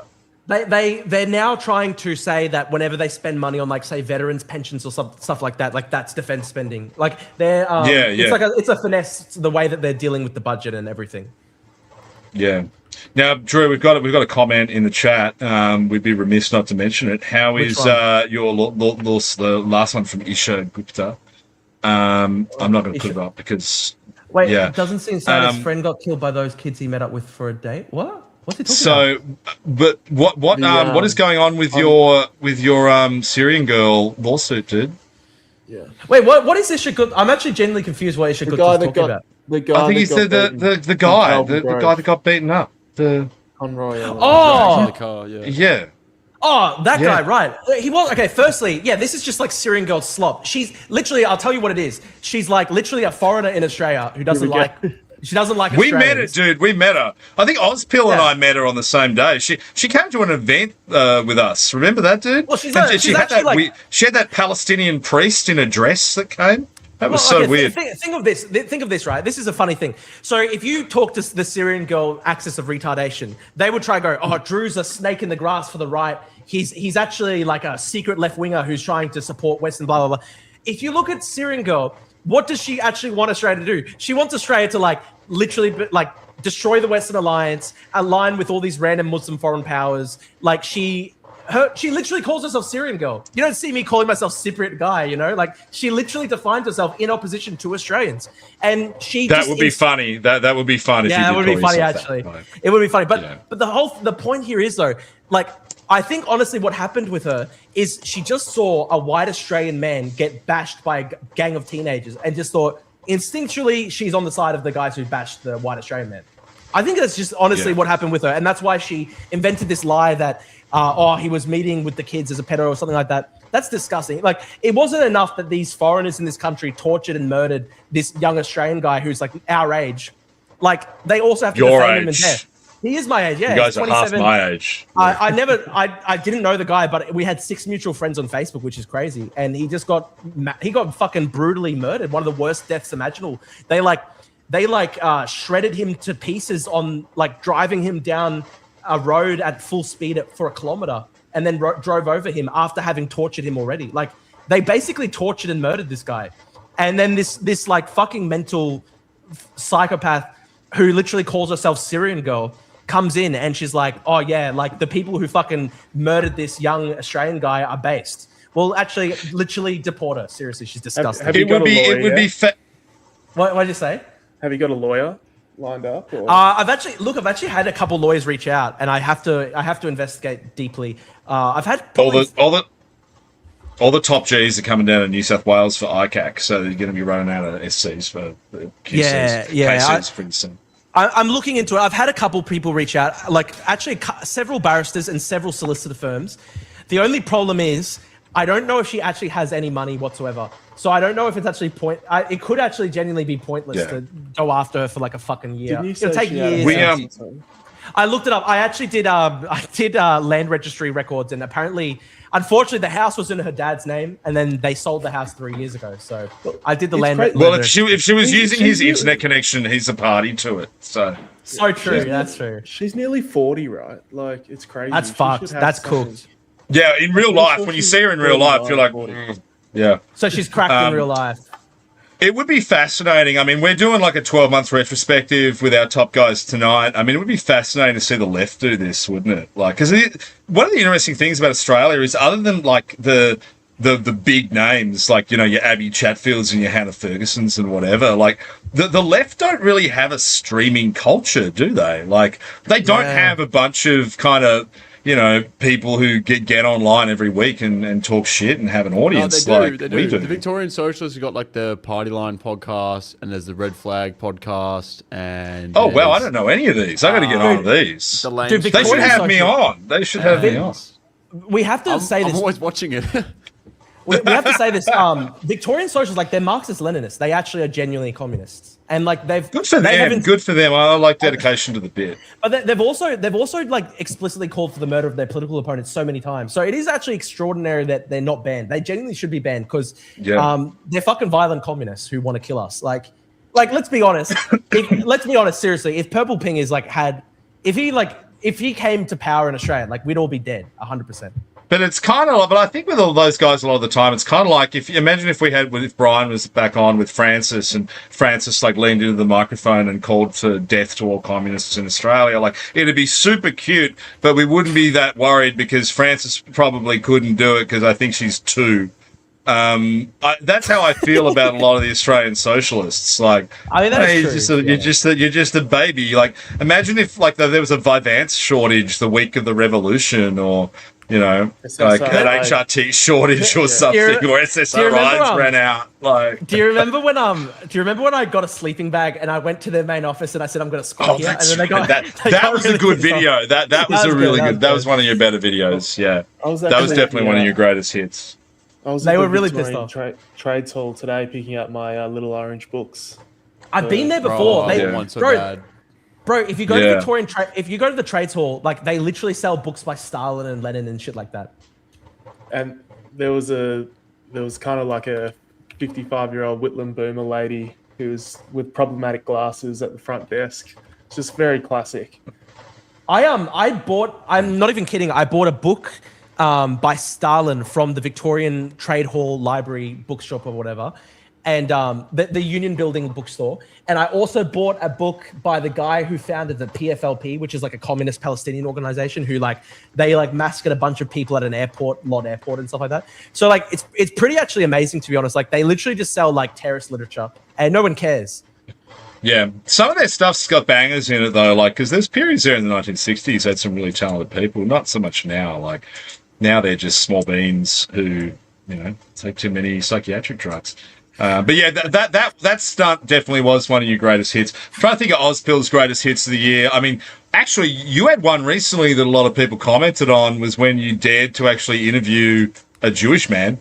Speaker 10: They're now trying to say that whenever they spend money on like say veterans pensions or stuff like that, like that's defense spending. Like they're it's a finesse to the way that they're dealing with the budget and everything. Yeah.
Speaker 2: Now, Drew, we've got a comment in the chat. We'd be remiss not to mention it. How is the last one from Isha Gupta? I'm not going to put it up because
Speaker 10: it doesn't seem sad. His friend got killed by those kids he met up with for a date. What? What's he talking about?
Speaker 2: But what is going on with your Syrian girl lawsuit, dude?
Speaker 9: Yeah.
Speaker 10: Wait, what is Isha Gupta? I'm actually genuinely confused what Isha Gupta is talking about.
Speaker 9: The guy
Speaker 2: I think he said the guy that got beaten up.
Speaker 9: Conroy.
Speaker 2: Yeah.
Speaker 10: Oh, that guy, right. He was, okay, firstly, this is just like Syrian girl slop. She's literally, I'll tell you what it is. She's like literally a foreigner in Australia who doesn't like... She doesn't like Australians.
Speaker 2: We met her, dude. We met her. I think Ozpil and I met her on the same day. She came to an event with us. Remember that, dude?
Speaker 10: Well, she
Speaker 2: had that Palestinian priest in a dress that came. That was so weird.
Speaker 10: Think of this, right? This is a funny thing. So if you talk to the Syrian girl axis of retardation, they would try to go, Drew's a snake in the grass for the right. He's actually like a secret left winger who's trying to support Western blah, blah, blah. If you look at Syrian girl, what does she actually want Australia to do? She wants Australia to like literally like destroy the Western alliance, align with all these random Muslim foreign powers. Like she literally calls herself Syrian girl. You don't see me calling myself Cypriot guy, you know? Like she literally defines herself in opposition to Australians. And
Speaker 2: that would be funny. That would be fun.
Speaker 10: Yeah, that would be funny actually. It would be funny. But the point here is though, like I think honestly what happened with her is she just saw a white Australian man get bashed by a gang of teenagers and just thought, instinctually, she's on the side of the guys who bashed the white Australian man. I think that's just honestly what happened with her. And that's why she invented this lie that, he was meeting with the kids as a pedo or something like that. That's disgusting. Like, it wasn't enough that these foreigners in this country tortured and murdered this young Australian guy who's like our age. Like, they also have to defame him in death. He is my age, yeah.
Speaker 2: You guys are half my age.
Speaker 10: I didn't know the guy, but we had 6 mutual friends on Facebook, which is crazy. And he just got fucking brutally murdered. One of the worst deaths imaginable. They shredded him to pieces on like driving him down a road at full speed for a kilometer, and then drove over him after having tortured him already. Like, they basically tortured and murdered this guy. And then this like fucking mental psychopath who literally calls herself Syrian girl comes in and she's like, oh yeah, like the people who fucking murdered this young Australian guy are based. Well, actually, literally deport her. Seriously, she's disgusting.
Speaker 9: Have you got a lawyer?
Speaker 2: It would be.
Speaker 10: What did you say?
Speaker 9: Have you got a lawyer lined up? Or?
Speaker 10: I've actually had a couple lawyers reach out, and I have to investigate deeply. I've had
Speaker 2: all the top Gs are coming down to New South Wales for ICAC, so they're going to be running out of SCs for the QCs. KCs pretty soon.
Speaker 10: I'm looking into it. I've had a couple people reach out, like actually several barristers and several solicitor firms. The only problem is I don't know if she actually has any money whatsoever. So I don't know if it's actually it could actually genuinely be pointless to go after her for like a fucking year. It'll take years. I looked it up. I actually did. I did land registry records, and apparently, unfortunately, the house was in her dad's name, and then they sold the house 3 years ago. So I did the land.
Speaker 2: Well, if she was using his internet connection, he's a party to it. So
Speaker 10: true. That's true.
Speaker 9: She's nearly 40, right? Like, it's crazy.
Speaker 10: That's fucked. That's cooked.
Speaker 2: Yeah, in real life, when you see her in real life, you're like, yeah.
Speaker 10: So she's cracked in real life.
Speaker 2: It would be fascinating. I mean, we're doing like a 12-month retrospective with our top guys tonight. I mean, it would be fascinating to see the left do this, wouldn't it? Like, because one of the interesting things about Australia is, other than like the big names, like, you know, your Abby Chatfields and your Hannah Fergusons and whatever, like the left don't really have a streaming culture, do they? Like, they don't have a bunch of kind of, you know, people who get online every week and talk shit and have an audience.
Speaker 8: No,
Speaker 2: they do.
Speaker 8: The Victorian Socialists have got like the Party Line podcast, and there's the Red Flag podcast, and
Speaker 2: oh wow, I don't know any of these. I got to get on these. They should have me on. They should have me on.
Speaker 10: We have to say this.
Speaker 8: I'm always watching it.
Speaker 10: we have to say this. Victorian Socialists, like, they're Marxist-Leninists. They actually are genuinely communists. And like
Speaker 2: good for them. Good for them. I like dedication to the bit.
Speaker 10: But they've also like explicitly called for the murder of their political opponents so many times. So it is actually extraordinary that they're not banned. They genuinely should be banned because they're fucking violent communists who want to kill us. Like let's be honest. Let's be honest. Seriously, if Purple Ping is if he came to power in Australia, like, we'd all be dead 100%.
Speaker 2: But it's kind of like, but I think with all those guys a lot of the time, it's kind of like, if Brian was back on with Francis, and Francis like leaned into the microphone and called for death to all communists in Australia, like, it'd be super cute, but we wouldn't be that worried because Francis probably couldn't do it because I think she's 2. That's how I feel about a lot of the Australian socialists. Like, I mean, that's true. You're just a baby. Like, imagine if like there was a Vyvanse shortage the week of the revolution, or, you know, like an HRT shortage or something, or SSRIs ran out. Like,
Speaker 10: do you remember when I got a sleeping bag and I went to their main office and I said I'm going to squat here, and then they got
Speaker 2: that was a good video. That was a really good. That was one of your better videos. Yeah, that was definitely one of your greatest hits.
Speaker 10: They were really pissed off.
Speaker 9: Trades hall today, picking up my Little Orange books.
Speaker 10: I've been there before. Bro, if you go to Victorian if you go to the trades hall, like, they literally sell books by Stalin and Lenin and shit like that.
Speaker 9: And there was kind of like a 55-year-old Whitlam boomer lady who was with problematic glasses at the front desk. It's just very classic.
Speaker 10: I'm not even kidding. I bought a book by Stalin from the Victorian Trade Hall Library bookshop or whatever, and the Union Building bookstore. And I also bought a book by the guy who founded the PFLP, which is like a communist Palestinian organization who they massacred a bunch of people at an airport and stuff like that. So like it's pretty actually amazing, to be honest. Like, they literally just sell like terrorist literature and no one cares.
Speaker 2: Yeah, some of their stuff's got bangers in it though, like, because there's periods there in the 1960s had some really talented people. Not so much now. Like, now they're just small beans who, you know, take too many psychiatric drugs. But yeah, that stunt definitely was one of your greatest hits. I'm trying to think of Ozpil's greatest hits of the year. I mean, actually, you had one recently that a lot of people commented on, was when you dared to actually interview a Jewish man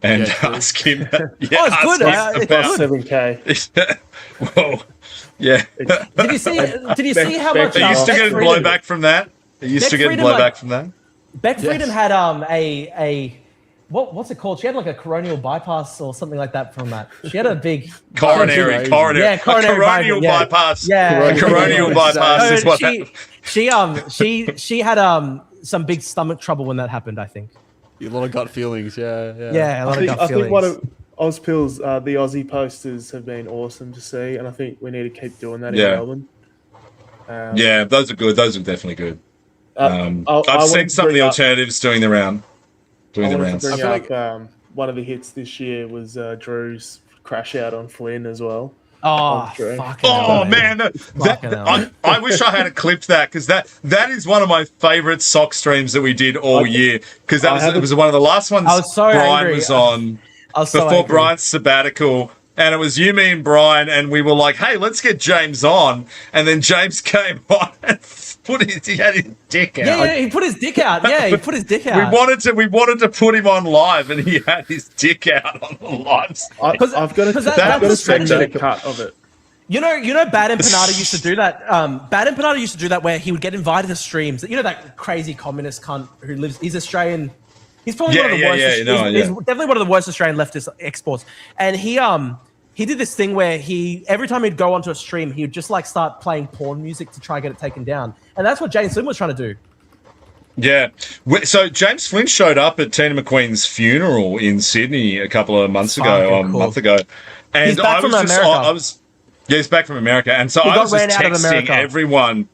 Speaker 2: and ask him.
Speaker 10: It's good.
Speaker 9: About 7K.
Speaker 2: Whoa. Yeah.
Speaker 10: Did you see how much?
Speaker 2: Are you still getting blowback from that? Are you still getting blowback from that?
Speaker 10: Beck Friedan had a what's it called? She had like a coronial bypass or something like that from that. She had a big
Speaker 2: coronary bypass.
Speaker 10: Yeah,
Speaker 2: coronial bypass is what
Speaker 10: she had some big stomach trouble when that happened, I think.
Speaker 8: A lot of gut feelings, yeah.
Speaker 10: Yeah, a lot of gut feelings.
Speaker 9: I think one of Ozpil's, the Aussie posters have been awesome to see, and I think we need to keep doing that in Melbourne.
Speaker 2: Yeah, those are good. Those are definitely good. I've seen some of the alternatives doing the rounds.
Speaker 9: I feel like one of the hits this year was Drew's crash out on Flynn as well.
Speaker 10: Oh,
Speaker 2: man! I wish I had clipped that, because that is one of my favorite sock streams that we did all year, because it was one of the last ones Brian was on before Brian's sabbatical. And it was you, me, and Brian, and we were like, "Hey, let's get James on." And then James came on and he had his dick out.
Speaker 10: Yeah, he put his dick out. Yeah, he put his dick out.
Speaker 2: We wanted to put him on live, and he had his dick out on the live.
Speaker 9: I've got a spectator cut of it.
Speaker 10: You know, Bad and Panada used to do that. Bad and Panada used to do that, where he would get invited to streams. You know, that crazy communist cunt who lives. He's Australian. He's probably one of the worst. He's definitely one of the worst Australian leftist exports. And he did this thing where every time he'd go onto a stream, he would just like start playing porn music to try and get it taken down. And that's what James Flynn was trying to do.
Speaker 2: Yeah. So James Flynn showed up at Tina McQueen's funeral in Sydney a couple of months ago, month ago. And
Speaker 10: he's back from America.
Speaker 2: He's back from America. And so I was just texting everyone.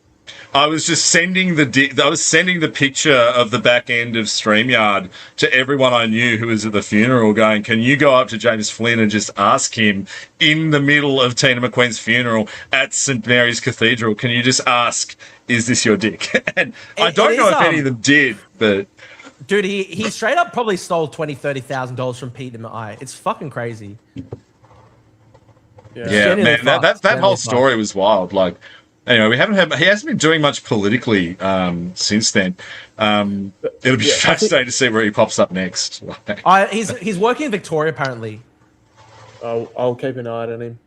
Speaker 2: I was just sending the picture of the back end of StreamYard to everyone I knew who was at the funeral, going, "Can you go up to James Flynn and just ask him in the middle of Tina McQueen's funeral at St Mary's Cathedral? Can you just ask, is this your dick?" And I don't know if any of them did, but
Speaker 10: dude, he straight up probably stole $20,000-$30,000 from Pete in the eye. It's fucking crazy.
Speaker 2: Yeah, man, that whole story was wild. Like. Anyway, he hasn't been doing much politically since then. It'll be fascinating to see where he pops up next.
Speaker 10: He's working in Victoria, apparently.
Speaker 9: I'll keep an eye on him.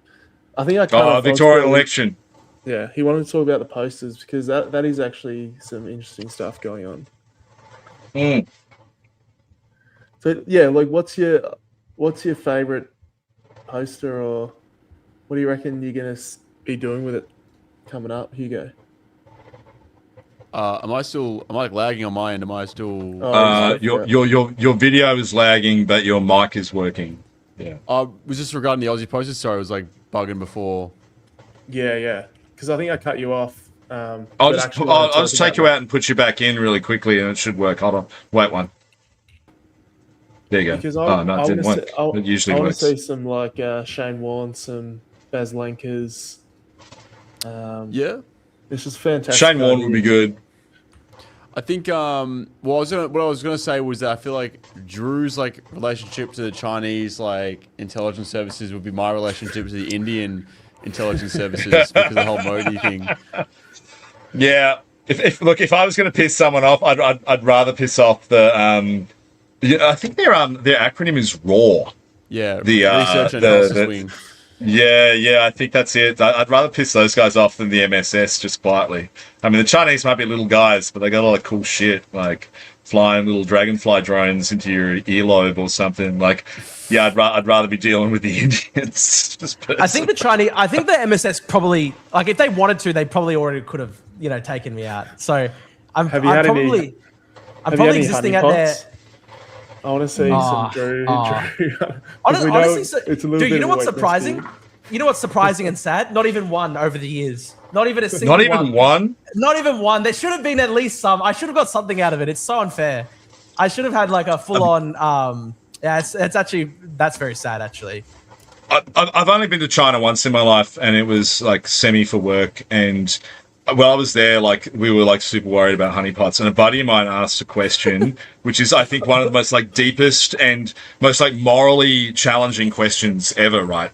Speaker 9: I think I
Speaker 2: Victorian election.
Speaker 9: Yeah, he wanted to talk about the posters, because that is actually some interesting stuff going on. So yeah, like what's your favorite poster, or what do you reckon you're gonna be doing with it coming up, Hugo?
Speaker 8: Am I lagging on my end? Am I still?
Speaker 2: Your video is lagging, but your mic is working. Yeah.
Speaker 8: Was this regarding the Aussie posters? Sorry, I was like bugging before.
Speaker 9: Yeah. Because I think I cut you off.
Speaker 2: I'll just take you out and put you back in really quickly, and it should work. Hold on. Wait one. There you go.
Speaker 9: Because
Speaker 2: it didn't work. It usually works.
Speaker 9: I want to see some like Shane Warne, some Baz Lenkas. This is fantastic.
Speaker 2: Shane Warne would be good.
Speaker 8: I think what I was gonna say was that I feel like Drew's like relationship to the Chinese like intelligence services would be my relationship to the Indian intelligence services, because of the whole Modi thing.
Speaker 2: Yeah. If I was gonna piss someone off, I'd rather piss off the I think their acronym is RAW.
Speaker 8: Yeah.
Speaker 2: The
Speaker 8: Research and Analysis Wing.
Speaker 2: Yeah, I think that's it. I'd rather piss those guys off than the MSS, just quietly. I mean, the Chinese might be little guys, but they got a lot of cool shit, like flying little dragonfly drones into your earlobe or something. Like, yeah, I'd rather be dealing with the Indians. Just
Speaker 10: I think the MSS probably, like, if they wanted to, they probably already could have, taken me out. So I'm probably existing out there.
Speaker 9: I want to see some Drew.
Speaker 10: Honestly, it's a little dude, you know what's surprising? You know what's surprising and sad? Not even one over the years. Not even a single one.
Speaker 2: Not even one?
Speaker 10: Not even one. There should have been at least some. I should have got something out of it. It's so unfair. I should have had like a full-on... it's actually... That's very sad, actually.
Speaker 2: I've only been to China once in my life, and it was like semi for work, and when I was there, like we were like super worried about honeypots, and a buddy of mine asked a question, which is I think one of the most like deepest and most like morally challenging questions ever, right?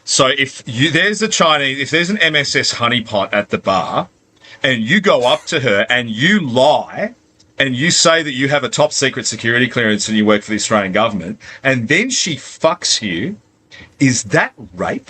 Speaker 2: So if there's an MSS honeypot at the bar, and you go up to her and you lie, and you say that you have a top secret security clearance and you work for the Australian government, and then she fucks you, is that rape?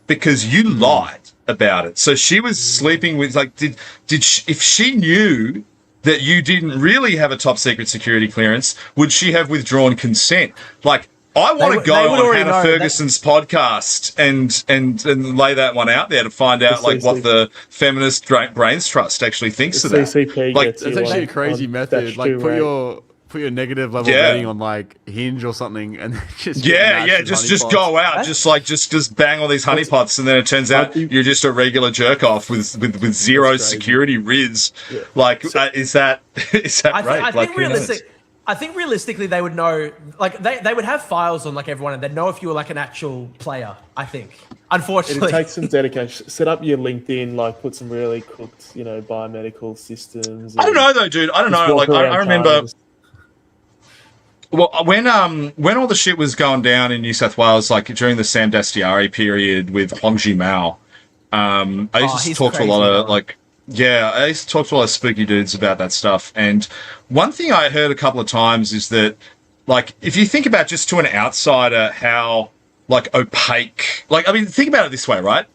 Speaker 2: Because you lied about it. So she was sleeping with, like, if she knew that you didn't really have a top secret security clearance, would she have withdrawn consent? Like, I want to go on Hannah Ferguson's podcast and lay that one out there to find out like what the Feminist Brains Trust actually thinks of that.
Speaker 8: CCP like, it's actually a crazy method. Like, put your negative level rating on like Hinge or something, and just
Speaker 2: just go out, just bang all these honeypots, and then it turns out you're just a regular jerk off with zero security riz. Yeah. Like, is that right?
Speaker 10: I think realistically they would know, like they would have files on like everyone, and they'd know if you were like an actual player. I think, unfortunately,
Speaker 9: it takes some dedication. Set up your LinkedIn, like put some really cooked, biomedical systems.
Speaker 2: I don't know though, dude. I don't know. Like I remember. Well, when all the shit was going down in New South Wales, like during the Sam Dastyari period with Hongji Mao, I used to talk to a lot of I used to talk to a lot of spooky dudes about that stuff. And one thing I heard a couple of times is that, like, if you think about just to an outsider how like opaque, like, I mean, think about it this way, right?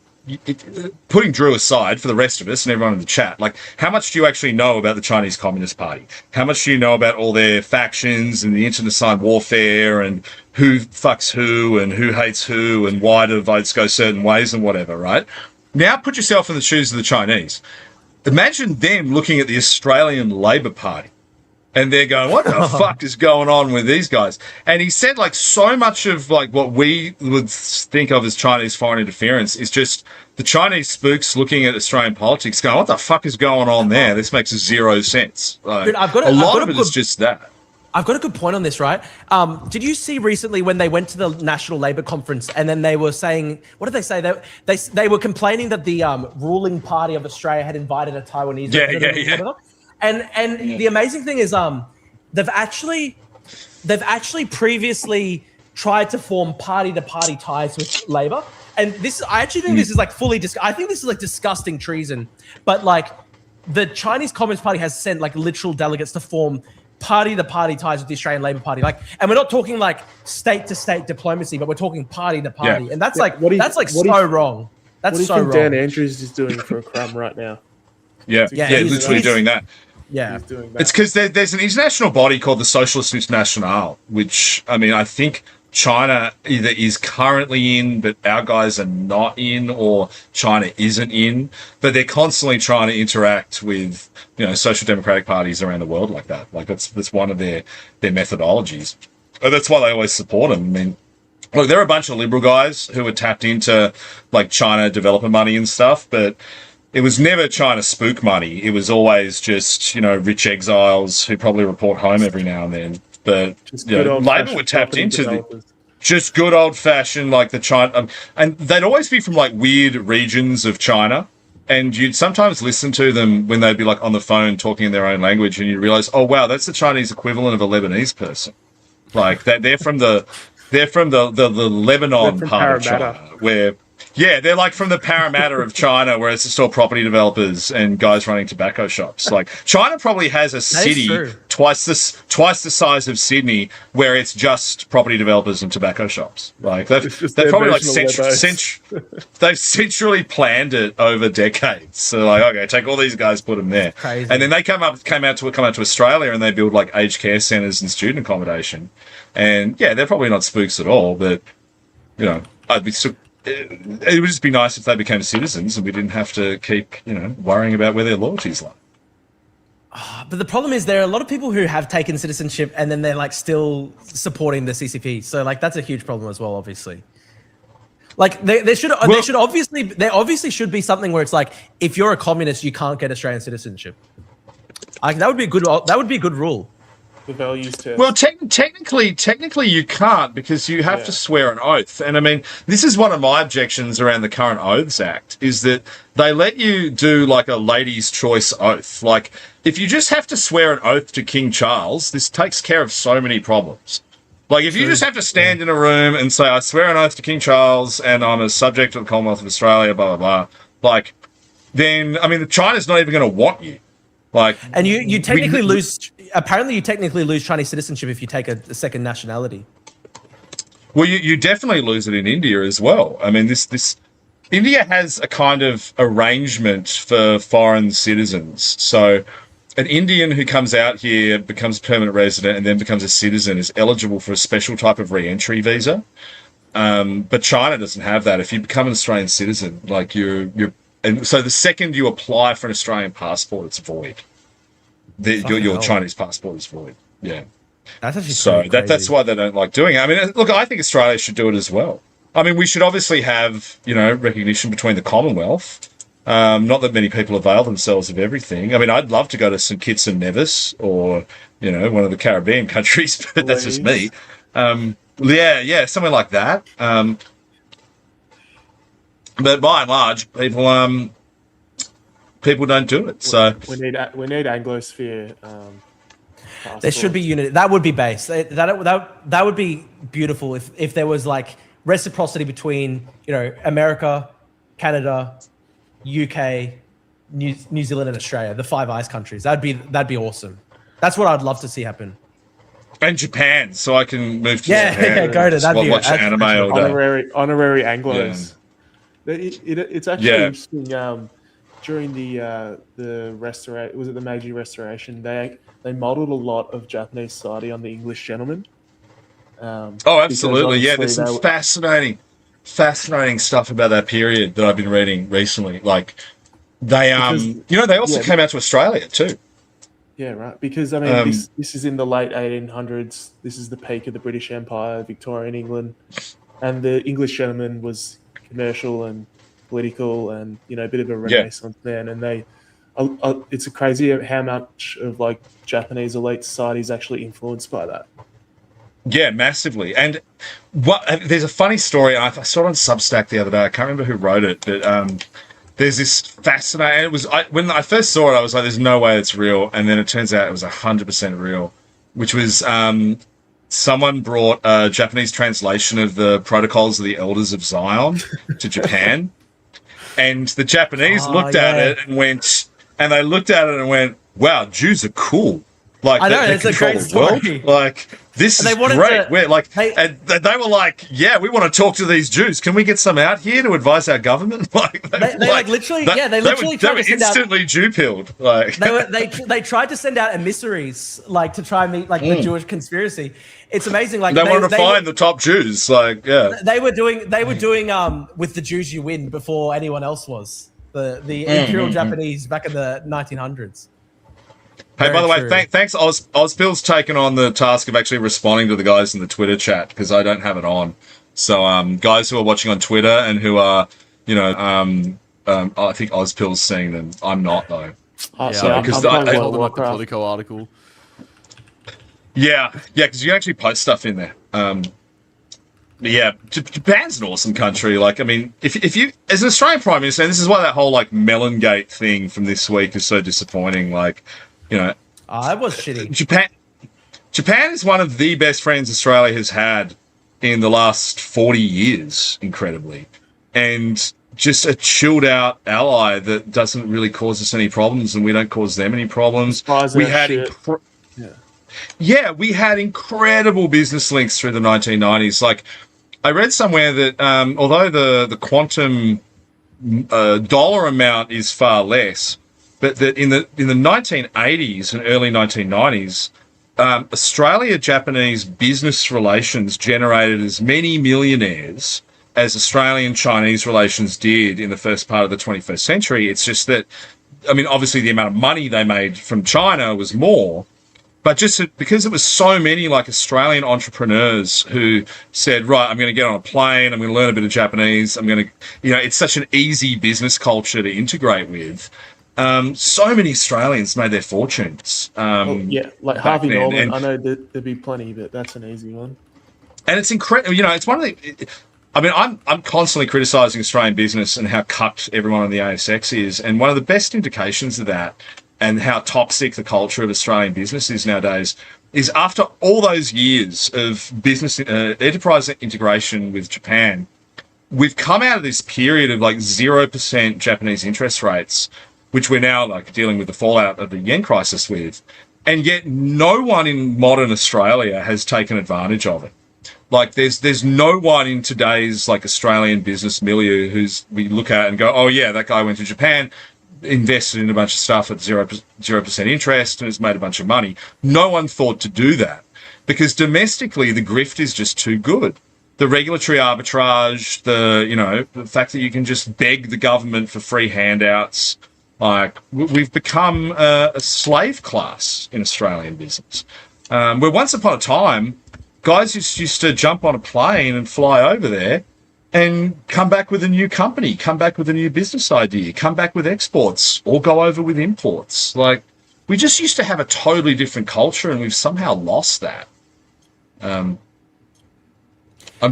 Speaker 2: Putting Drew aside for the rest of us and everyone in the chat, like, how much do you actually know about the Chinese Communist Party? How much do you know about all their factions and the internecine warfare and who fucks who and who hates who and why do votes go certain ways and whatever, right? Now put yourself in the shoes of the Chinese. Imagine them looking at the Australian Labor Party and they're going, what the fuck is going on with these guys? And he said, like, so much of like what we would think of as Chinese foreign interference is just the Chinese spooks looking at Australian politics going, what the fuck is going on there? This makes zero sense. Like, dude, a lot of it is just that.
Speaker 10: I've got a good point on this, right? Did you see recently when they went to the National Labour Conference and then they were saying, what did they say? They were complaining that the ruling party of Australia had invited a Taiwanese. Yeah. And the amazing thing is, they've actually previously tried to form party-to-party ties with Labor, and I actually think this is like I think this is like disgusting treason. But like, the Chinese Communist Party has sent like literal delegates to form party-to-party ties with the Australian Labor Party. Like, and we're not talking like state-to-state diplomacy, but we're talking party-to-party, and that's so wrong. That's so wrong.
Speaker 9: What do you think Dan Andrews is doing for a crumb right now?
Speaker 2: Yeah, he's literally doing that.
Speaker 10: Yeah,
Speaker 2: it's because there's an international body called the Socialist Internationale, which, I mean, I think China either is currently in, but our guys are not in, or China isn't in. But they're constantly trying to interact with, social democratic parties around the world like that. Like that's one of their methodologies. And that's why they always support them. I mean, look, there are a bunch of liberal guys who are tapped into like China development money and stuff, but it was never China spook money. It was always just, rich exiles who probably report home every now and then. But Labor were tapped into just good old fashioned, like the China, and they'd always be from like weird regions of China. And you'd sometimes listen to them when they'd be like on the phone talking in their own language, and you realize, oh wow, that's the Chinese equivalent of a Lebanese person. Like they're from the Lebanon part of China, where. Yeah, they're like from the Parramatta of China, where it's just all property developers and guys running tobacco shops. Like, China probably has a city twice the size of Sydney, where it's just property developers and tobacco shops. Like they've probably like they've centrally planned it over decades. So like, okay, take all these guys, put them there,
Speaker 10: crazy.
Speaker 2: And then they come out to Australia and they build like aged care centres and student accommodation. And yeah, they're probably not spooks at all, but I'd be still. It would just be nice if they became citizens and we didn't have to keep, worrying about where their loyalties lie.
Speaker 10: But the problem is there are a lot of people who have taken citizenship and then they're like still supporting the CCP. So like that's a huge problem as well, obviously. Like there obviously should be something where it's like, if you're a communist, you can't get Australian citizenship. Like that would be a good rule.
Speaker 9: the values test.
Speaker 2: Well, technically you can't, because you have to swear an oath. And I mean, this is one of my objections around the current Oaths Act, is that they let you do like a lady's choice oath. Like, if you just have to swear an oath to King Charles, this takes care of so many problems. Like, if you just have to stand in a room and say, I swear an oath to King Charles and I'm a subject of the Commonwealth of Australia, blah, blah, blah, like, then, I mean, China's not even going to want you. Like,
Speaker 10: and you technically lose. Apparently, you technically lose Chinese citizenship if you take a second nationality.
Speaker 2: Well, you definitely lose it in India as well. I mean, this India has a kind of arrangement for foreign citizens. So, an Indian who comes out here, becomes a permanent resident, and then becomes a citizen is eligible for a special type of re-entry visa. But China doesn't have that. If you become an Australian citizen, like and so the second you apply for an Australian passport, it's void. Your Chinese passport is void. Yeah.
Speaker 10: That's actually
Speaker 2: so that's why they don't like doing it. I mean, look, I think Australia should do it as well. I mean, we should obviously have, recognition between the Commonwealth. Not that many people avail themselves of everything. I mean, I'd love to go to St Kitts and Nevis or, one of the Caribbean countries, but that's just me. Yeah, somewhere like that. But by and large, people don't do it. So
Speaker 9: we need Anglosphere.
Speaker 10: There should be unity. That would be base. That would be beautiful if there was like reciprocity between America, Canada, UK, New Zealand, and Australia, the Five Eyes countries. That'd be awesome. That's what I'd love to see happen.
Speaker 2: And Japan, so I can move to Japan.
Speaker 10: Go to that.
Speaker 2: Watch anime all day.
Speaker 9: Honorary Anglos. Yeah. It's actually interesting. During the restoration, was it the Meiji Restoration? They modelled a lot of Japanese society on the English gentleman.
Speaker 2: Absolutely. Yeah, there's some fascinating stuff about that period that I've been reading recently. Like they they also came out to Australia too.
Speaker 9: Yeah, right. Because I mean, this is in the late 1800s. This is the peak of the British Empire, Victorian England, and the English gentleman was commercial and political, and a bit of a renaissance then. And it's crazy how much of like Japanese elite society is actually influenced by that.
Speaker 2: Yeah, massively. And there's a funny story. I saw it on Substack the other day. I can't remember who wrote it, but there's this fascinating. When I first saw it, I was like, "There's no way it's real," and then it turns out it was 100% real. Which was someone brought a Japanese translation of the Protocols of the Elders of Zion to Japan, and the Japanese looked at it and went, "Wow, Jews are cool." Like,
Speaker 10: I know, it's a great story.
Speaker 2: Like, this is great. They were like, "Yeah, we want to talk to these Jews. Can we get some out here to advise our government?"
Speaker 10: They literally
Speaker 2: instantly Jew-pilled. Like,
Speaker 10: they tried to send out emissaries, like, to try and meet the Jewish conspiracy. It's amazing. Like,
Speaker 2: they wanted to find the top Jews. Like, yeah,
Speaker 10: they were doing with the Jews you win before anyone else was. The Imperial Japanese back in the 1900s.
Speaker 2: Hey, by the way, thanks. Ozpill's taken on the task of actually responding to the guys in the Twitter chat because I don't have it on. So, guys who are watching on Twitter and who are, I think Ozpill's seeing them. I'm not though.
Speaker 8: Because I told them up the Politico article.
Speaker 2: Yeah, because you can actually post stuff in there. Yeah, Japan's an awesome country. Like, I mean, if you, as an Australian Prime Minister, and this is why that whole like Melongate thing from this week is so disappointing. Like, that
Speaker 10: was shitty.
Speaker 2: Japan is one of the best friends Australia has had in the last 40 years, incredibly. And just a chilled out ally that doesn't really cause us any problems and we don't cause them any problems. We had we had incredible business links through the 1990s. Like, I read somewhere that although the quantum dollar amount is far less, but that in the 1980s and early 1990s, Australia-Japanese business relations generated as many millionaires as Australian-Chinese relations did in the first part of the 21st century. It's just that, I mean, obviously the amount of money they made from China was more, but just because it was so many like Australian entrepreneurs who said, right, I'm going to get on a plane, I'm going to learn a bit of Japanese, I'm going to, it's such an easy business culture to integrate with. So many Australians made their fortunes.
Speaker 9: Like Harvey Norman. I know that there'd be plenty, but that's an easy one.
Speaker 2: And it's incredible. You know, it's one of the. I mean, I'm constantly criticising Australian business and how cucked everyone on the ASX is, and one of the best indications of that, and how toxic the culture of Australian business is nowadays, is after all those years of business enterprise integration with Japan, we've come out of this period of like 0% Japanese interest rates, which we're now like dealing with the fallout of the yen crisis with, and yet no one in modern Australia has taken advantage of it. Like there's no one in today's like Australian business milieu who's we look at and go, oh yeah, that guy went to Japan, invested in a bunch of stuff at 0% interest and has made a bunch of money. No one thought to do that because domestically the grift is just too good. The regulatory arbitrage, the fact that you can just beg the government for free handouts, like we've become a slave class in Australian business. Where once upon a time, guys used to jump on a plane and fly over there and come back with a new company, come back with a new business idea, come back with exports, or go over with imports. Like, we just used to have a totally different culture, and we've somehow lost that. I'm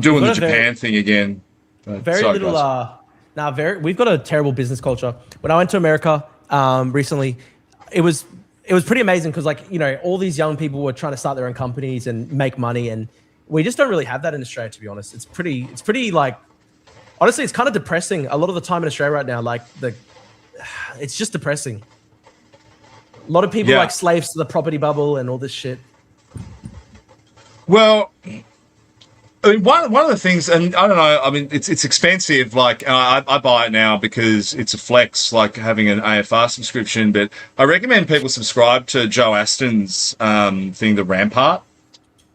Speaker 2: doing the Japan thing again.
Speaker 10: We've got a terrible business culture. When I went to America recently, it was pretty amazing because, like, you know, all these young people were trying to start their own companies and make money, and we just don't really have that in Australia, to be honest. It's pretty like, honestly, it's kind of depressing. A lot of the time in Australia right now, like it's just depressing. A lot of people like slaves to the property bubble and all this shit.
Speaker 2: Well, I mean, one of the things, and I don't know, I mean, it's expensive. Like, I buy it now because it's a flex, like having an AFR subscription. But I recommend people subscribe to Joe Aston's thing, The Rampart,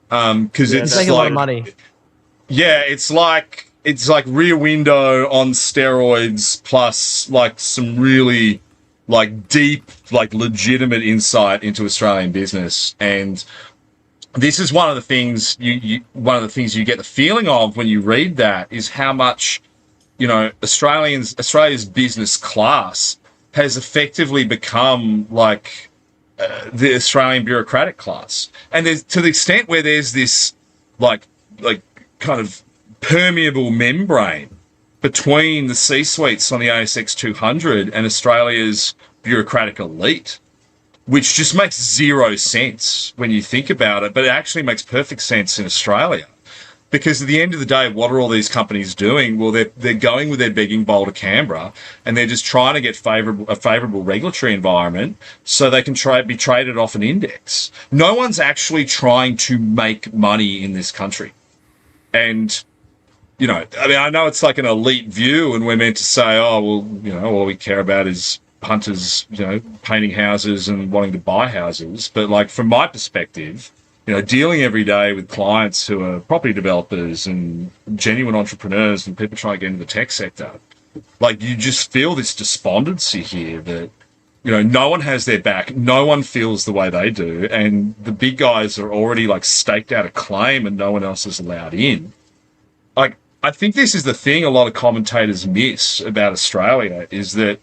Speaker 2: because it's like a lot of money. Yeah, it's like Rear Window on steroids, plus like some really like deep, like legitimate insight into Australian business. And this is one of the things you get the feeling of when you read that is how much, you know, Australia's business class has effectively become like the Australian bureaucratic class, and there's to the extent where there's this like kind of permeable membrane between the C-suites on the ASX 200 and Australia's bureaucratic elite, which just makes zero sense when you think about it, but it actually makes perfect sense in Australia. Because at the end of the day, what are all these companies doing? Well, they're going with their begging bowl to Canberra, and they're just trying to get a favourable regulatory environment so they can be traded off an index. No one's actually trying to make money in this country. And, you know, I mean, I know it's like an elite view, and we're meant to say, oh, well, you know, all we care about is punters, you know, painting houses and wanting to buy houses. But like from my perspective, you know, dealing every day with clients who are property developers and genuine entrepreneurs and people trying to get into the tech sector, like you just feel this despondency here that, you know, no one has their back, no one feels the way they do, and the big guys are already like staked out a claim and no one else is allowed in. Like, I think this is the thing a lot of commentators miss about Australia is that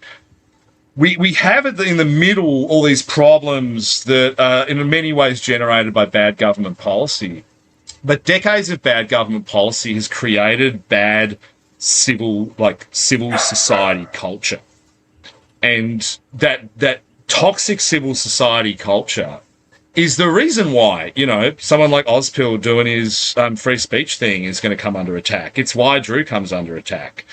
Speaker 2: we have in the middle all these problems that are in many ways generated by bad government policy. But decades of bad government policy has created bad civil society culture. And that toxic civil society culture is the reason why, you know, someone like Ozpil doing his free speech thing is going to come under attack. It's why Drew comes under attack.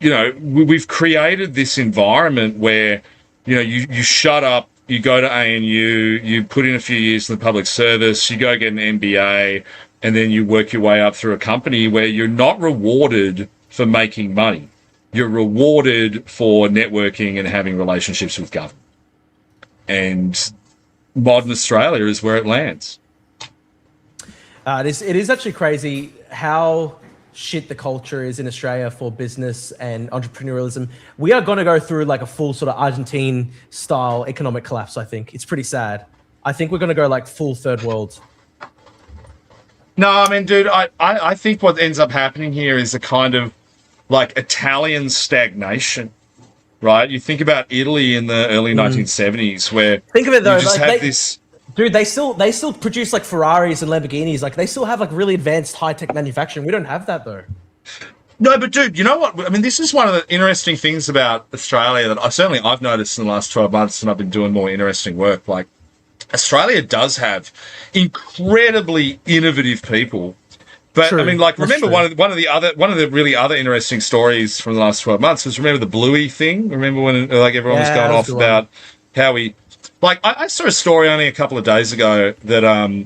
Speaker 2: You know, we've created this environment where, you know, you shut up, you go to ANU, you put in a few years in the public service, you go get an MBA, and then you work your way up through a company where you're not rewarded for making money. You're rewarded for networking and having relationships with government. And modern Australia is where it lands.
Speaker 10: It is actually crazy how shit the culture is in Australia for business and entrepreneurialism. We are going to go through like a full sort of Argentine style economic collapse. I think it's pretty sad. I think we're going to go like full third world.
Speaker 2: No, I mean, dude, I think what ends up happening here is a kind of like Italian stagnation. right? You think about Italy in the early 1970s, where
Speaker 10: think of it though,
Speaker 2: you just
Speaker 10: like
Speaker 2: have
Speaker 10: they,
Speaker 2: this.
Speaker 10: Dude, they still produce like Ferraris and Lamborghinis. Like they still have like really advanced high tech manufacturing. We don't have that though.
Speaker 2: No, but dude, you know what? I mean, this is one of the interesting things about Australia that I've noticed in the last 12 months, and I've been doing more interesting work. Like, Australia does have incredibly innovative people. But
Speaker 10: True.
Speaker 2: I mean, like,
Speaker 10: That's
Speaker 2: remember
Speaker 10: true.
Speaker 2: one of the really other interesting stories from the last 12 months was, remember the Bluey thing? Remember when like everyone was
Speaker 10: Yeah,
Speaker 2: going
Speaker 10: that
Speaker 2: off
Speaker 10: was the one.
Speaker 2: about how we, like, I saw a story only a couple of days ago that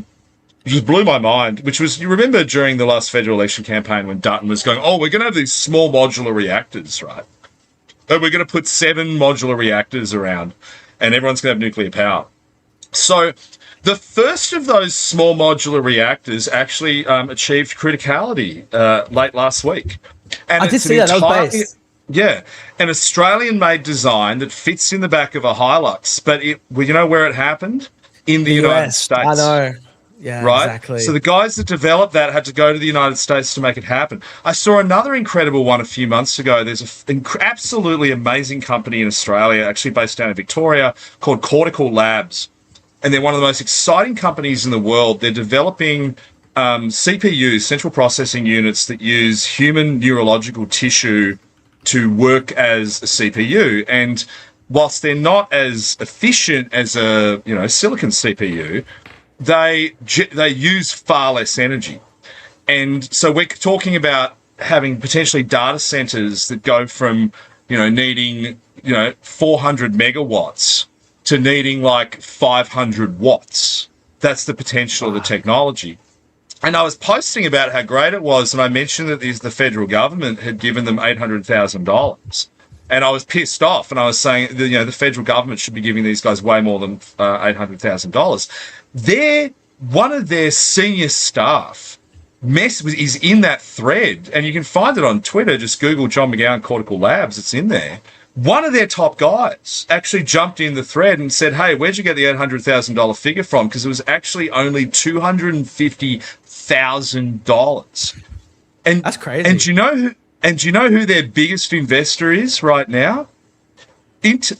Speaker 2: just blew my mind, which was, you remember during the last federal election campaign when Dutton was going, oh, we're going to have these small modular reactors, right? And we're going to put 7 modular reactors around, and everyone's going to have nuclear power. So the first of those small modular reactors actually achieved criticality late last week. And
Speaker 10: I did see that. That was based.
Speaker 2: Yeah, an Australian-made design that fits in the back of a Hilux, but you know where it happened? In the United
Speaker 10: US.
Speaker 2: States.
Speaker 10: I know. Yeah,
Speaker 2: Right?
Speaker 10: exactly.
Speaker 2: So the guys that developed that had to go to the United States to make it happen. I saw another incredible one a few months ago. There's an absolutely amazing company in Australia, actually based down in Victoria, called Cortical Labs. And they're one of the most exciting companies in the world. They're developing CPUs, central processing units, that use human neurological tissue to work as a CPU. And whilst they're not as efficient as a silicon CPU, they use far less energy. And so we're talking about having potentially data centers that go from needing 400 megawatts to needing like 500 watts. That's the potential of the technology. And I was posting about how great it was, and I mentioned that the federal government had given them $800,000. And I was pissed off, and I was saying that, the federal government should be giving these guys way more than $800,000. One of their senior staff is in that thread, and you can find it on Twitter. Just Google John McGowan Cortical Labs. It's in there. One of their top guys actually jumped in the thread and said, hey, where'd you get the $800,000 figure from? Because it was actually only $250,000. And
Speaker 10: that's crazy.
Speaker 2: And do you know who their biggest investor is right now? Incutel,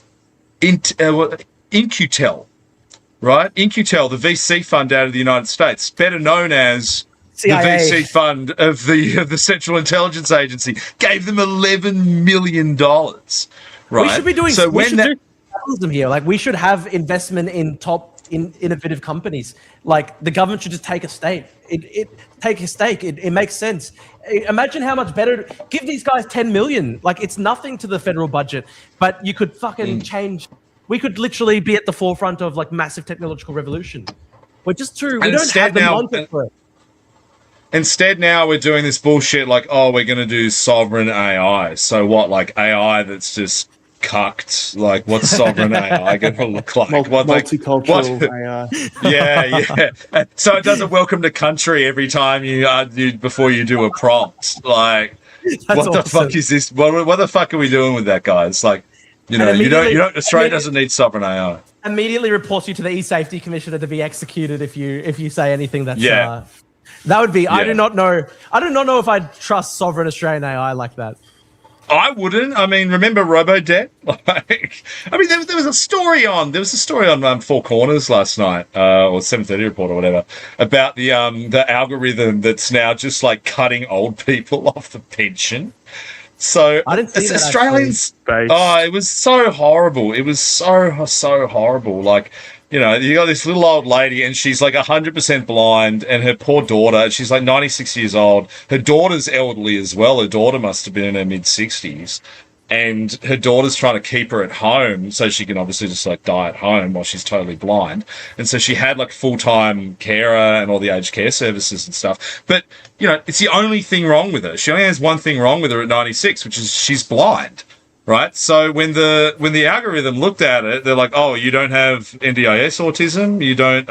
Speaker 2: right? Incutel, the VC fund out of the United States, better known as CIA. The VC fund of the Central Intelligence Agency, gave them $11 million. Right?
Speaker 10: We should be doing capitalism here. Like, we should have investment in top innovative companies. Like, the government should just take a stake. It makes sense. Imagine how much better. Give these guys 10 million. Like, it's nothing to the federal budget, but you could fucking change. We could literally be at the forefront of like massive technological revolution. We're just too. We don't have the mindset for it.
Speaker 2: Instead, now we're doing this bullshit like, oh, we're going to do sovereign AI. So what? Like AI that's just cucked? Like, what's sovereign AI going to look like?
Speaker 9: Multicultural AI.
Speaker 2: Yeah. So it doesn't welcome the country every time before you do a prompt. Like, what the fuck is this? What the fuck are we doing with that, guys? Like, Australia doesn't need sovereign AI.
Speaker 10: Immediately reports you to the e-safety commissioner to be executed if you say anything that's that would be. Yeah. I do not know if I'd trust sovereign Australian AI like that.
Speaker 2: I wouldn't. I mean, remember Robodebt? There was a story on Four Corners last night, or 7:30 Report or whatever, about the algorithm that's now just like cutting old people off the pension. So
Speaker 10: I didn't see that,
Speaker 2: Australians. It was so horrible. It was so horrible. Like, you got this little old lady, and she's like 100% blind, and her poor daughter, she's like 96 years old. Her daughter's elderly as well. Her daughter must have been in her mid-60s. And her daughter's trying to keep her at home so she can obviously just like die at home while she's totally blind. And so she had like full-time carer and all the aged care services and stuff. But, it's the only thing wrong with her. She only has one thing wrong with her at 96, which is she's blind. Right. So when the algorithm looked at it, they're like, oh, you don't have NDIS autism. You don't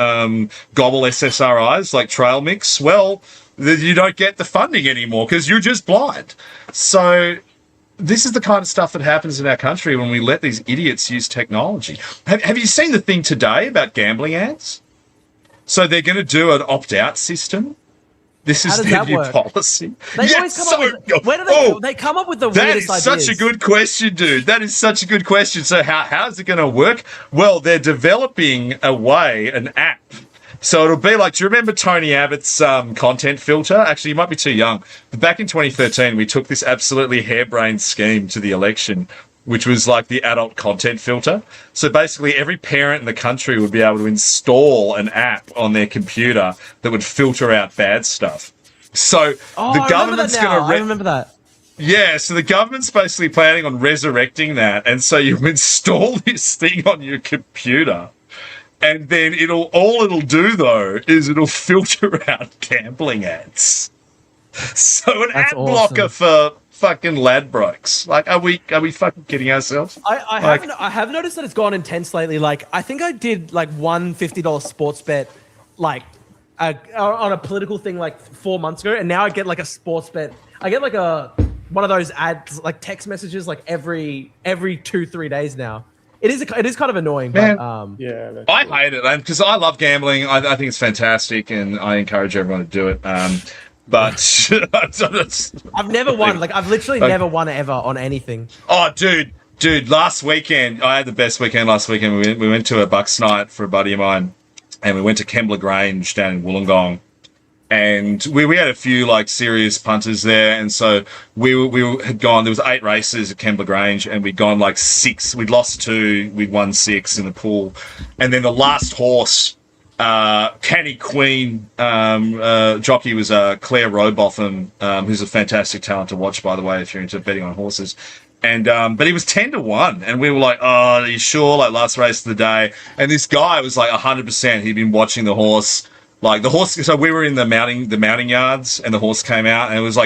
Speaker 2: gobble SSRIs like trail mix. Well, you don't get the funding anymore because you're just blind. So this is the kind of stuff that happens in our country when we let these idiots use technology. Have you seen the thing today about gambling ads? So they're going to do an opt-out system This
Speaker 10: How
Speaker 2: is
Speaker 10: does
Speaker 2: their
Speaker 10: that
Speaker 2: new
Speaker 10: work?
Speaker 2: policy.
Speaker 10: They
Speaker 2: Yeah,
Speaker 10: always come up with. Where do they come up with the
Speaker 2: That
Speaker 10: weirdest
Speaker 2: is such
Speaker 10: ideas?
Speaker 2: a good question, dude. That is such a good question. So how is it going to work? Well, they're developing an app. So it'll be like, do you remember Tony Abbott's content filter? Actually, you might be too young. But back in 2013, we took this absolutely harebrained scheme to the election, which was like the adult content filter. So basically every parent in the country would be able to install an app on their computer that would filter out bad stuff. So the government's going to...
Speaker 10: I remember that.
Speaker 2: Yeah, so the government's basically planning on resurrecting that. And so you install this thing on your computer, and then it'll do though is it'll filter out gambling ads. So an ad blocker for fucking Ladbrokes. Like, are we fucking kidding ourselves?
Speaker 10: I have noticed that it's gone intense lately. Like, I think I did like one $50 sports bet, like on a political thing like 4 months ago, and now I get like a sports bet. I get like one of those ads, like text messages, like every 2-3 days now. It is kind of annoying,
Speaker 2: Man,
Speaker 10: but
Speaker 2: I hate it because I love gambling. I think it's fantastic, and I encourage everyone to do it. But
Speaker 10: I've never won. Like, I've literally never won ever on anything.
Speaker 2: Oh, dude, last weekend, I had the best weekend last weekend. We went to a Bucks night for a buddy of mine, and we went to Kembla Grange down in Wollongong. And we had a few like serious punters there, and so we had gone. There was 8 races at Kembla Grange, and we'd gone like 6. We'd lost 2, we'd won 6 in the pool, and then the last horse, Canny Queen, jockey was Claire Rowbotham, who's a fantastic talent to watch, by the way, if you're into betting on horses. And but he was 10-1, and we were like, "Oh, are you sure?" Like last race of the day, and this guy was like 100%. He'd been watching the horse. Like the horse, so we were in the mounting yards, and the horse came out, and it was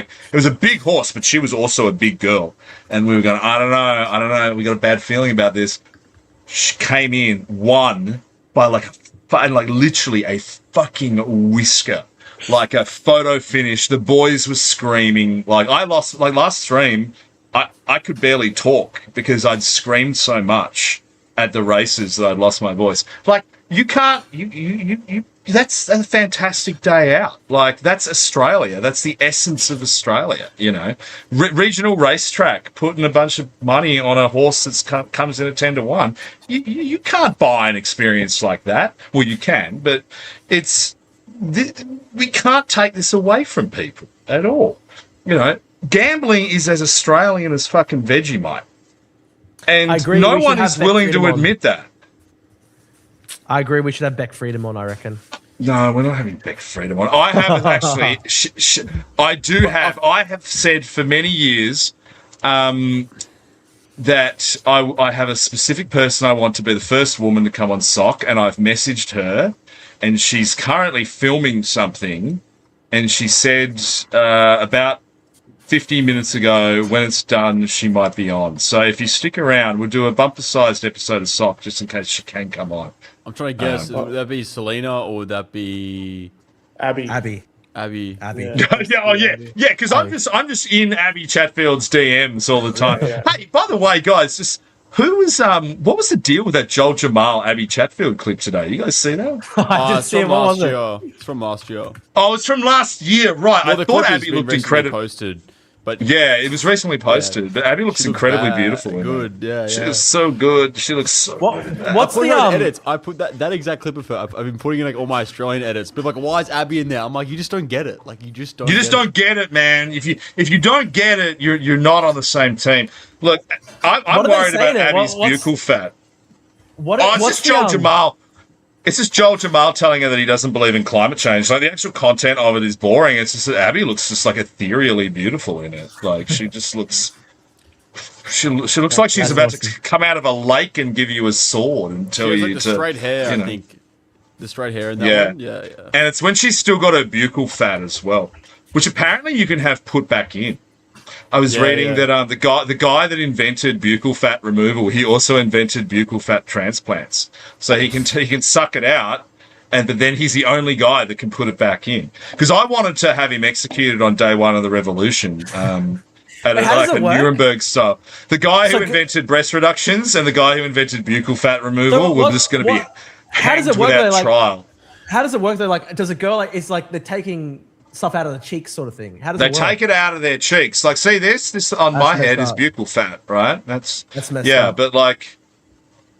Speaker 2: a big horse, but she was also a big girl, and we were going, I don't know, we got a bad feeling about this. She came in, won by like literally a fucking whisker, like a photo finish. The boys were screaming. Like I lost, like last stream, I could barely talk because I'd screamed so much at the races that I'd lost my voice. Like you can't, you. That's a fantastic day out. Like, that's Australia. That's the essence of Australia, you know. Regional racetrack, putting a bunch of money on a horse that comes in at 10-1. You can't buy an experience like that. Well, you can, but we can't take this away from people at all. You know, gambling is as Australian as fucking Vegemite. And no one is willing to admit that.
Speaker 10: I agree. We should have Beck Freedom on, I reckon.
Speaker 2: No, we're not having Beck Freedom on. I haven't actually. I have said for many years that I have a specific person I want to be the first woman to come on Sock, and I've messaged her, and she's currently filming something, and she said about 50 minutes ago, when it's done, she might be on. So if you stick around, we'll do a bumper-sized episode of Sock just in case she can come on.
Speaker 8: I'm trying to guess. Would that be Selena or would that be
Speaker 9: Abby?
Speaker 2: Yeah. Because I'm just in Abby Chatfield's DMs all the time.
Speaker 9: Yeah.
Speaker 2: Hey, by the way, guys, just who was what was the deal with that Joel Jamal Abby Chatfield clip today? You guys see that?
Speaker 10: I didn't see it. What was it?
Speaker 8: It's from last year.
Speaker 2: Oh, it's from last year, right?
Speaker 8: Well,
Speaker 2: I thought Abby looked incredible.
Speaker 8: Posted. But
Speaker 2: yeah, it was recently posted. But Abby looks incredibly beautiful.
Speaker 8: Good, yeah.
Speaker 2: She looks so good. She looks so.
Speaker 10: What's the
Speaker 8: edits? I put that exact clip of her. I've been putting in like all my Australian edits. But like, why is Abby in there? I'm like, you just don't get it. Like, you just don't.
Speaker 2: You just don't get it, man. If you don't get it, you're not on the same team. Look, I'm worried about Abby's buccal fat. It's just Joel Jamal. It's just Joel Jamal telling her that he doesn't believe in climate change. Like, the actual content of it is boring. It's just that Abby looks just like ethereally beautiful in it. Like, she just looks. She looks like she's about to come out of a lake and give you a sword and tell you
Speaker 8: like
Speaker 2: to.
Speaker 8: The straight hair, I think. The straight hair in that one. Yeah.
Speaker 2: And it's when she's still got her buccal fat as well, which apparently you can have put back in. I was reading that the guy that invented buccal fat removal, he also invented buccal fat transplants. So he can suck it out, but then he's the only guy that can put it back in. Because I wanted to have him executed on day one of the revolution. At a Nuremberg style. The guy who invented breast reductions and the guy who invented buccal fat removal were just going to be hanged without trial.
Speaker 10: How does it work though? Like, does it go like it's like they're taking stuff out of the cheeks, sort of thing? How does
Speaker 2: They
Speaker 10: it work?
Speaker 2: take it out of their cheeks. Like, see this on
Speaker 10: That's
Speaker 2: my
Speaker 10: messed
Speaker 2: head is
Speaker 10: up.
Speaker 2: buccal fat, right? That's
Speaker 10: messed
Speaker 2: yeah,
Speaker 10: up.
Speaker 2: but like,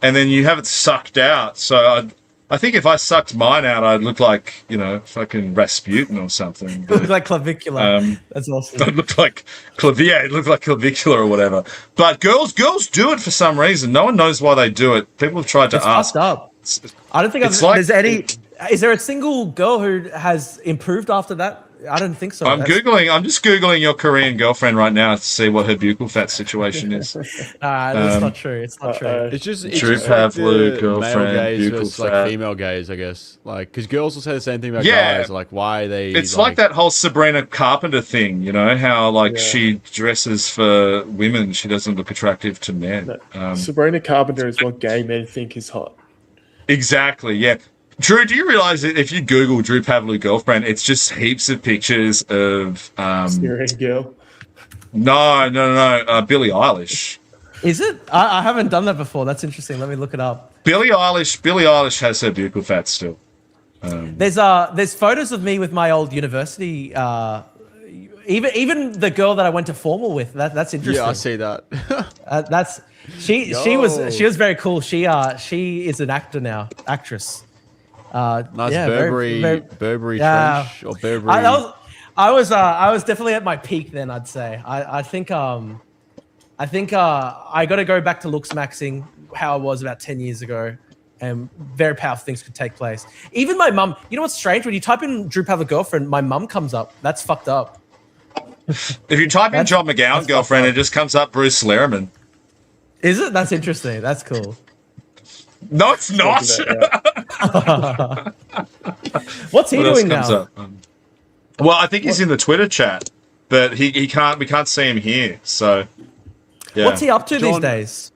Speaker 2: and then you have it sucked out. So I think if I sucked mine out, I'd look like, you know, fucking Rasputin or something.
Speaker 10: It looked like clavicular. That's awesome.
Speaker 2: It looked like it looked like clavicular or whatever. But girls do it for some reason. No one knows why they do it. People have tried to
Speaker 10: It's
Speaker 2: ask.
Speaker 10: fucked up. I don't think
Speaker 2: It's like-
Speaker 10: there's any. Is there a single girl who has improved after that? I don't think so.
Speaker 2: I'm just googling your Korean girlfriend right now to see what her buccal fat situation is.
Speaker 10: That's not true. It's not true.
Speaker 8: It's just
Speaker 2: Drew
Speaker 8: just like
Speaker 2: Pavlou,
Speaker 8: the
Speaker 2: girlfriend,
Speaker 8: male gaze
Speaker 2: buccal
Speaker 8: versus
Speaker 2: fat.
Speaker 8: like female gaze, I guess. Like, because girls will say the same thing about
Speaker 2: Yeah.
Speaker 8: guys. Like, why they?
Speaker 2: It's like that whole Sabrina Carpenter thing, you know, how like she dresses for women, she doesn't look attractive to men.
Speaker 9: Sabrina Carpenter is what gay men think is hot.
Speaker 2: Exactly, yeah. Drew, do you realize that if you Google Drew Pavlou girlfriend, it's just heaps of pictures of
Speaker 9: Syrian girl.
Speaker 2: No, Billie Eilish.
Speaker 10: Is it? I haven't done that before. That's interesting. Let me look it up.
Speaker 2: Billie Eilish has her buccal fat still.
Speaker 10: There's photos of me with my old university. Even the girl that I went to formal with. That's interesting.
Speaker 8: Yeah, I see that.
Speaker 10: That's she was very cool. She is an actress.
Speaker 8: Nice
Speaker 10: yeah,
Speaker 8: Burberry
Speaker 10: yeah.
Speaker 8: trench or Burberry.
Speaker 10: I was definitely at my peak then. I'd say. I think I got to go back to looks maxing how I was about 10 years ago, and very powerful things could take place. Even my mum. You know what's strange? When you type in Drew Pavlou girlfriend, my mum comes up. That's fucked up.
Speaker 2: If you type in John McGowan girlfriend, it just comes up Bruce Lerman.
Speaker 10: Is it? That's interesting. That's cool.
Speaker 2: No, it's not.
Speaker 10: What's he
Speaker 2: What else
Speaker 10: doing
Speaker 2: comes
Speaker 10: now?
Speaker 2: up? Well, I think he's in the Twitter chat, but he can't. We can't see him here. So, yeah.
Speaker 10: What's he up to these days?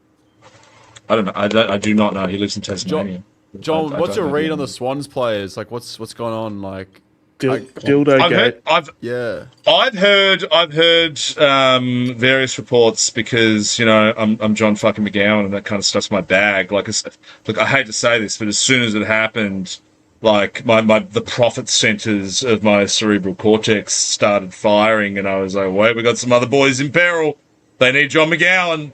Speaker 2: I don't know. I do not know. He lives in Tasmania.
Speaker 8: John,
Speaker 2: I
Speaker 8: what's
Speaker 2: don't
Speaker 8: your
Speaker 2: know
Speaker 8: read
Speaker 2: him.
Speaker 8: on the Swans players? Like, what's going on? Like,
Speaker 9: dildo
Speaker 2: I've heard various reports because, you know, I'm John fucking McGowan and that kind of stuff's my bag. Like, look, I hate to say this, but as soon as it happened, like the profit centers of my cerebral cortex started firing, and I was like, wait, we got some other boys in peril. They need John McGowan.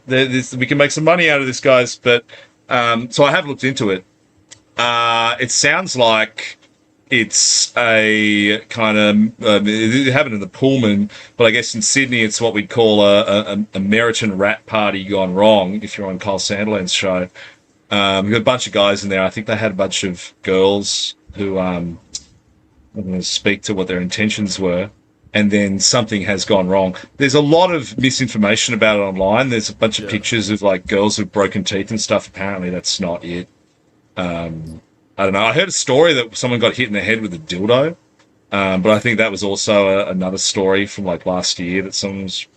Speaker 2: We can make some money out of this, guys. But so I have looked into it. It sounds like it's a kind of it happened in the Pullman, but I guess in Sydney it's what we'd call a Meriton rat party gone wrong. If you're on Kyle Sandiland's show, we've got a bunch of guys in there. I think they had a bunch of girls who I'm going to speak to what their intentions were, and then something has gone wrong. There's a lot of misinformation about it online. There's a bunch of pictures of like girls with broken teeth and stuff. Apparently that's not it. I don't know. I heard a story that someone got hit in the head with a dildo, but I think that was also another story from like last year that someone's,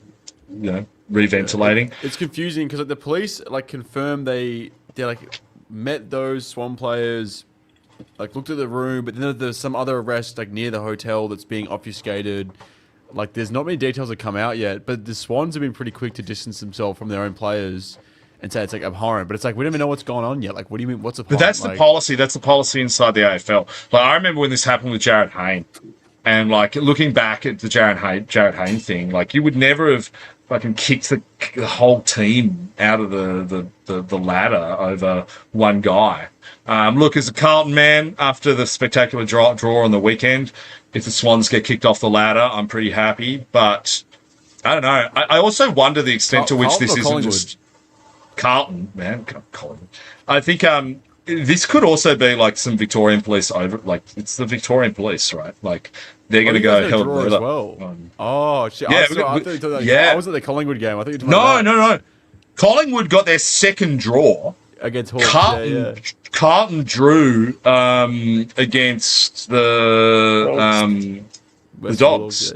Speaker 2: you know, reventilating.
Speaker 8: It's confusing because like, the police like confirmed they like met those Swan players, like looked at the room, but then there's some other arrest like near the hotel that's being obfuscated. Like there's not many details that come out yet, but the Swans have been pretty quick to distance themselves from their own players and say it's like abhorrent. But it's like we don't even know what's going on yet. Like what do you mean? What's the point?
Speaker 2: But that's the policy. That's the policy inside the AFL. Like I remember when this happened with Jared Hayne, and like looking back at the Jared Hayne thing, like you would never have fucking kicked the whole team out of the ladder over one guy. Look, as a Carlton man, after the spectacular draw on the weekend, if the Swans get kicked off the ladder, I'm pretty happy. But I don't know. I also wonder the extent to which
Speaker 8: Carlton
Speaker 2: this
Speaker 8: or
Speaker 2: isn't
Speaker 8: Collingwood?
Speaker 2: just Carlton, man. Collingwood. I think this could also be like some Victorian police over. Like it's the Victorian police, right? Like they're going to go hell
Speaker 8: draw as well. Oh, shit.
Speaker 2: Yeah,
Speaker 8: I thought you were talking
Speaker 2: yeah.
Speaker 8: I was at the Collingwood game. I thought you were talking
Speaker 2: No,
Speaker 8: about
Speaker 2: no. Collingwood got their second draw
Speaker 8: against Hawks.
Speaker 2: Carlton, Carlton drew against the Dogs.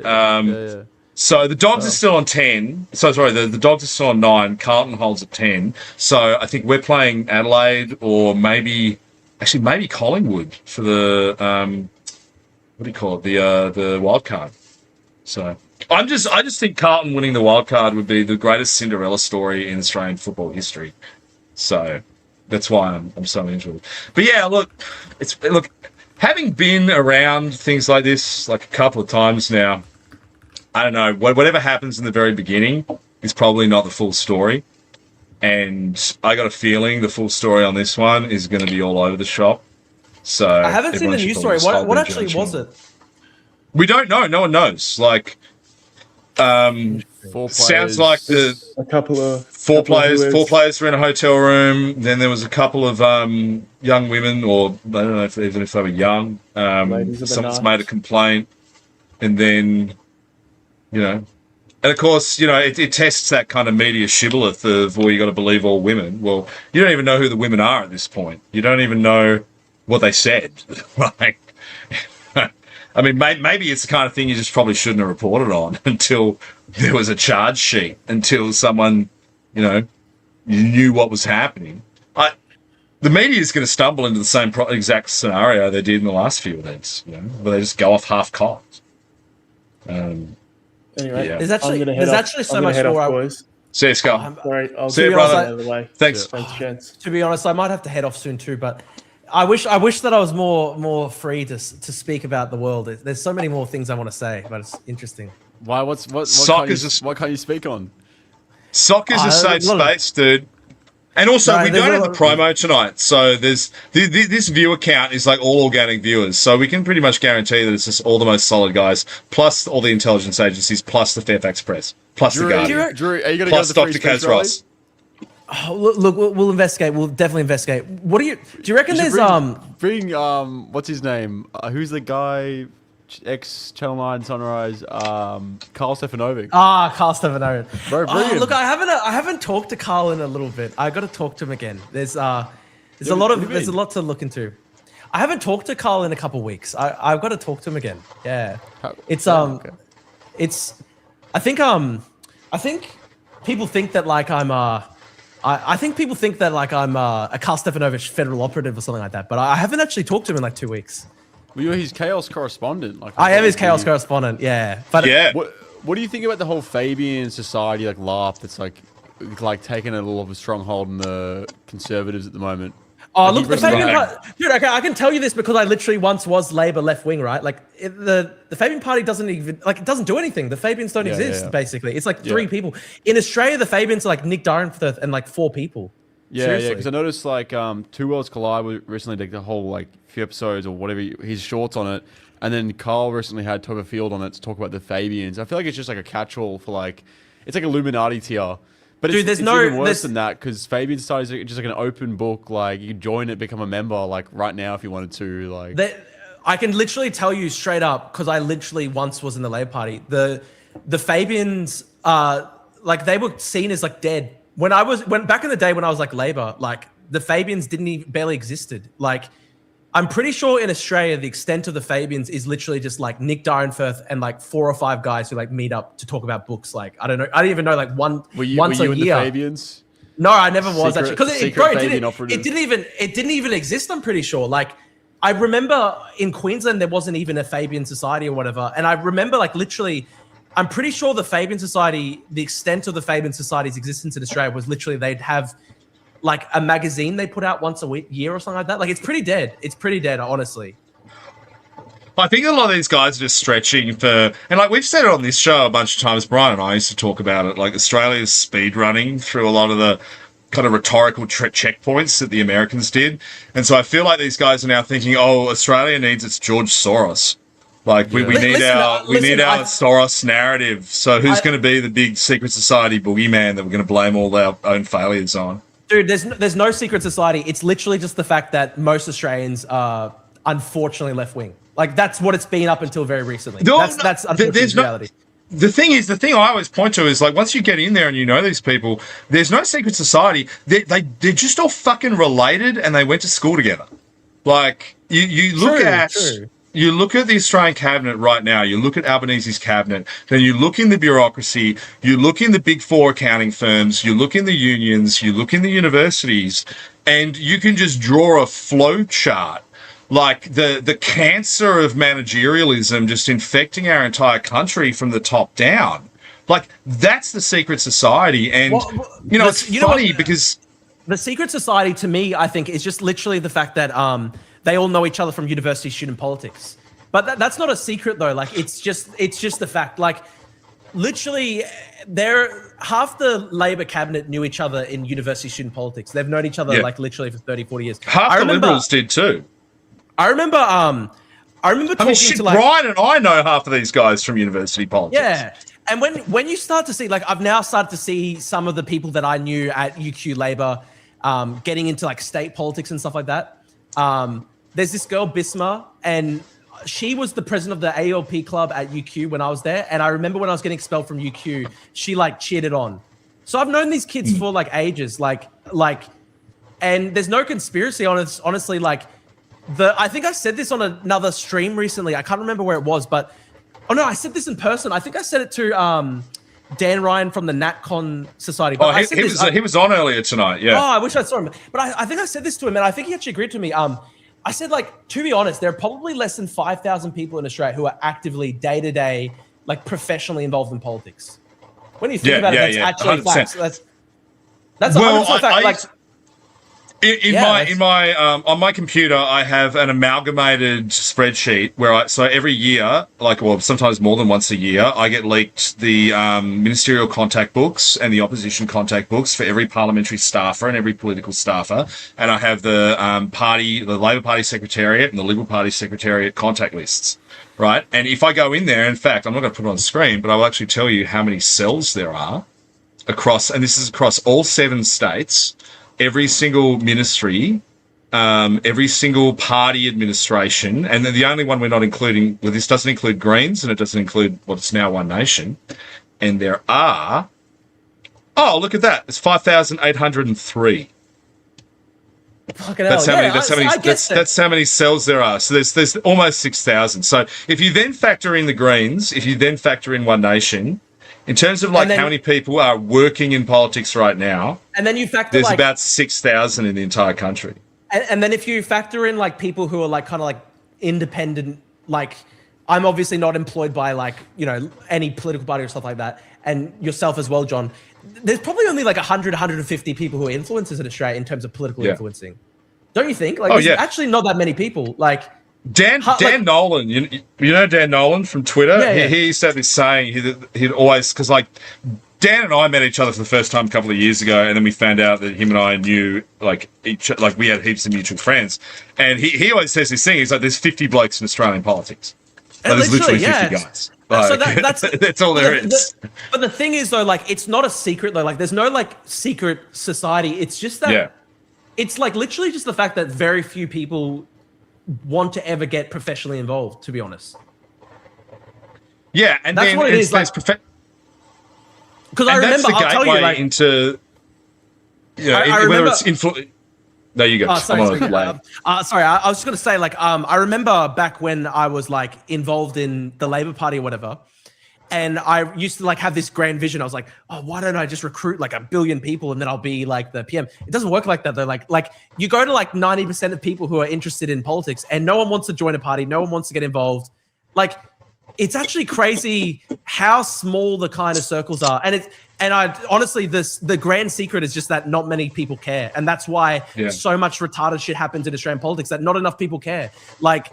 Speaker 2: So the Dogs are still on 10. So sorry, the Dogs are still on 9. Carlton holds at 10. So I think we're playing Adelaide or maybe Collingwood for the what do you call it? The wild card. So I just think Carlton winning the wild card would be the greatest Cinderella story in Australian football history. So that's why I'm so into it. But yeah, look, having been around things like this like a couple of times now, I don't know, whatever happens in the very beginning is probably not the full story. And I got a feeling the full story on this one is going to be all over the shop. So
Speaker 10: I haven't seen the news story. What actually was it?
Speaker 2: We don't know. No one knows. Like, sounds like
Speaker 9: a couple of
Speaker 2: four players were in a hotel room. Then there was a couple of young women, or I don't know even if they were young. Someone's made a complaint, and then, you know, and of course, you know, it tests that kind of media shibboleth of, well, you got to believe all women. Well, you don't even know who the women are at this point. You don't even know what they said. Like, I mean, maybe it's the kind of thing you just probably shouldn't have reported on until there was a charge sheet, until someone, you know, knew what was happening. The media is going to stumble into the same exact scenario they did in the last few events, you know, where they just go off half-cocked.
Speaker 9: Anyway,
Speaker 2: yeah.
Speaker 10: There's actually so much more.
Speaker 2: See you, Scott.
Speaker 9: Sorry, I'll
Speaker 2: see you, brother.
Speaker 9: Out of the way.
Speaker 2: Thanks.
Speaker 9: Thanks, gents.
Speaker 10: To be honest, I might have to head off soon too, but I wish that I was more free to speak about the world. There's so many more things I want to say, but it's interesting.
Speaker 8: Why? What can't you speak on?
Speaker 2: Soccer's a safe space, dude. And also, we don't have the promo tonight, so there's this viewer count is like all organic viewers, so we can pretty much guarantee that it's just all the most solid guys, plus all the intelligence agencies, plus the Fairfax Press, plus the Guardian,
Speaker 8: Drew, are you going to
Speaker 2: plus
Speaker 8: go to the
Speaker 2: Dr. Kaz Ross.
Speaker 10: Oh, look, we'll investigate. We'll definitely investigate. What do you reckon? There's
Speaker 8: bring what's his name? Who's the guy? Ex Channel 9 Sunrise, Carl Stefanovic.
Speaker 10: Carl Stefanovic.
Speaker 8: Bro, brilliant.
Speaker 10: Look, I haven't talked to Carl in a little bit. I got to talk to him again. There's a lot to look into. I haven't talked to Carl in a couple of weeks. I've got to talk to him again. Yeah, I think people think that like I'm I think people think that like I'm a Carl Stefanovic federal operative or something like that, but I haven't actually talked to him in like 2 weeks.
Speaker 8: Well, you're his chaos correspondent. Like,
Speaker 10: I am his chaos correspondent, yeah. But
Speaker 2: yeah.
Speaker 8: What do you think about the whole Fabian society like LARP that's like taking a little of a stronghold in the Conservatives at the moment?
Speaker 10: Oh, look, the Fabian Party, dude. Okay, I can tell you this because I literally once was Labor left wing, right? Like the Fabian Party doesn't even it doesn't do anything. The Fabians don't exist basically. It's like 3 people in Australia. The Fabians are like Nick Dyrenforth and like 4 people.
Speaker 8: Yeah, because I noticed like Two Worlds Collide recently did the whole like few episodes or whatever his shorts on it, and then Carl recently had Topher Field on it to talk about the Fabians. I feel like it's just like a catch-all for like it's like Illuminati tier. But dude, it's even worse than that because Fabian Society is just like an open book. Like you join it, become a member like right now if you wanted to. Like
Speaker 10: I can literally tell you straight up because I literally once was in the Labor Party. The Fabians like they were seen as like dead. When back in the day when I was like Labor, like the Fabians barely existed. Like I'm pretty sure in Australia the extent of the Fabians is literally just like Nick Dyrenforth and like 4 or 5 guys who like meet up to talk about books. Like I don't know, I didn't even know like once a year.
Speaker 8: Were you in the Fabians?
Speaker 10: No, I never was actually because it didn't even exist. I'm pretty sure. Like I remember in Queensland there wasn't even a Fabian Society or whatever, and I remember like literally. I'm pretty sure the Fabian Society, the extent of the Fabian Society's existence in Australia was literally they'd have like a magazine they put out once a year or something like that. Like it's pretty dead. It's pretty dead, honestly.
Speaker 2: I think a lot of these guys are just stretching for, and like we've said it on this show a bunch of times. Brian and I used to talk about it. Like Australia's speed running through a lot of the kind of rhetorical checkpoints that the Americans did, and so I feel like these guys are now thinking, "Oh, Australia needs its George Soros." Like we need our Soros narrative. So who's going to be the big secret society boogeyman that we're going to blame all our own failures on?
Speaker 10: Dude, there's no secret society. It's literally just the fact that most Australians are unfortunately left wing. Like that's what it's been up until very recently. That's unfortunately reality.
Speaker 2: The thing I always point to is like once you get in there and you know these people, there's no secret society. They're just all fucking related and they went to school together. Like you look at. You look at the Australian cabinet right now, you look at Albanese's cabinet, then you look in the bureaucracy, you look in the big 4 accounting firms, you look in the unions, you look in the universities, and you can just draw a flow chart. Like the cancer of managerialism just infecting our entire country from the top down. Like that's the secret society. And, it's funny because...
Speaker 10: The secret society to me, I think, is just literally the fact that... they all know each other from university student politics. But that's not a secret though. Like it's just the fact. Like literally, half the Labor cabinet knew each other in university student politics. They've known each other like literally for 30, 40 years.
Speaker 2: Half the Liberals did too.
Speaker 10: I remember talking
Speaker 2: shit,
Speaker 10: to like
Speaker 2: Brian and I know half of these guys from university politics.
Speaker 10: Yeah. And when you start to see, like, I've now started to see some of the people that I knew at UQ Labor getting into like state politics and stuff like that. There's this girl, Bisma, and she was the president of the ALP club at UQ when I was there. And I remember when I was getting expelled from UQ, she like cheered on. So I've known these kids for like ages, like, and there's no conspiracy on it. Honestly, like I think I said this on another stream recently. I can't remember where it was, but oh no, I said this in person. I think I said it to Dan Ryan from the NatCon Society. But
Speaker 2: he was on earlier tonight. Yeah.
Speaker 10: Oh, I wish I saw him. But I think I said this to him, and I think he actually agreed to me. I said, like, to be honest, there are probably less than 5,000 people in Australia who are actively day-to-day, like, professionally involved in politics. When you think about it, that's actually
Speaker 2: 100%.
Speaker 10: facts. That's a 100% fact. Like,
Speaker 2: on my computer, I have an amalgamated spreadsheet where so every year, sometimes more than once a year, I get leaked the ministerial contact books and the opposition contact books for every parliamentary staffer and every political staffer, and I have the Labor Party Secretariat and the Liberal Party Secretariat contact lists, right? And if I go in there, in fact, I'm not going to put it on screen, but I will actually tell you how many cells there are across, and this is across all 7 states. Every single ministry, every single party administration, and then the only one we're not including, well, this doesn't include Greens and it doesn't include what's now One Nation. And there are, look at that, it's 5,803.
Speaker 10: Fucking hell.
Speaker 2: That's how many cells there are. So there's almost 6,000. So if you then factor in the Greens, if you then factor in One Nation, in terms of how many people are working in politics right now,
Speaker 10: and then you factor
Speaker 2: there's about 6,000 in the entire country.
Speaker 10: And then if you factor in like people who are like kind of like independent, like I'm obviously not employed by like, you know, any political party or stuff like that, and yourself as well, John, there's probably only like 100, 150 people who are influencers in Australia in terms of political influencing. Don't you think? Like, there's actually not that many people. Like,
Speaker 2: Dan Nolan, you know Dan Nolan from Twitter?
Speaker 10: Yeah.
Speaker 2: He used to have this saying, he'd always, because like Dan and I met each other for the first time a couple of years ago, and then we found out that him and I knew we had heaps of mutual friends. And he always says this thing, he's like, there's 50 blokes in Australian politics. Like, there's literally 50 guys. Like,
Speaker 10: so
Speaker 2: that's all there is.
Speaker 10: But the thing is though, like, it's not a secret though. Like, there's no like secret society. It's just that it's like literally just the fact that very few people want to ever get professionally involved, to be honest.
Speaker 2: Yeah, and
Speaker 10: that's
Speaker 2: then
Speaker 10: what it is. Like, because I remember, I'll tell you, like,
Speaker 2: into, you know,
Speaker 10: I
Speaker 2: whether
Speaker 10: remember,
Speaker 2: it's no, you go.
Speaker 10: Sorry, I was just gonna say, like, I remember back when I was like involved in the Labor Party or whatever, and I used to like have this grand vision. I was like, oh, why don't I just recruit like 1 billion people and then I'll be like the PM? It doesn't work like that though. Like you go to like 90% of people who are interested in politics and no one wants to join a party. No one wants to get involved. Like, it's actually crazy how small the kind of circles are. And I honestly, the grand secret is just that not many people care. And that's why so much retarded shit happens in Australian politics, that not enough people care. Like,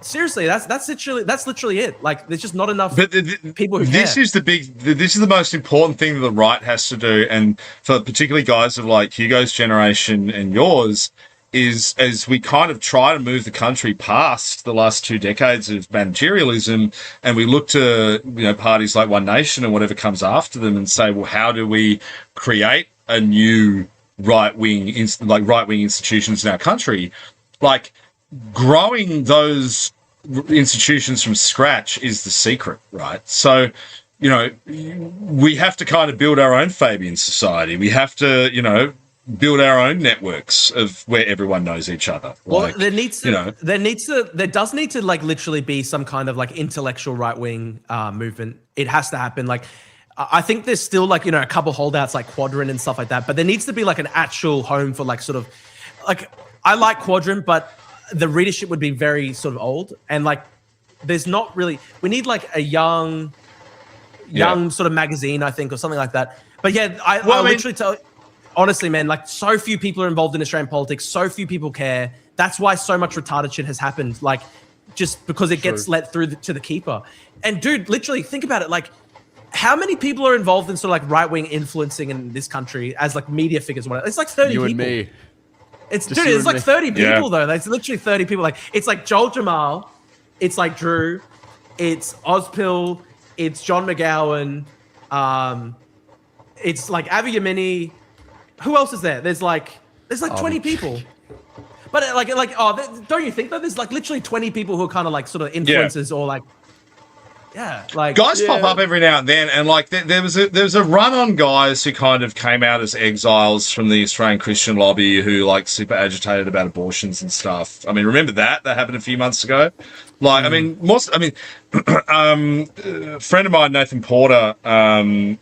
Speaker 10: seriously, that's literally it. Like, there's just not enough people who care.
Speaker 2: This is the most important thing that the right has to do, and for particularly guys of like Hugo's generation and yours, is as we kind of try to move the country past the last 2 decades of managerialism, and we look to, you know, parties like One Nation and whatever comes after them, and say, well, how do we create a new right-wing institutions in our country? Like, growing those institutions from scratch is the secret, right? So, you know, we have to kind of build our own Fabian society. We have to, you know, build our own networks of where everyone knows each other.
Speaker 10: Well, there does need to like literally be some kind of like intellectual right-wing movement. It has to happen. Like, I think there's still like, you know, a couple holdouts like Quadrant and stuff like that, but there needs to be like an actual home for like sort of like, I like Quadrant, but the readership would be very sort of old, and like there's not really, we need like a young sort of magazine, I think, or something like that. But yeah, I literally tell, honestly, man, like so few people are involved in Australian politics, so few people care that's why so much retarded shit has happened. Like, just because it gets let through to the keeper. And dude, literally think about it. Like, how many people are involved in sort of like right-wing influencing in this country as like media figures? Whatever. It's like 30 people.
Speaker 8: You and me.
Speaker 10: It's
Speaker 8: Just
Speaker 10: dude,
Speaker 8: you
Speaker 10: it's
Speaker 8: and
Speaker 10: like
Speaker 8: me.
Speaker 10: 30 people though. It's literally 30 people. Like, it's like Joel Jamal, it's like Drew, it's Ozpil, it's John McGowan, it's like Avi Yamini. Who else is there? There's like 20 people. But don't you think that there's like literally 20 people who are kind of like sort of influencers or like, like
Speaker 2: guys pop up every now and then, and like there was a run on guys who kind of came out as exiles from the Australian Christian lobby who like super agitated about abortions and stuff. I mean, remember that happened a few months ago. Like, a friend of mine, Nathan Porter,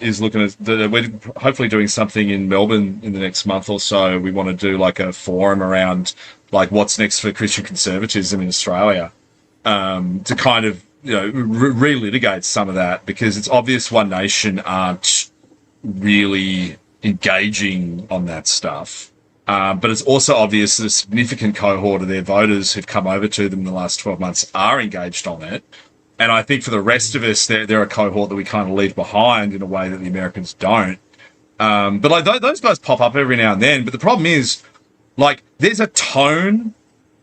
Speaker 2: is looking at we're hopefully doing something in Melbourne in the next month or so. We want to do like a forum around like what's next for Christian conservatism in Australia, to kind of, you know, relitigate some of that, because it's obvious One Nation aren't really engaging on that stuff. But it's also obvious that a significant cohort of their voters who've come over to them in the last 12 months are engaged on it. And I think for the rest of us, they're a cohort that we kind of leave behind in a way that the Americans don't. But like those guys pop up every now and then. But the problem is, like, there's a tone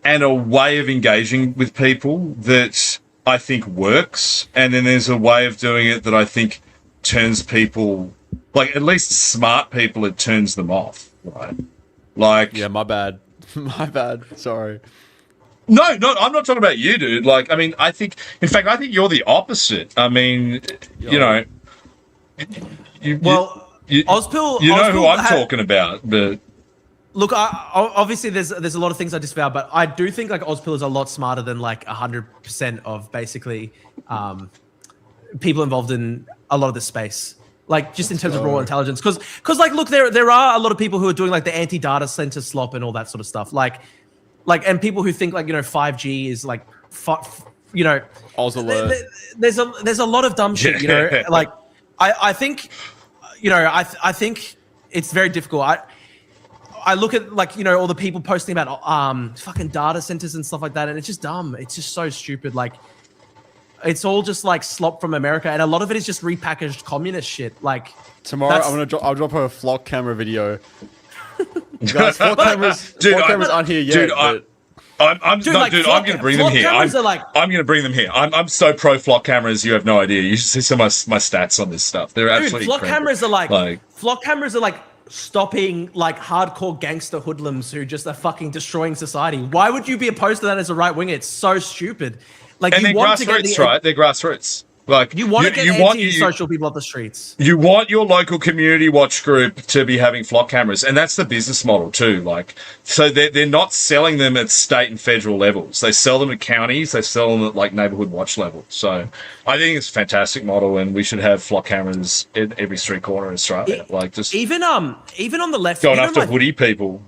Speaker 2: and a way of engaging with people that I think works, and then there's a way of doing it that I think turns people, like at least smart people, it turns them off, right? Like,
Speaker 8: yeah, my bad, my bad. Sorry.
Speaker 2: No, I'm not talking about you, dude. Like, I mean, I think you're the opposite. I mean, you know,
Speaker 10: Ozpil,
Speaker 2: you know who I'm talking about, but.
Speaker 10: Look, obviously there's a lot of things I disavow, but I do think like Ozpil is a lot smarter than like 100% of basically people involved in a lot of this space. Like just in terms of raw intelligence, because like look, there are a lot of people who are doing like the anti-data center slop and all that sort of stuff. Like and people who think like, you know, 5G is like, you know,
Speaker 8: also
Speaker 10: there's a lot of dumb shit. You know, like I think, you know, I think it's very difficult. I look at like, you know, all the people posting about fucking data centers and stuff like that, and it's just dumb. It's just so stupid. Like, it's all just like slop from America, and a lot of it is just repackaged communist shit. Like
Speaker 8: tomorrow, I'll drop her a flock camera video. Guys, flock cameras aren't here yet.
Speaker 2: Dude, I'm going to bring them here. I'm going to bring them here. I'm so pro flock cameras, you have no idea. You should see some of my stats on this stuff. They're absolutely
Speaker 10: flock
Speaker 2: incredible.
Speaker 10: Cameras are like stopping like hardcore gangster hoodlums who just are fucking destroying society. Why would you be opposed to that as a right winger? It's so stupid. Like,
Speaker 2: and
Speaker 10: you
Speaker 2: they're
Speaker 10: want
Speaker 2: grassroots,
Speaker 10: to get
Speaker 2: right? They're grassroots. Like,
Speaker 10: you want to get anti-social people off the streets.
Speaker 2: You want your local community watch group to be having flock cameras, and that's the business model too. Like, so they're not selling them at state and federal levels. They sell them at counties. They sell them at like neighborhood watch level. So I think it's a fantastic model, and we should have flock cameras in every street corner in Australia. Like, just
Speaker 10: even on the left,
Speaker 2: going after hoodie people.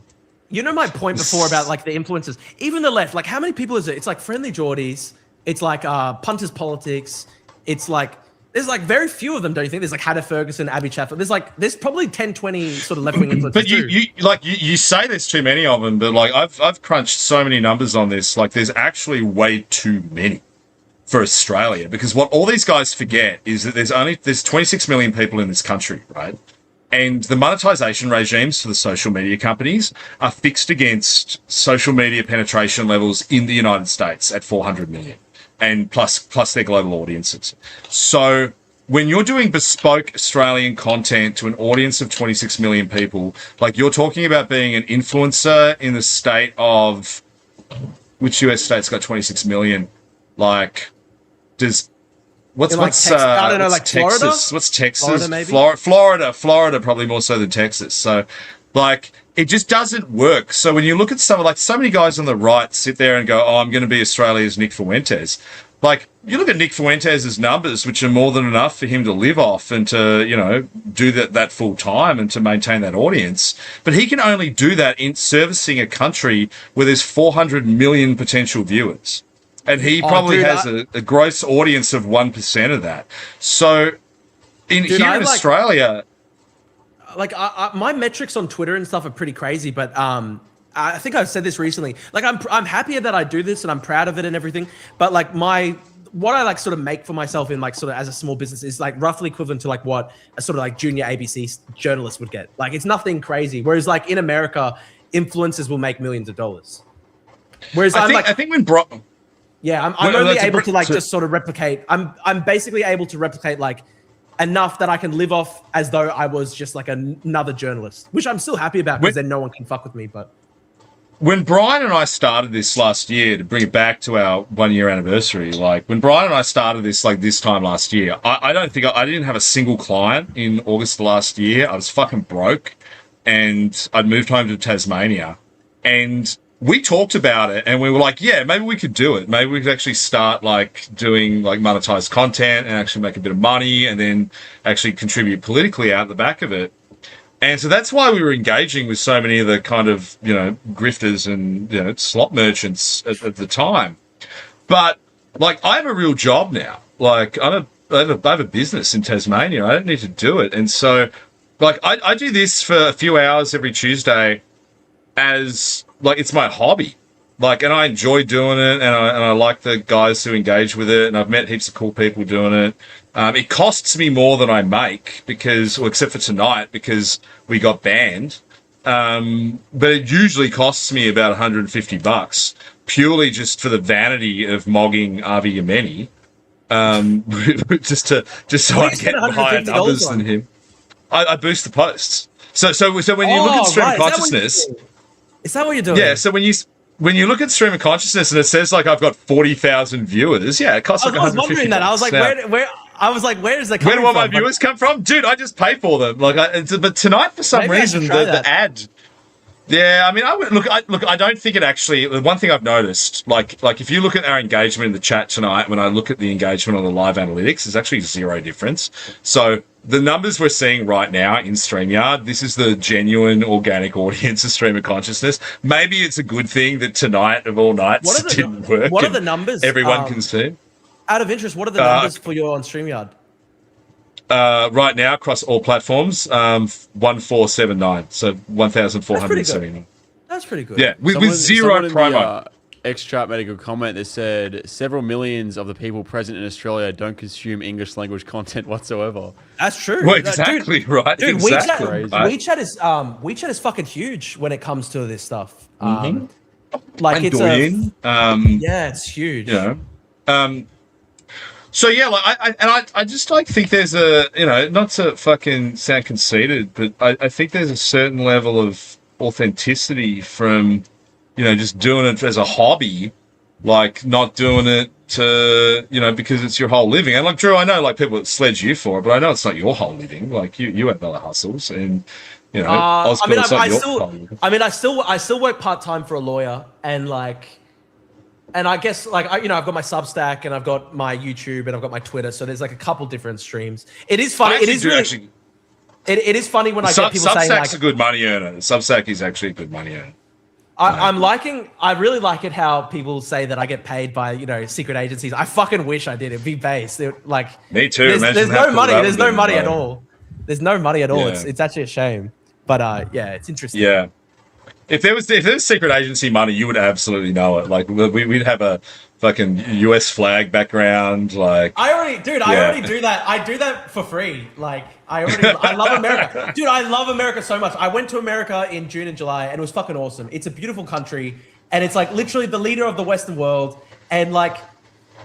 Speaker 10: You know my point before about like the influencers. Even the left, like how many people is it? It's like Friendly Geordies. It's like Punters Politics. It's like there's like very few of them, don't you think? There's like Hannah Ferguson, Abby Chafford. There's probably 10, 20 sort of left-wing influencers.
Speaker 2: But you say there's too many of them, but like I've crunched so many numbers on this. Like there's actually way too many for Australia, because what all these guys forget is that there's 26 million people in this country, right? And the monetization regimes for the social media companies are fixed against social media penetration levels in the United States at 400 million. And plus their global audiences. So when you're doing bespoke Australian content to an audience of 26 million people, like you're talking about being an influencer in the state of, which US state's got 26 million? Like, what's Texas?
Speaker 10: Florida?
Speaker 2: What's Texas?
Speaker 10: Florida, maybe?
Speaker 2: Florida, probably more so than Texas. So, like, it just doesn't work. So when you look at so many guys on the right sit there and go, "Oh, I'm going to be Australia's Nick Fuentes." Like, you look at Nick Fuentes' numbers, which are more than enough for him to live off and to, you know, do that full time and to maintain that audience. But he can only do that in servicing a country where there's 400 million potential viewers. And he probably has a gross audience of 1% of that. So in Australia...
Speaker 10: Like my metrics on Twitter and stuff are pretty crazy, but I think I've said this recently. Like, I'm happier that I do this and I'm proud of it and everything. But like what I like sort of make for myself in like sort of as a small business is like roughly equivalent to like what a sort of like junior ABC journalist would get. Like, it's nothing crazy. Whereas like in America, influencers will make millions of dollars. Whereas
Speaker 2: I think when
Speaker 10: I'm only able to like just sort of replicate. I'm basically able to replicate like enough that I can live off as though I was just like another journalist, which I'm still happy about because then no one can fuck with me. But
Speaker 2: when Brian and I started this last year, to bring it back to our 1 year anniversary, like when Brian and I started this like this time last year, I don't think I didn't have a single client in August of last year. I was fucking broke, and I'd moved home to Tasmania, and we talked about it, and we were like, yeah, maybe we could do it. Maybe we could actually start like doing like monetized content and actually make a bit of money and then actually contribute politically out the back of it. And so that's why we were engaging with so many of the kind of, you know, grifters and, you know, slot merchants at the time. But like, I have a real job now. Like, I have a business in Tasmania. I don't need to do it. And so like, I do this for a few hours every Tuesday as like, it's my hobby. Like, and I enjoy doing it, and I like the guys who engage with it, and I've met heaps of cool people doing it. It costs me more than I make except for tonight, because we got banned. But it usually costs me about $150, purely just for the vanity of mogging Avi Yemeni, just so I get higher numbers than him. I boost the posts. So when you look at stream of consciousness,
Speaker 10: is that what you're doing?
Speaker 2: Yeah. So when you look at stream of consciousness and it says like I've got 40,000 viewers, yeah, it costs like $150.
Speaker 10: I was wondering that. I was like, where? I was like, where is that coming from?
Speaker 2: Where do all my viewers come from, dude? I just pay for them. Like, but tonight for some reason the ad. Yeah, I mean, I don't think it actually. The one thing I've noticed, like if you look at our engagement in the chat tonight, when I look at the engagement on the live analytics, there's actually zero difference. So the numbers we're seeing right now in StreamYard, this is the genuine organic audience of stream of consciousness. Maybe it's a good thing that tonight of all nights didn't work.
Speaker 10: What are the numbers?
Speaker 2: Everyone can see.
Speaker 10: Out of interest, what are the numbers for you on StreamYard?
Speaker 2: Right now, across all platforms, 1479, so 1,479.
Speaker 10: That's pretty good.
Speaker 2: Yeah, with zero promo.
Speaker 8: X-Chat made a good comment that said several millions of the people present in Australia don't consume English language content whatsoever.
Speaker 10: That's true.
Speaker 2: Well, exactly, right.
Speaker 10: Dude,
Speaker 2: exactly.
Speaker 10: WeChat is fucking huge when it comes to this stuff. Like,
Speaker 2: and
Speaker 10: it's
Speaker 2: yeah,
Speaker 10: it's huge.
Speaker 2: You know, so yeah, like I just like think there's a, you know, not to fucking sound conceited, but I think there's a certain level of authenticity from, you know, just doing it as a hobby, like not doing it to, you know, because it's your whole living. And like, Drew, I know like people that sledge you for it, but I know it's not your whole living. Like you have other hustles, and you know, I
Speaker 10: still work part-time for a lawyer, and like, and I guess like I've got my Substack and I've got my YouTube and I've got my Twitter, so there's like a couple different streams. It is funny. It is funny when I get people saying like,
Speaker 2: Substack's a good money earner. Substack is actually a good money earner.
Speaker 10: I really like it how people say that I get paid by, you know, secret agencies. I fucking wish I did. It'd be base. Like,
Speaker 2: me too.
Speaker 10: There's no money. There's no money at all. There's no money at all.
Speaker 2: Yeah.
Speaker 10: It's actually a shame. But yeah, it's interesting.
Speaker 2: Yeah. If there was secret agency money, you would absolutely know it. Like we'd have a fucking US flag background. Like
Speaker 10: I already do that. I do that for free. Like I love America. Dude, I love America so much. I went to America in June and July and it was fucking awesome. It's a beautiful country and it's like literally the leader of the Western world. And like,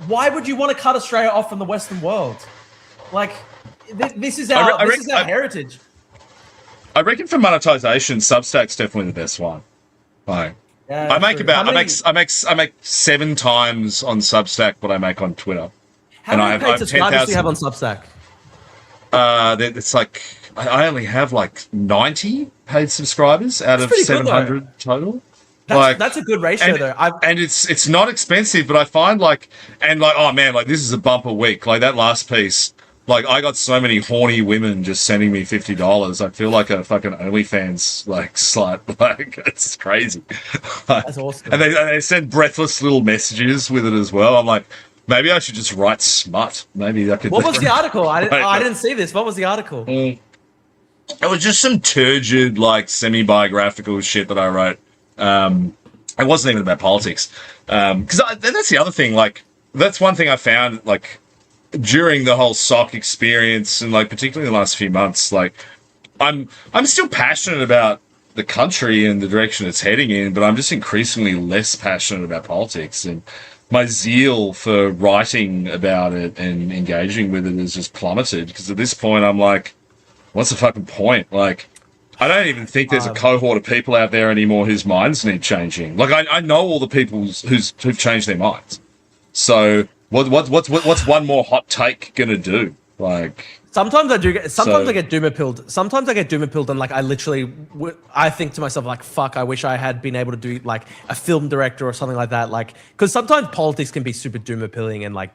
Speaker 10: why would you want to cut Australia off from the Western world? Like, this is our heritage.
Speaker 2: I reckon for monetization, Substack's definitely the best one. Like,
Speaker 10: yeah,
Speaker 2: I make 7 times on Substack what I make on Twitter.
Speaker 10: How many paid subscribers do you have on Substack?
Speaker 2: It's like I only have like 90 paid subscribers out of 700 total.
Speaker 10: That's a good ratio though.
Speaker 2: And it's not expensive, but I find like oh man, like this is a bumper week. Like that last piece. Like, I got so many horny women just sending me $50. I feel like a fucking OnlyFans, like, slut. Like, it's crazy.
Speaker 10: That's awesome.
Speaker 2: And they send breathless little messages with it as well. I'm like, maybe I should just write smut. Maybe I could...
Speaker 10: What was the article? I didn't see this. What was the article?
Speaker 2: It was just some turgid, like, semi-biographical shit that I wrote It wasn't even about politics. Because that's the other thing. Like, that's one thing I found, like, during the whole SOC experience, and like particularly in the last few months, like, I'm still passionate about the country and the direction it's heading in, but I'm just increasingly less passionate about politics, and my zeal for writing about it and engaging with it has just plummeted, because at this point I'm like, what's the fucking point? Like, I don't even think there's a cohort of people out there anymore whose minds need changing. Like, I know all the people who've changed their minds. So what's one more hot take gonna do? Like,
Speaker 10: sometimes I get doomer-pilled. Sometimes I get doomer-pilled, and like I think to myself, like, fuck, I wish I had been able to do like a film director or something like that. Like, because sometimes politics can be super doomer-pilling, and like,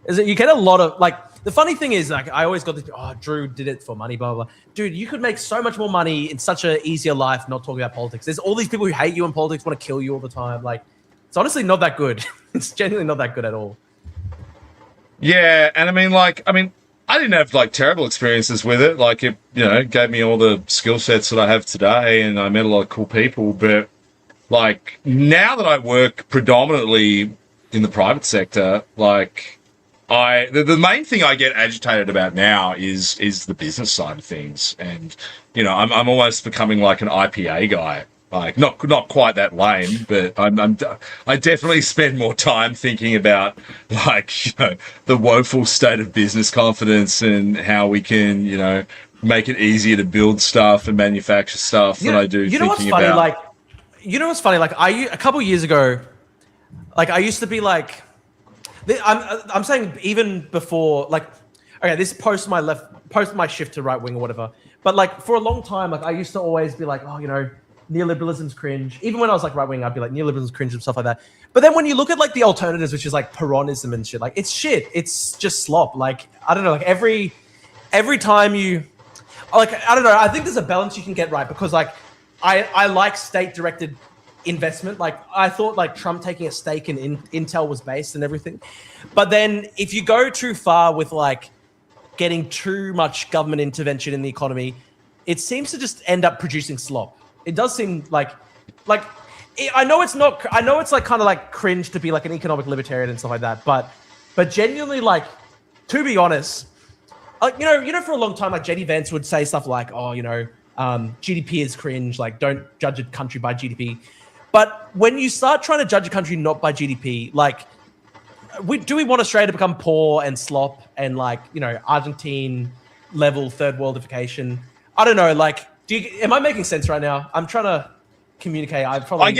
Speaker 10: you get a lot of like. The funny thing is, like, I always got this. Oh, Drew did it for money, blah blah blah. Dude, you could make so much more money in such an easier life not talking about politics. There's all these people who hate you in politics, want to kill you all the time. Like, it's honestly not that good. It's genuinely not that good at all.
Speaker 2: Yeah, and I mean, I didn't have like terrible experiences with it. Like, it, gave me all the skill sets that I have today, and I met a lot of cool people. But like, now that I work predominantly in the private sector, like, the main thing I get agitated about now is the business side of things, and I'm almost becoming like an IPA guy. Like, not quite that lame, but I definitely spend more time thinking about, like, the woeful state of business confidence and how we can, make it easier to build stuff and manufacture stuff than I do.
Speaker 10: You know what's funny? Like, a couple of years ago, like, I used to be like, I'm saying even before, like, okay, this post my shift to right wing or whatever, but like for a long time, like, I used to always be like, oh, neoliberalism's cringe. Even when I was like right wing, I'd be like, neoliberalism's cringe and stuff like that. But then when you look at like the alternatives, which is like Peronism and shit, like, it's shit. It's just slop. Like, I don't know, like every time you, like, I don't know, I think there's a balance you can get right, because like I like state directed investment. Like, I thought like Trump taking a stake in Intel was based and everything. But then if you go too far with like getting too much government intervention in the economy, it seems to just end up producing slop. It does seem like I know it's like kind of like cringe to be like an economic libertarian and stuff like that, but genuinely, like, to be honest, like, for a long time, like, JD Vance would say stuff like, oh, GDP is cringe, like, don't judge a country by GDP. But when you start trying to judge a country not by GDP, like, do we want Australia to become poor and slop and like, Argentine level third worldification? I don't know, like, am I making sense right now? I'm trying to communicate. I do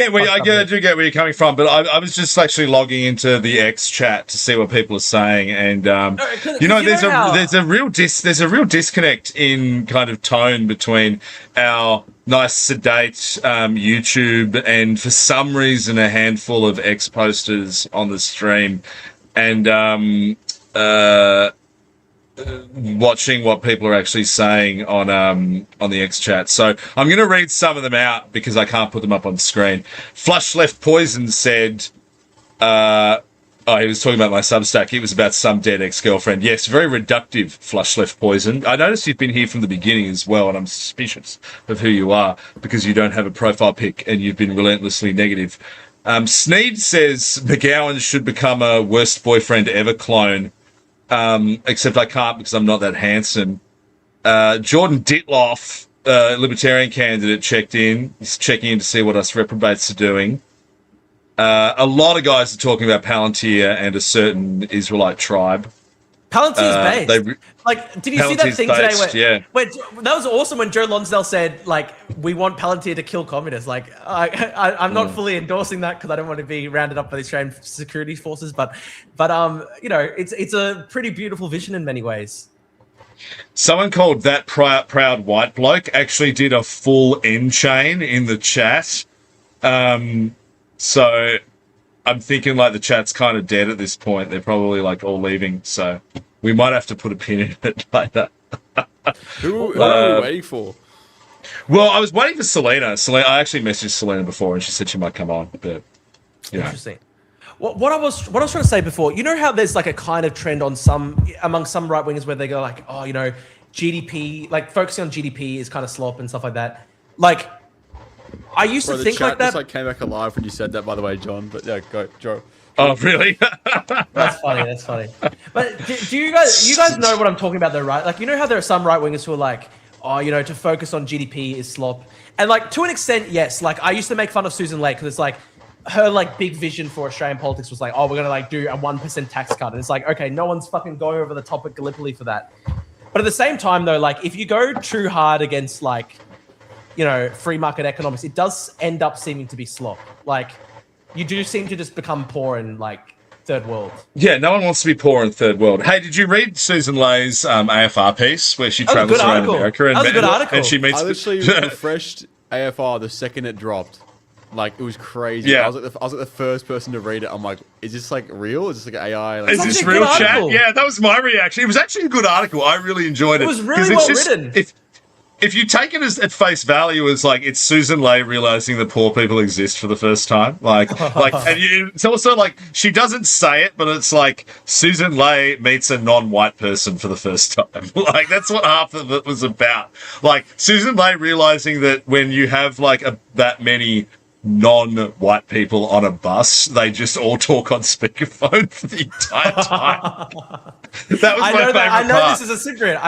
Speaker 10: get where you're coming from, but I was just actually logging into the X chat to see what people are saying, and there's a real disconnect in kind of tone between our nice sedate YouTube and for some reason a handful of X posters on the stream, and watching what people are actually saying on the X chat. So I'm going to read some of them out because I can't put them up on screen. Flush Left Poison said, he was talking about my Substack. It was about some dead ex-girlfriend. Yes, very reductive, Flush Left Poison. I noticed you've been here from the beginning as well, and I'm suspicious of who you are because you don't have a profile pic and you've been relentlessly negative. Sneed says McGowan should become a worst boyfriend ever clone. Except I can't because I'm not that handsome. Jordan Ditloff, libertarian candidate, checked in. He's checking in to see what us reprobates are doing. A lot of guys are talking about Palantir and a certain Israelite tribe. Palantir's based. Like, did you see that thing today? Where that was awesome when Joe Lonsdale said, like, we want Palantir to kill communists. Like, I'm not fully endorsing that because I don't want to be rounded up by the Australian security forces. But it's a pretty beautiful vision in many ways.
Speaker 2: Someone called That Proud White Bloke actually did a full end chain in the chat. So I'm thinking like the chat's kind of dead at this point. They're probably like all leaving. So we might have to put a pin in it like that.
Speaker 8: Who are we waiting for?
Speaker 2: Well, I was waiting for Selena. I actually messaged Selena before and she said she might come on, but
Speaker 10: Interesting. What I was trying to say before, you know how there's like a kind of trend among some right wingers where they go like, oh, GDP, like focusing on GDP is kind of slop and stuff like that. Like, I used
Speaker 8: Bro,
Speaker 10: to
Speaker 8: the
Speaker 10: think
Speaker 8: chat
Speaker 10: like that.
Speaker 8: just like came back alive when you said that, by the way, John. But yeah, go, Joe.
Speaker 2: Oh, really?
Speaker 10: That's funny. That's funny. But do you guys know what I'm talking about, though, right? Like, you know how there are some right wingers who are like, oh, you know, to focus on GDP is slop, and like to an extent, yes. Like I used to make fun of Susan Lake because it's like her like big vision for Australian politics was like, oh, we're gonna like do a 1% tax cut, and it's like, okay, no one's fucking going over the top at Gallipoli for that. But at the same time, though, like if you go too hard against like, you know, free market economics, it does end up seeming to be slop. Like you do seem to just become poor in like third world.
Speaker 2: Yeah, no one wants to be poor in third world. Hey, did you read Susan Lay's AFR piece where she travels around America?
Speaker 10: That was a good article.
Speaker 2: And she meets.
Speaker 8: I literally refreshed AFR the second it dropped. Like it was crazy.
Speaker 2: Yeah.
Speaker 8: I was like the first person to read it. I'm like, is this like real? Is this like AI? Like,
Speaker 2: Is this real chat? Yeah, that was my reaction. It was actually a good article. I really enjoyed it.
Speaker 10: It was really well written.
Speaker 2: If you take it as at face value, as like it's Susan Lay realizing that poor people exist for the first time, it's also like she doesn't say it, but it's like Susan Lay meets a non-white person for the first time. Like that's what half of it was about. Like Susan Lay realizing that when you have like that many non-white people on a bus, they just all talk on speakerphone for the entire time. That was my favorite part.
Speaker 10: I know this is a secret.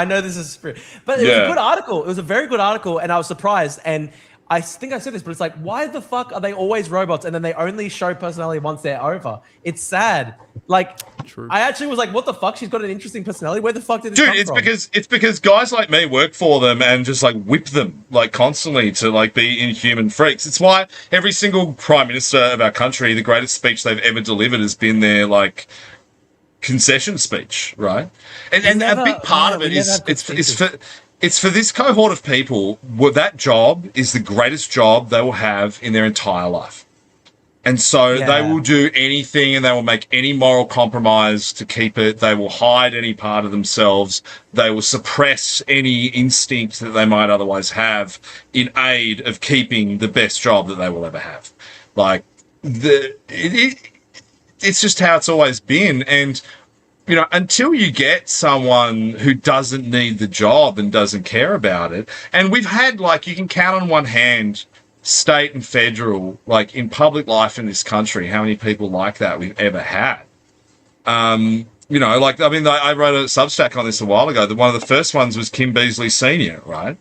Speaker 10: But it was a good article. It was a very good article, and I was surprised. And I think I said this, but it's like, why the fuck are they always robots and then they only show personality once they're over? It's sad. Like,
Speaker 8: True.
Speaker 10: I actually was like, what the fuck? She's got an interesting personality. Where the fuck did this come from?
Speaker 2: It's because guys like me work for them and just like whip them like constantly to like be inhuman freaks. It's why every single prime minister of our country, the greatest speech they've ever delivered has been their like concession speech, right? And a big part of it is it's for this cohort of people. That job is the greatest job they will have in their entire life. And so they will do anything and they will make any moral compromise to keep it. They will hide any part of themselves. They will suppress any instinct that they might otherwise have in aid of keeping the best job that they will ever have. Like, it's just how it's always been. And, you know, until you get someone who doesn't need the job and doesn't care about it, and we've had, like, you can count on one hand, state and federal, like in public life in this country, how many people like that we've ever had. You know, like, I mean, I wrote a Substack on this a while ago. One of the first ones was Kim Beazley Sr., right?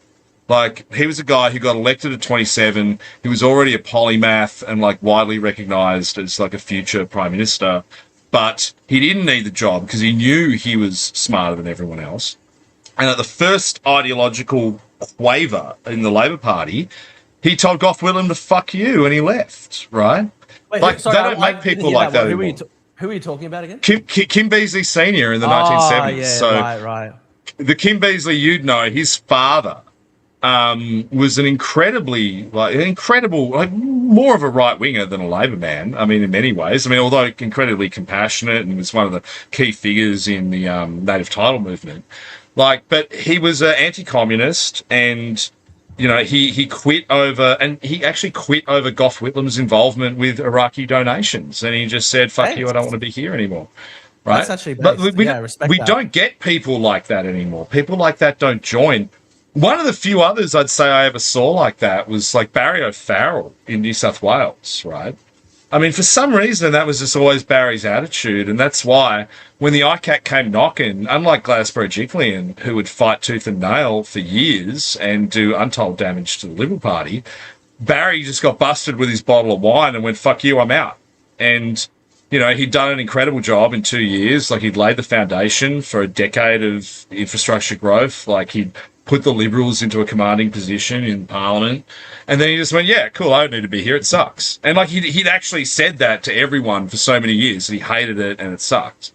Speaker 2: Like, he was a guy who got elected at 27. He was already a polymath and, like, widely recognized as, like, a future prime minister. But he didn't need the job because he knew he was smarter than everyone else. And at the first ideological waver in the Labor Party, he told Gough Whitlam to fuck you, and he left, right?
Speaker 10: Wait,
Speaker 2: like,
Speaker 10: sorry,
Speaker 2: they don't make people like that anymore.
Speaker 10: Who are you talking about again?
Speaker 2: Kim Beazley Sr. in the 1970s.
Speaker 10: Yeah,
Speaker 2: so
Speaker 10: right.
Speaker 2: The Kim Beazley you'd know, his father was an incredible, more of a right winger than a Labor man. I mean, in many ways. I mean, although incredibly compassionate and was one of the key figures in the native title movement. Like, but he was an anti-communist and. You know, he quit over, and he actually quit over Gough Whitlam's involvement with Iraqi donations, and he just said, "Fuck you, I don't want to be here anymore." Right?
Speaker 10: That's actually
Speaker 2: but we
Speaker 10: that.
Speaker 2: don't get people like that anymore. People like that don't join. One of the few others I'd say I ever saw like that was like Barry O'Farrell in New South Wales, right? I mean, for some reason, that was just always Barry's attitude, and that's why when the ICAC came knocking, unlike Gladys Berejiklian, who would fight tooth and nail for years and do untold damage to the Liberal Party, Barry just got busted with his bottle of wine and went, "Fuck you, I'm out." And, you know, he'd done an incredible job in 2 years. Like, he'd laid the foundation for a decade of infrastructure growth. Like, he'd put the Liberals into a commanding position in Parliament. And then he just went, yeah, cool, I don't need to be here, it sucks. And, like, he'd actually said that to everyone for so many years. He hated it and it sucked.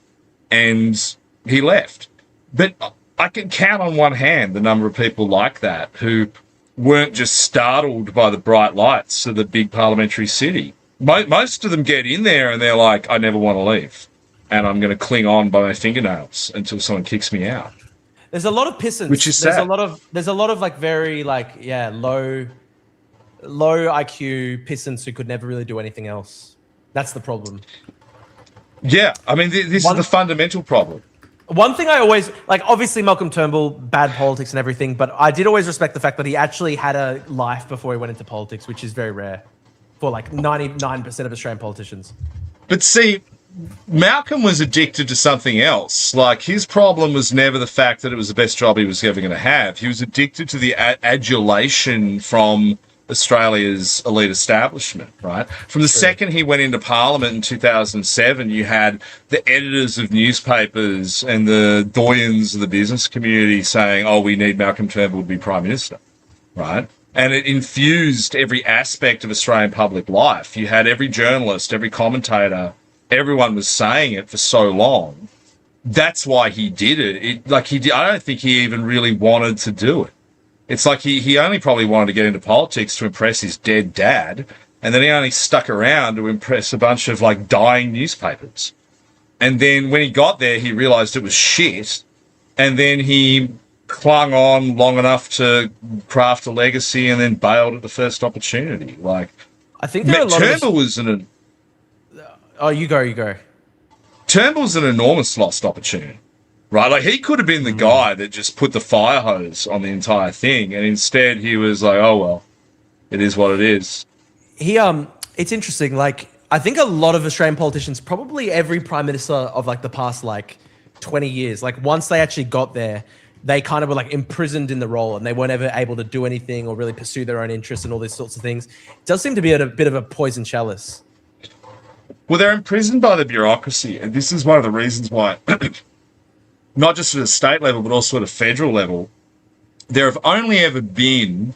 Speaker 2: And he left. But I can count on one hand the number of people like that who weren't just startled by the bright lights of the big parliamentary city. Most of them get in there and they're like, I never want to leave. And I'm going to cling on by my fingernails until someone kicks me out.
Speaker 10: There's a lot of pissants.
Speaker 2: Which is
Speaker 10: sad. There's a lot of like very like low IQ pissants who could never really do anything else. That's the problem.
Speaker 2: Yeah, I mean this is the fundamental problem.
Speaker 10: One thing I always like, obviously Malcolm Turnbull, bad politics and everything, but I did always respect the fact that he actually had a life before he went into politics, which is very rare for like 99% of Australian politicians.
Speaker 2: But see, Malcolm was addicted to something else. Like, his problem was never the fact that it was the best job he was ever going to have. He was addicted to the adulation from Australia's elite establishment, right? From the second he went into Parliament in 2007, you had the editors of newspapers and the doyens of the business community saying, oh, we need Malcolm Turnbull to be Prime Minister, right? And it infused every aspect of Australian public life. You had every journalist, every commentator, everyone was saying it for so long. That's why he did it. I don't think he even really wanted to do it. It's like he only probably wanted to get into politics to impress his dead dad, and then he only stuck around to impress a bunch of like dying newspapers. And then when he got there, he realized it was shit, and then he clung on long enough to craft a legacy and then bailed at the first opportunity. Like,
Speaker 10: I think there are a lot
Speaker 2: Turnbull was an...
Speaker 10: Oh, you go.
Speaker 2: Turnbull's an enormous lost opportunity. Right, like he could have been the guy that just put the fire hose on the entire thing, and instead he was like, "Oh well, it is what it is."
Speaker 10: It's interesting. Like, I think a lot of Australian politicians, probably every prime minister of like the past like 20 years, like once they actually got there, they kind of were like imprisoned in the role, and they weren't ever able to do anything or really pursue their own interests and all these sorts of things. It does seem to be at a bit of a poison chalice.
Speaker 2: Well, they're imprisoned by the bureaucracy, and this is one of the reasons why. Not just at a state level, but also at a federal level, there have only ever been,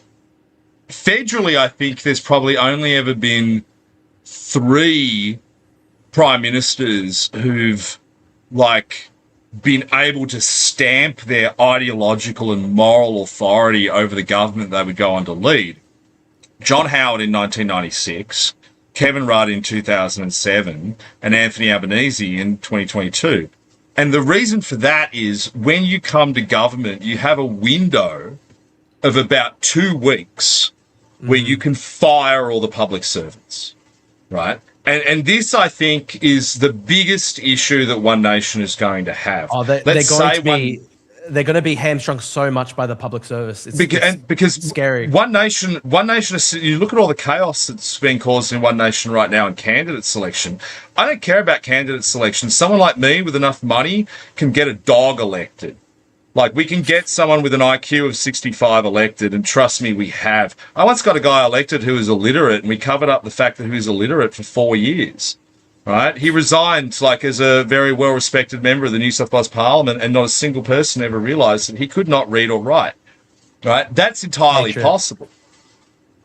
Speaker 2: federally, I think there's probably only ever been 3 prime ministers who've, like, been able to stamp their ideological and moral authority over the government they would go on to lead. John Howard in 1996, Kevin Rudd in 2007, and Anthony Albanese in 2022. And the reason for that is when you come to government, you have a window of about 2 weeks where you can fire all the public servants, right? And this, I think, is the biggest issue that One Nation is going to have.
Speaker 10: Oh, they're going to be hamstrung so much by the public service. It's
Speaker 2: because
Speaker 10: scary.
Speaker 2: One Nation. You look at all the chaos that's being caused in One Nation right now in candidate selection. I don't care about candidate selection. Someone like me with enough money can get a dog elected. Like, we can get someone with an IQ of 65 elected, and trust me, we have. I once got a guy elected who was illiterate, and we covered up the fact that he was illiterate for 4 years. Right? He resigned like as a very well-respected member of the New South Wales Parliament, and not a single person ever realised that he could not read or write. Right? That's entirely possible.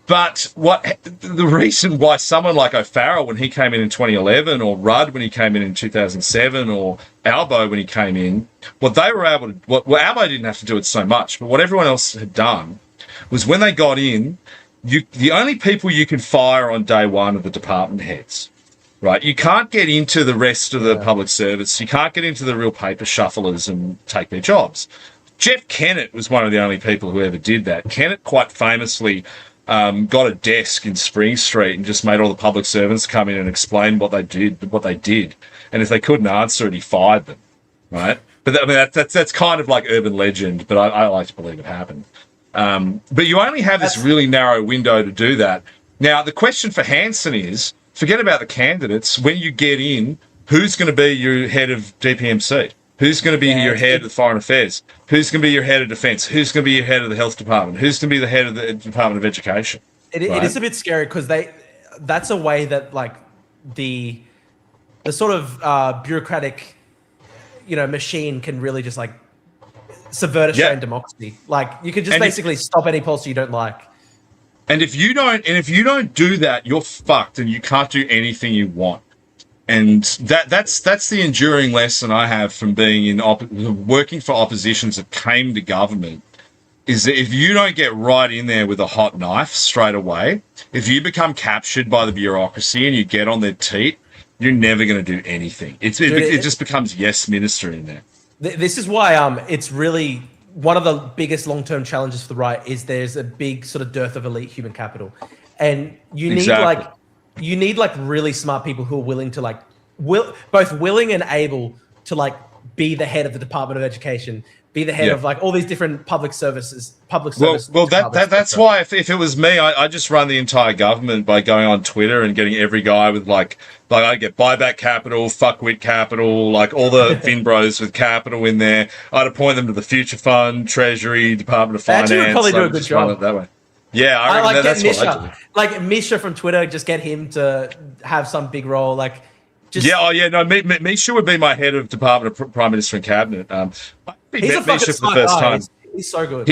Speaker 2: But the reason why someone like O'Farrell, when he came in 2011, or Rudd when he came in 2007, or Albo when he came in, what Albo didn't have to do it so much, but what everyone else had done was when they got in, the only people you can fire on day one are the department heads. Right, you can't get into the rest of the public service. You can't get into the real paper shufflers and take their jobs. Jeff Kennett was one of the only people who ever did that. Kennett quite famously got a desk in Spring Street and just made all the public servants come in and explain what they did. And if they couldn't answer it, he fired them. Right, but I mean that's kind of like urban legend, but I like to believe it happened. But you only have this really narrow window to do that. Now the question for Hanson is, forget about the candidates. When you get in, who's going to be your head of DPMC? Who's going to be your head of Foreign Affairs? Who's going to be your head of Defence? Who's going to be your head of the Health Department? Who's going to be the head of the Department of Education?
Speaker 10: It is a bit scary because that's a way that like the sort of bureaucratic, machine can really just like subvert Australian democracy. Like you can just basically stop any policy you don't like.
Speaker 2: And if you don't do that, you're fucked, and you can't do anything you want. And that's the enduring lesson I have from being working for oppositions that came to government, is that if you don't get right in there with a hot knife straight away, if you become captured by the bureaucracy and you get on their teat, you're never going to do anything. It just becomes yes minister in there.
Speaker 10: This is why it's really one of the biggest long-term challenges for the right is there's a big sort of dearth of elite human capital, and you need like really smart people who are willing to both willing and able to like be the head of the Department of Education, be the head
Speaker 2: Yeah.
Speaker 10: of like all these different public services.
Speaker 2: Well, that's why if it was me, I just run the entire government by going on Twitter and getting every guy with like I get buyback capital, fuckwit capital, like all the Finbros with capital in there. I'd appoint them to the Future Fund, Treasury, Department of Finance.
Speaker 10: Actually, would probably do a
Speaker 2: I'd
Speaker 10: good
Speaker 2: just run
Speaker 10: job.
Speaker 2: it that way. Yeah, I
Speaker 10: I
Speaker 2: reckon
Speaker 10: like
Speaker 2: that's
Speaker 10: get
Speaker 2: what I do.
Speaker 10: Misha, like Misha from Twitter, just get him to have some big role. Like, just
Speaker 2: No, Misha would be my head of Department of Prime Minister and Cabinet. I
Speaker 10: he's
Speaker 2: met
Speaker 10: a fucking
Speaker 2: Misha for the
Speaker 10: smart
Speaker 2: first
Speaker 10: guy.
Speaker 2: time.
Speaker 10: He's so good.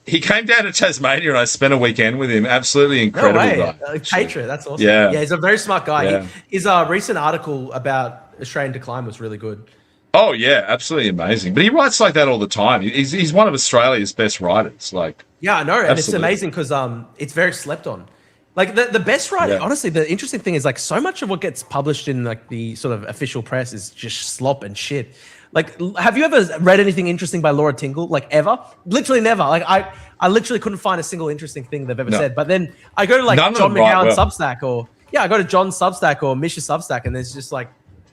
Speaker 2: He came down to Tasmania and I spent a weekend with him. Absolutely
Speaker 10: No
Speaker 2: incredible
Speaker 10: way.
Speaker 2: guy.
Speaker 10: Patriot, that's awesome.
Speaker 2: Yeah.
Speaker 10: Yeah, he's a very smart guy.
Speaker 2: Yeah.
Speaker 10: His recent article about Australian decline was really good.
Speaker 2: Oh yeah, absolutely amazing. But he writes like that all the time. He's one of Australia's best writers. Like,
Speaker 10: Yeah, I know, and it's
Speaker 2: absolutely.
Speaker 10: amazing because it's very slept on. Like the best writing,
Speaker 2: Yeah.
Speaker 10: honestly, the interesting thing is like so much of what gets published in like the sort of official press is just slop and shit. Like, have you ever read anything interesting by Laura Tingle? Like ever? Literally never. Like I literally couldn't find a single interesting thing they've ever
Speaker 2: No.
Speaker 10: said. But then I go to like
Speaker 2: None of
Speaker 10: John
Speaker 2: them write
Speaker 10: McGowan's
Speaker 2: well.
Speaker 10: Substack or I go to John's Substack or Misha's Substack, and there's just like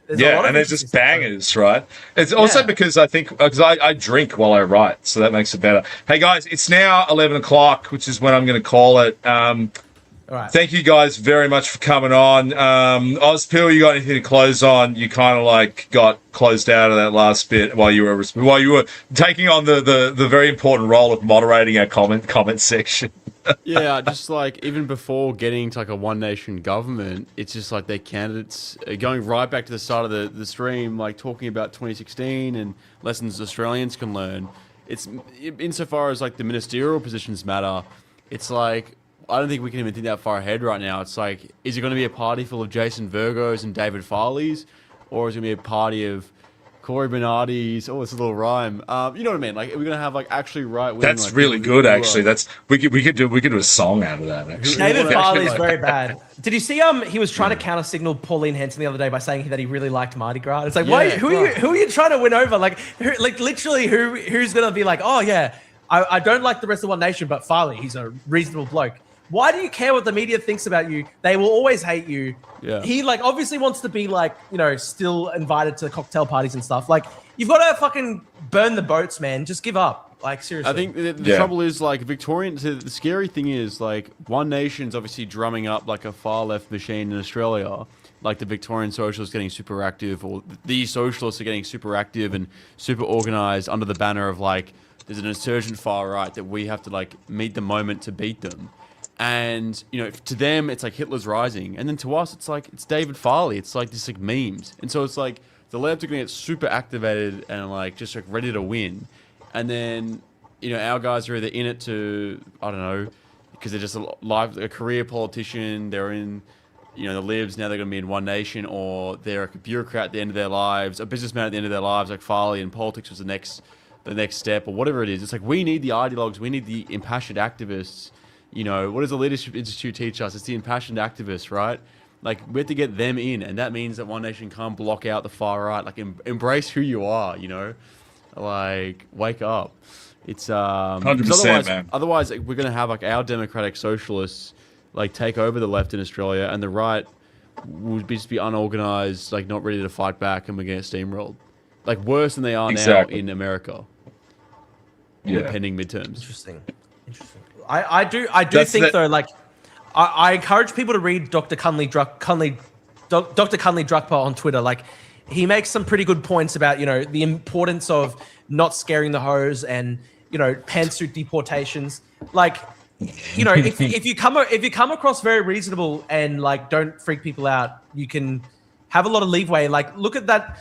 Speaker 10: there's a lot
Speaker 2: yeah,
Speaker 10: of
Speaker 2: and they're
Speaker 10: interesting
Speaker 2: just bangers, right? It's also
Speaker 10: Yeah.
Speaker 2: because I drink while I write, so that makes it better. Hey guys, it's now 11 o'clock, which is when I'm going to call it.
Speaker 10: All right.
Speaker 2: Thank you guys very much for coming on. Ozpil, you got anything to close on? You kind of like got closed out of that last bit while you were taking on the very important role of moderating our comment section.
Speaker 8: Yeah, just like even before getting to like a one nation government, it's just like their candidates going right back to the start of the stream, like talking about 2016 and lessons Australians can learn. It's insofar as like the ministerial positions matter. It's like I don't think we can even think that far ahead right now. It's like, is it going to be a party full of Jason Virgos and David Farleys, or is it going to be a party of Corey Bernardis? Oh, it's a little rhyme. You know what I mean? Like, we're going to have like actually right wing.
Speaker 2: That's
Speaker 8: like,
Speaker 2: really
Speaker 8: people
Speaker 2: good,
Speaker 8: who are-
Speaker 2: actually. We could do a song out of that. Actually,
Speaker 10: David Farley is very bad. Did you see he was trying to counter signal Pauline Henson the other day by saying that he really liked Mardi Gras. It's like, why?
Speaker 8: Yeah,
Speaker 10: Who are you trying to win over? Like, literally, who's gonna be like, oh yeah, I don't like the rest of One Nation, but Farley, he's a reasonable bloke. Why do you care what the media thinks about you? They will always hate you.
Speaker 8: Yeah.
Speaker 10: He like obviously wants to be like, still invited to cocktail parties and stuff. Like, you've got to fucking burn the boats, man. Just give up. Like, seriously.
Speaker 8: I think the trouble is like the scary thing is like One Nation's obviously drumming up like a far left machine in Australia. Like the Victorian Socialists getting super active, or the Socialists are getting super active and super organized under the banner of like there's an insurgent far right that we have to like meet the moment to beat them. And to them it's like Hitler's rising, and then to us it's like it's David Farley. It's like just like memes, and so it's like the left are going to get super activated and like just like ready to win, and then our guys are either in it to I don't know because they're just a career politician. They're in the Libs, now they're going to be in One Nation, or they're a bureaucrat at the end of their lives, a businessman at the end of their lives, like Farley, and politics was the next step, or whatever it is. It's like we need the ideologues, we need the impassioned activists. What does the Leadership Institute teach us? It's the impassioned activists, right? Like, we have to get them in, and that means that One Nation can't block out the far right. Like, embrace who you are, Like, wake up. It's
Speaker 2: 100%, man.
Speaker 8: Otherwise, like, we're gonna have like our democratic socialists like take over the left in Australia, and the right would just be unorganized, like not ready to fight back, and we're gonna get steamrolled, like worse than they are now in America. In the pending midterms.
Speaker 10: Interesting. I do think though, like I encourage people to read Dr. Dr. Cunley Druckpa on Twitter. Like, he makes some pretty good points about the importance of not scaring the hose and pantsuit deportations. Like, if you come across very reasonable and like don't freak people out, you can have a lot of leeway. Like, look at that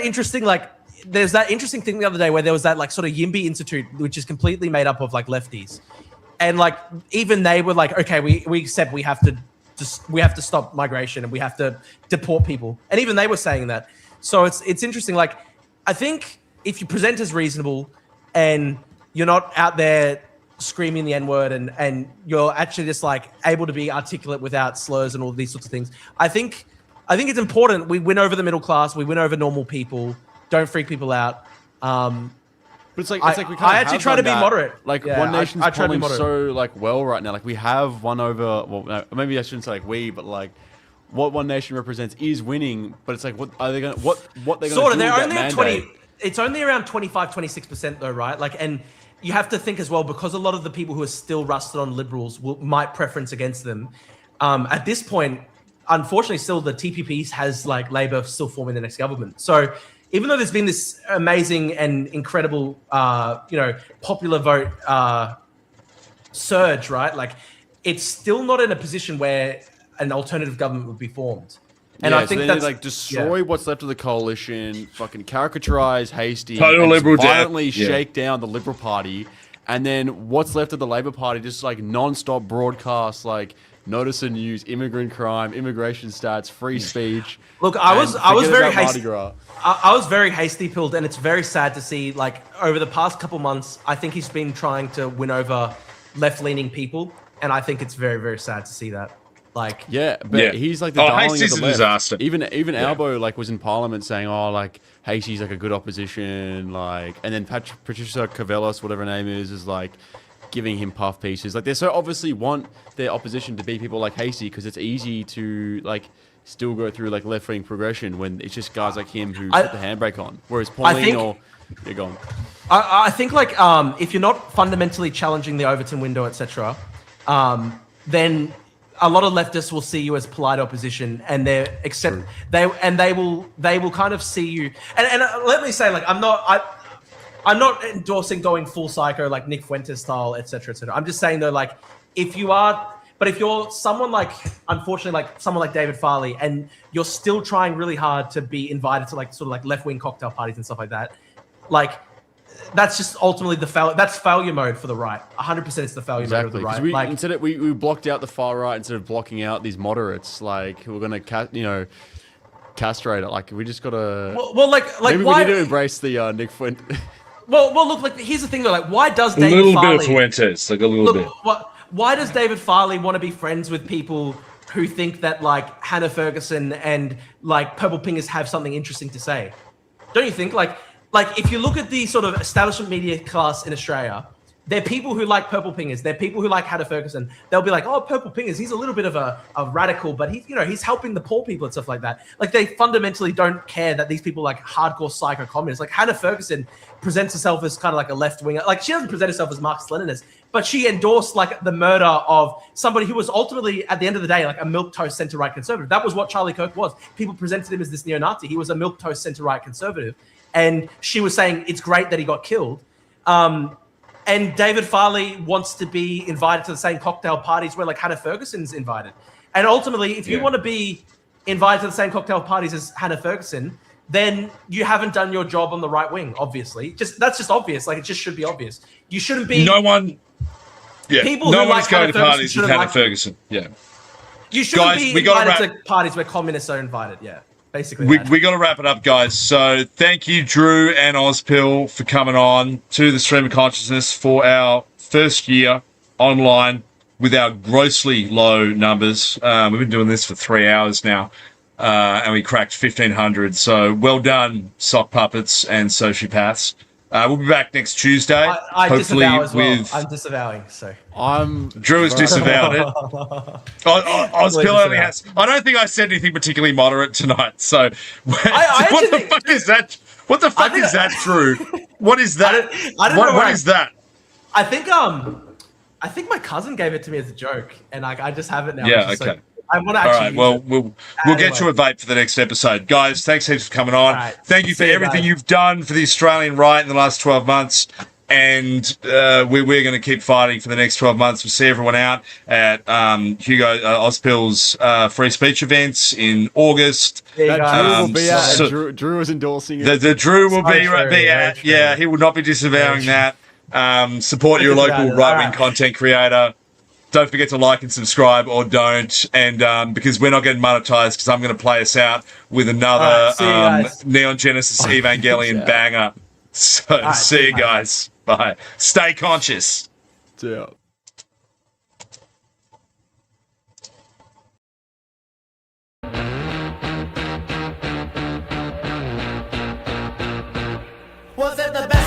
Speaker 10: interesting like. There's that interesting thing the other day where there was that like sort of Yimby Institute, which is completely made up of like lefties. And like even they were like, okay, we accept we have to stop migration and we have to deport people. And even they were saying that. So it's interesting. Like, I think if you present as reasonable and you're not out there screaming the N-word and you're actually just like able to be articulate without slurs and all these sorts of things, I think it's important. We win over the middle class. We win over normal people. Don't freak people out.
Speaker 8: But it's like we kind
Speaker 10: I actually try to be moderate.
Speaker 8: Like,
Speaker 10: Yeah,
Speaker 8: One Nation's
Speaker 10: I try to be
Speaker 8: polling
Speaker 10: moderate.
Speaker 8: so like well right now. Like, we have won over. Well, no, maybe I shouldn't say like we, but like what One Nation represents is winning. But it's like, what are they going? What they're going to do?
Speaker 10: They're only at 20. it's only around 25, 26% though, right? Like, and you have to think as well, because a lot of the people who are still rusted on Liberals might preference against them. At this point, unfortunately, still the TPP has like Labor still forming the next government. So even though there's been this amazing and incredible, popular vote surge, right? Like, it's still not in a position where an alternative government would be formed. And I think that's
Speaker 8: like destroy what's left of the coalition, fucking caricaturize Hastie,
Speaker 2: Total
Speaker 8: and
Speaker 2: Liberal
Speaker 8: violently
Speaker 2: death.
Speaker 8: shake down the Liberal Party, and then what's left of the Labor Party just like non-stop broadcasts like Notice the News, immigrant crime, immigration stats, free speech.
Speaker 10: Look, I was very hasty.
Speaker 8: Gras.
Speaker 10: I was very hasty pilled, and it's very sad to see. Like over the past couple months, I think he's been trying to win over left-leaning people, and I think it's very, very sad to see that. Like,
Speaker 8: he's like the darling
Speaker 2: Hastie's
Speaker 8: of the
Speaker 2: a
Speaker 8: left.
Speaker 2: disaster.
Speaker 8: Even Albo like was in Parliament saying, "Oh, like Hastie's like a good opposition," like, and then Patricia Cavellos, whatever her name is like giving him puff pieces. Like they so obviously want their opposition to be people like Hastie because it's easy to like still go through like left-wing progression when it's just guys like him who put the handbrake on. Whereas Pauline you're gone.
Speaker 10: I think like if you're not fundamentally challenging the Overton window, etc., then a lot of leftists will see you as polite opposition, and they will kind of see you. And let me say, like, I'm not endorsing going full psycho like Nick Fuentes style, etc., etc. I'm just saying though, like, if you're someone like, unfortunately, like someone like David Farley, and you're still trying really hard to be invited to like sort of like left-wing cocktail parties and stuff like that, like, that's just ultimately that's failure mode for the right. 100% it's the failure mode of the right.
Speaker 8: We blocked out the far right instead of blocking out these moderates. Like we're gonna castrate it. Like we just gotta.
Speaker 10: Well, like
Speaker 8: maybe
Speaker 10: why,
Speaker 8: we need to embrace the Nick Fuentes.
Speaker 10: Well, look, like here's the thing though. Like, why does David
Speaker 2: Farley...
Speaker 10: bit
Speaker 2: of Fuentes, like a little bit.
Speaker 10: Why does David Farley want to be friends with people who think that like Hannah Ferguson and like Purple Pingers have something interesting to say? Don't you think? Like if you look at the sort of establishment media class in Australia, they're people who like Purple Pingers. They're people who like Hannah Ferguson. They'll be like, oh, Purple Pingers, he's a little bit of a radical, but he's helping the poor people and stuff like that. Like they fundamentally don't care that these people are like hardcore psycho communists. Like Hannah Ferguson presents herself as kind of like a left winger. Like she doesn't present herself as Marxist-Leninist, but she endorsed like the murder of somebody who was ultimately at the end of the day like a milquetoast centre-right conservative. That was what Charlie Kirk was. People presented him as this neo-Nazi. He was a milquetoast centre-right conservative, and she was saying it's great that he got killed. And David Farley wants to be invited to the same cocktail parties where like Hannah Ferguson's invited. And ultimately, if you want to be invited to the same cocktail parties as Hannah Ferguson, then you haven't done your job on the right wing, obviously. That's just obvious. Like it just should be obvious. You shouldn't be people
Speaker 2: no
Speaker 10: who
Speaker 2: one's
Speaker 10: like
Speaker 2: going
Speaker 10: Hannah
Speaker 2: to parties
Speaker 10: Ferguson
Speaker 2: with Hannah
Speaker 10: like
Speaker 2: Ferguson. Yeah.
Speaker 10: You shouldn't
Speaker 2: Guys,
Speaker 10: be
Speaker 2: we gotta
Speaker 10: invited to parties where communists are invited. Yeah. Basically,
Speaker 2: we got to wrap it up, guys. So thank you, Drew and Ozpill, for coming on to the Stream of Consciousness for our first year online with our grossly low numbers. We've been doing this for 3 hours now, and we cracked 1,500. So well done, sock puppets and sociopaths. We'll be back next Tuesday.
Speaker 10: I
Speaker 2: hopefully
Speaker 10: disavow as well.
Speaker 2: with
Speaker 10: I'm disavowing. So
Speaker 2: Drew has disavowed it. Ozpill only has. I don't think I said anything particularly moderate tonight. So what the fuck is that? What the fuck is that, Drew? What is that?
Speaker 10: I don't know
Speaker 2: what is that?
Speaker 10: I think my cousin gave it to me as a joke, and I just have it now.
Speaker 2: Yeah. Okay.
Speaker 10: I want to
Speaker 2: All
Speaker 10: actually.
Speaker 2: right. Well, we'll get you a vape for the next episode, guys. Thanks heaps for coming on.
Speaker 10: Right.
Speaker 2: Thank you for
Speaker 10: See you,
Speaker 2: everything
Speaker 10: guys.
Speaker 2: you've done for the Australian right in the last 12 months. And we're going to keep fighting for the next 12 months. We'll see everyone out at Hugo Ozpill's free speech events in August.
Speaker 8: Drew will be at. Drew is endorsing it.
Speaker 2: The Drew will be at. Yeah, he will not be disavowing that. Support your local right-wing content creator. Don't forget to like and subscribe, or don't. And because we're not getting monetized, because I'm going to play us out with another Neon Genesis Evangelion banger. So see you guys. Bye. Stay conscious.
Speaker 8: Yeah.
Speaker 12: Was it the best?